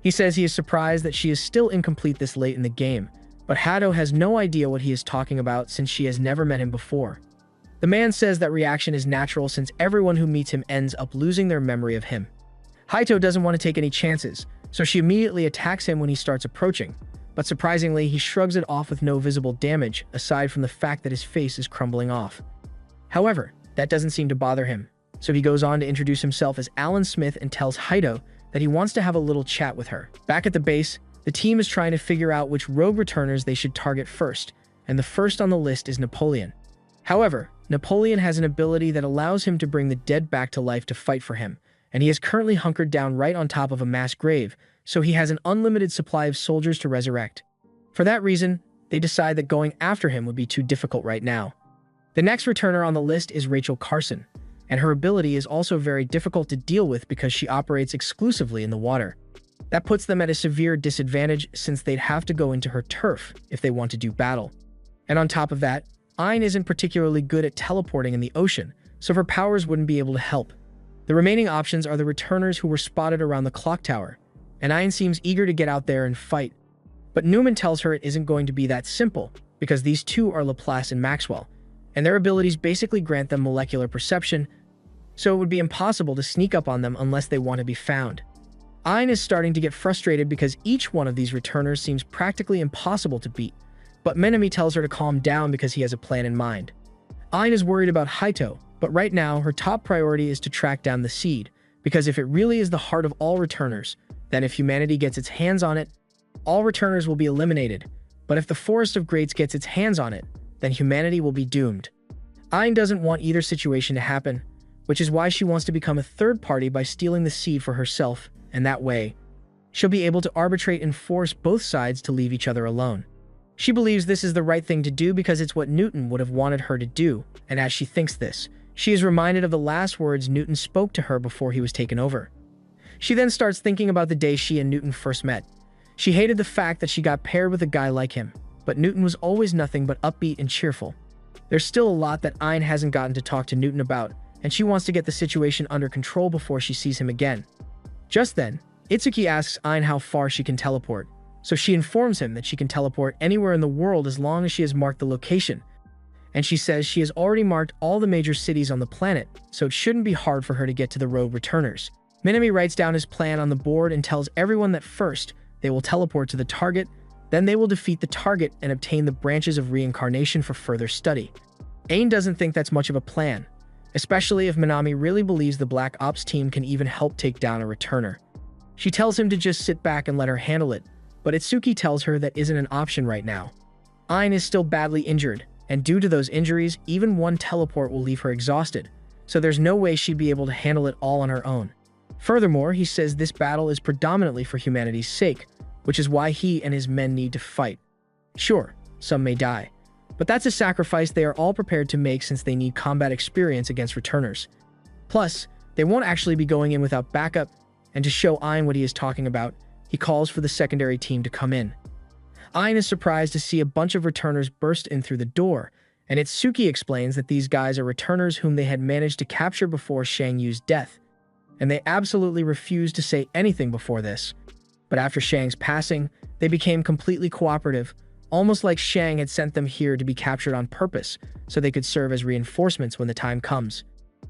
He says he is surprised that she is still incomplete this late in the game, But Hado has no idea what he is talking about since she has never met him before. The man says that reaction is natural since everyone who meets him ends up losing their memory of him. Haito doesn't want to take any chances, so she immediately attacks him when he starts approaching. But surprisingly, he shrugs it off with no visible damage, aside from the fact that his face is crumbling off. However, that doesn't seem to bother him, so he goes on to introduce himself as Alan Smith and tells Haito that he wants to have a little chat with her. Back at the base, the team is trying to figure out which rogue returners they should target first, and the first on the list is Napoleon. However, Napoleon has an ability that allows him to bring the dead back to life to fight for him, and he is currently hunkered down right on top of a mass grave, so he has an unlimited supply of soldiers to resurrect. For that reason, they decide that going after him would be too difficult right now. The next returner on the list is Rachel Carson, and her ability is also very difficult to deal with because she operates exclusively in the water. That puts them at a severe disadvantage since they'd have to go into her turf if they want to do battle. And on top of that, Ayn isn't particularly good at teleporting in the ocean, so her powers wouldn't be able to help. The remaining options are the returners who were spotted around the clock tower, and Ayn seems eager to get out there and fight. But Newman tells her it isn't going to be that simple, because these two are Laplace and Maxwell, and their abilities basically grant them molecular perception, so it would be impossible to sneak up on them unless they want to be found. Ayn is starting to get frustrated because each one of these returners seems practically impossible to beat, but Menami tells her to calm down because he has a plan in mind. Ayn is worried about Haito, but right now her top priority is to track down the seed, because if it really is the heart of all returners, then if humanity gets its hands on it, all returners will be eliminated, but if the Forest of Greats gets its hands on it, then humanity will be doomed. Ayn doesn't want either situation to happen, which is why she wants to become a third party by stealing the seed for herself, and that way, she'll be able to arbitrate and force both sides to leave each other alone. She believes this is the right thing to do because it's what Newton would have wanted her to do, and as she thinks this, she is reminded of the last words Newton spoke to her before he was taken over. She then starts thinking about the day she and Newton first met. She hated the fact that she got paired with a guy like him, but Newton was always nothing but upbeat and cheerful. There's still a lot that Ayn hasn't gotten to talk to Newton about, and she wants to get the situation under control before she sees him again. Just then, Itsuki asks Ayn how far she can teleport, so she informs him that she can teleport anywhere in the world as long as she has marked the location, and she says she has already marked all the major cities on the planet, so it shouldn't be hard for her to get to the rogue returners. Minami writes down his plan on the board and tells everyone that first, they will teleport to the target, then they will defeat the target and obtain the branches of reincarnation for further study. Ayn doesn't think that's much of a plan, especially if Minami really believes the Black Ops team can even help take down a returner. She tells him to just sit back and let her handle it, but Itsuki tells her that isn't an option right now. Ayn is still badly injured, and due to those injuries, even one teleport will leave her exhausted, so there's no way she'd be able to handle it all on her own. Furthermore, he says this battle is predominantly for humanity's sake, which is why he and his men need to fight. Sure, some may die, but that's a sacrifice they are all prepared to make since they need combat experience against returners. Plus, they won't actually be going in without backup, and to show Ayn what he is talking about, he calls for the secondary team to come in. Ayn is surprised to see a bunch of returners burst in through the door, and Itsuki explains that these guys are returners whom they had managed to capture before Shang Yu's death, and they absolutely refused to say anything before this. But after Shang's passing, they became completely cooperative, almost like Shang had sent them here to be captured on purpose, so they could serve as reinforcements when the time comes.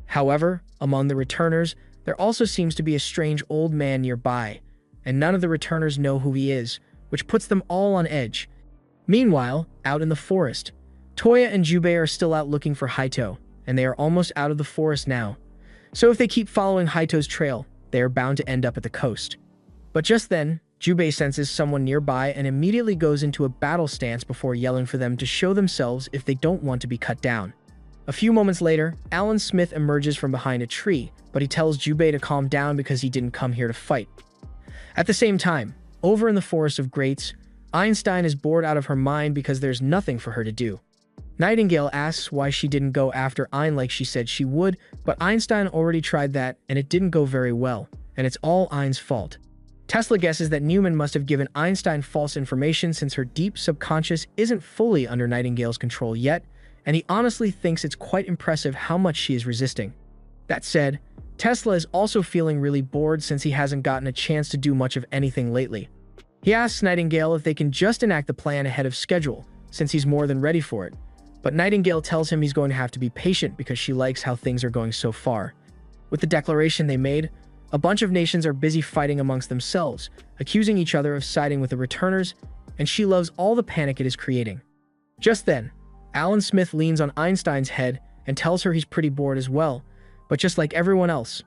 However, among the returners, there also seems to be a strange old man nearby, and none of the returners know who he is, which puts them all on edge. Meanwhile, out in the forest, Toya and Jubei are still out looking for Haito, and they are almost out of the forest now. So if they keep following Haito's trail, they are bound to end up at the coast. But just then, Jubei senses someone nearby and immediately goes into a battle stance before yelling for them to show themselves if they don't want to be cut down. A few moments later, Alan Smith emerges from behind a tree, but he tells Jubei to calm down because he didn't come here to fight. At the same time, over in the Forest of Greats, Einstein is bored out of her mind because there's nothing for her to do. Nightingale asks why she didn't go after Ayn like she said she would, but Einstein already tried that and it didn't go very well, and it's all Ayn's fault. Tesla guesses that Newman must have given Einstein false information since her deep subconscious isn't fully under Nightingale's control yet, and he honestly thinks it's quite impressive how much she is resisting. That said, Tesla is also feeling really bored since he hasn't gotten a chance to do much of anything lately. He asks Nightingale if they can just enact the plan ahead of schedule, since he's more than ready for it. But Nightingale tells him he's going to have to be patient because she likes how things are going so far. With the declaration they made, a bunch of nations are busy fighting amongst themselves, accusing each other of siding with the returners, and she loves all the panic it is creating. Just then, Alan Smith leans on Einstein's head and tells her he's pretty bored as well, but just like everyone else.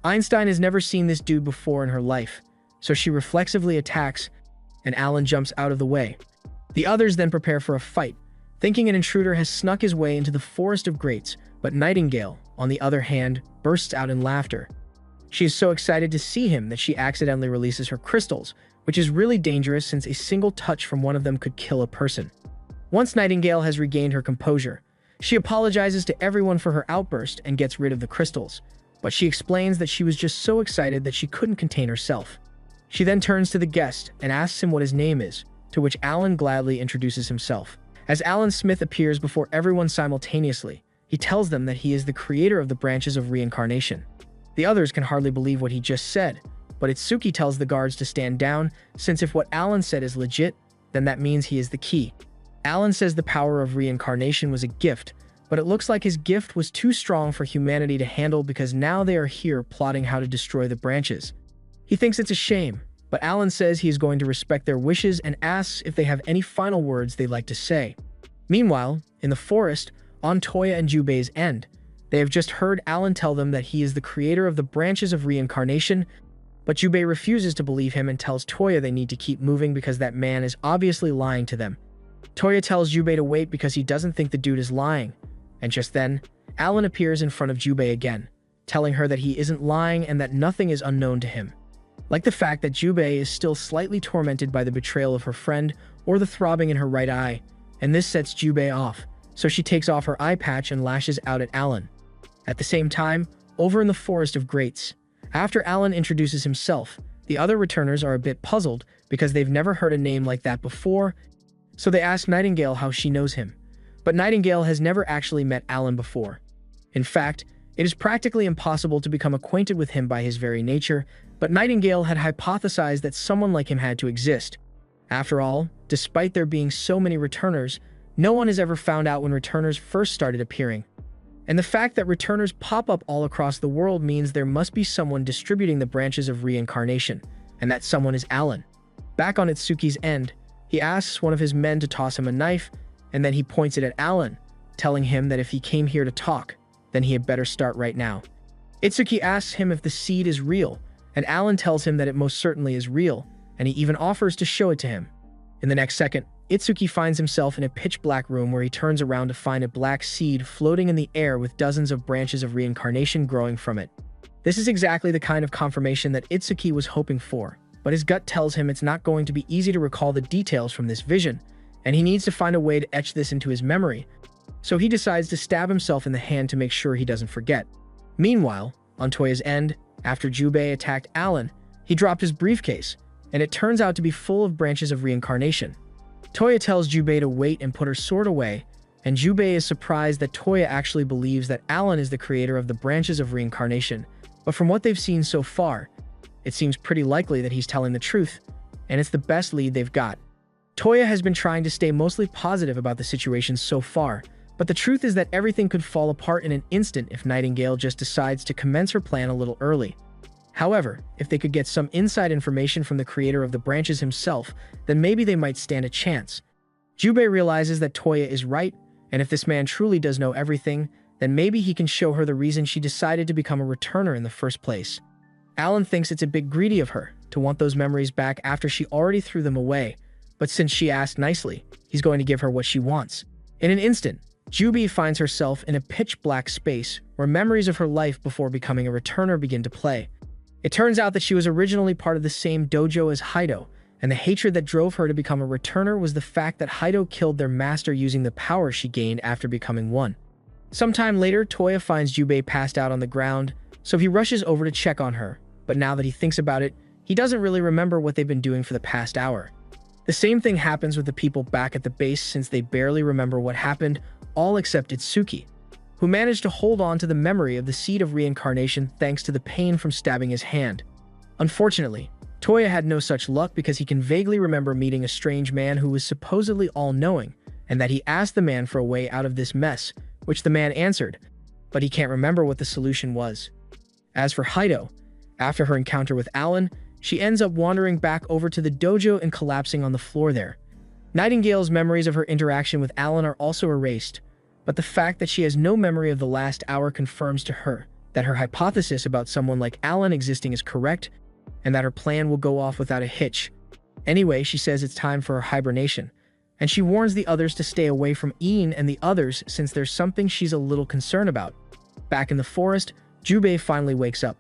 Einstein has never seen this dude before in her life, so she reflexively attacks, and Alan jumps out of the way. The others then prepare for a fight, thinking an intruder has snuck his way into the Forest of Greats, but Nightingale, on the other hand, bursts out in laughter. She is so excited to see him that she accidentally releases her crystals, which is really dangerous since a single touch from one of them could kill a person. Once Nightingale has regained her composure, she apologizes to everyone for her outburst and gets rid of the crystals, but she explains that she was just so excited that she couldn't contain herself. She then turns to the guest and asks him what his name is, to which Alan gladly introduces himself. As Alan Smith appears before everyone simultaneously, he tells them that he is the creator of the branches of reincarnation. The others can hardly believe what he just said, but Itsuki tells the guards to stand down, since if what Alan said is legit, then that means he is the key. Alan says the power of reincarnation was a gift, but it looks like his gift was too strong for humanity to handle because now they are here plotting how to destroy the branches. He thinks it's a shame, but Alan says he is going to respect their wishes and asks if they have any final words they'd like to say. Meanwhile, in the forest, on Toya and Jubei's end, they have just heard Alan tell them that he is the creator of the branches of reincarnation, but Jubei refuses to believe him and tells Toya they need to keep moving because that man is obviously lying to them. Toya tells Jubei to wait because he doesn't think the dude is lying, and just then, Alan appears in front of Jubei again, telling her that he isn't lying and that nothing is unknown to him. Like the fact that Jubei is still slightly tormented by the betrayal of her friend or the throbbing in her right eye, and this sets Jubei off, so she takes off her eye patch and lashes out at Alan. At the same time, over in the Forest of Greats, after Alan introduces himself, the other returners are a bit puzzled because they've never heard a name like that before, so they ask Nightingale how she knows him. But Nightingale has never actually met Alan before. In fact, it is practically impossible to become acquainted with him by his very nature, but Nightingale had hypothesized that someone like him had to exist. After all, despite there being so many returners, no one has ever found out when returners first started appearing. And the fact that returners pop up all across the world means there must be someone distributing the branches of reincarnation, and that someone is Alan. Back on Itsuki's end, he asks one of his men to toss him a knife, and then he points it at Alan, telling him that if he came here to talk, then he had better start right now. Itsuki asks him if the seed is real, and Alan tells him that it most certainly is real, and he even offers to show it to him. In the next second, Itsuki finds himself in a pitch-black room where he turns around to find a black seed floating in the air with dozens of branches of reincarnation growing from it. This is exactly the kind of confirmation that Itsuki was hoping for, but his gut tells him it's not going to be easy to recall the details from this vision, and he needs to find a way to etch this into his memory, so he decides to stab himself in the hand to make sure he doesn't forget. Meanwhile, on Toya's end, after Jubei attacked Alan, he dropped his briefcase, and it turns out to be full of branches of reincarnation. Toya tells Jubei to wait and put her sword away, and Jubei is surprised that Toya actually believes that Alan is the creator of the branches of reincarnation, but from what they've seen so far, it seems pretty likely that he's telling the truth, and it's the best lead they've got. Toya has been trying to stay mostly positive about the situation so far, but the truth is that everything could fall apart in an instant if Nightingale just decides to commence her plan a little early. However, if they could get some inside information from the creator of the branches himself, then maybe they might stand a chance. Jubei realizes that Toya is right, and if this man truly does know everything, then maybe he can show her the reason she decided to become a returner in the first place. Alan thinks it's a bit greedy of her to want those memories back after she already threw them away, but since she asked nicely, he's going to give her what she wants. In an instant, Jubei finds herself in a pitch-black space where memories of her life before becoming a returner begin to play. It turns out that she was originally part of the same dojo as Haido, and the hatred that drove her to become a returner was the fact that Haido killed their master using the power she gained after becoming one. Sometime later, Toya finds Jubei passed out on the ground, so he rushes over to check on her, but now that he thinks about it, he doesn't really remember what they've been doing for the past hour. The same thing happens with the people back at the base since they barely remember what happened, all except Itsuki, who managed to hold on to the memory of the seed of reincarnation thanks to the pain from stabbing his hand. Unfortunately, Toya had no such luck because he can vaguely remember meeting a strange man who was supposedly all-knowing, and that he asked the man for a way out of this mess, which the man answered, but he can't remember what the solution was. As for Haido, after her encounter with Alan, she ends up wandering back over to the dojo and collapsing on the floor there. Nightingale's memories of her interaction with Alan are also erased, but the fact that she has no memory of the last hour confirms to her that her hypothesis about someone like Alan existing is correct, and that her plan will go off without a hitch. Anyway, she says it's time for her hibernation, and she warns the others to stay away from Ian and the others since there's something she's a little concerned about. Back in the forest, Jubei finally wakes up,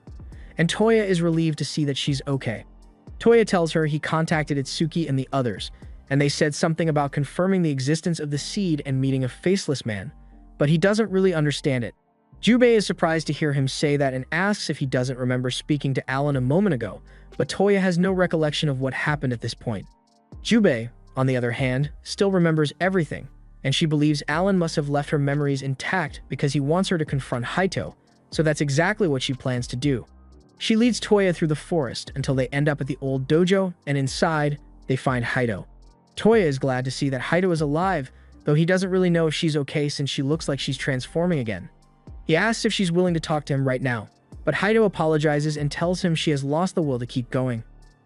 and Toya is relieved to see that she's okay. Toya tells her he contacted Itsuki and the others, and they said something about confirming the existence of the seed and meeting a faceless man, but he doesn't really understand it. Jubei is surprised to hear him say that and asks if he doesn't remember speaking to Alan a moment ago, but Toya has no recollection of what happened at this point. Jubei, on the other hand, still remembers everything, and she believes Alan must have left her memories intact because he wants her to confront Haito, so that's exactly what she plans to do. She leads Toya through the forest until they end up at the old dojo, and inside, they find Haito. Toya is glad to see that Haito is alive, though he doesn't really know if she's okay since she looks like she's transforming again. He asks if she's willing to talk to him right now, but Haito apologizes and tells him she has lost the will to keep going.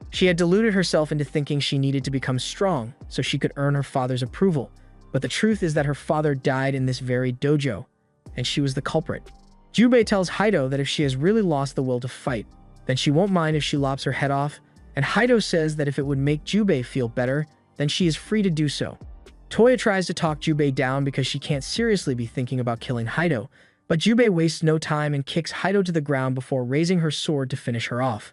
She had deluded herself into thinking she needed to become strong so she could earn her father's approval, but the truth is that her father died in this very dojo, and she was the culprit. Jubei tells Haito that if she has really lost the will to fight, then she won't mind if she lops her head off, and Haito says that if it would make Jubei feel better, then she is free to do so. Toya tries to talk Jubei down because she can't seriously be thinking about killing Haito, but Jubei wastes no time and kicks Haito to the ground before raising her sword to finish her off.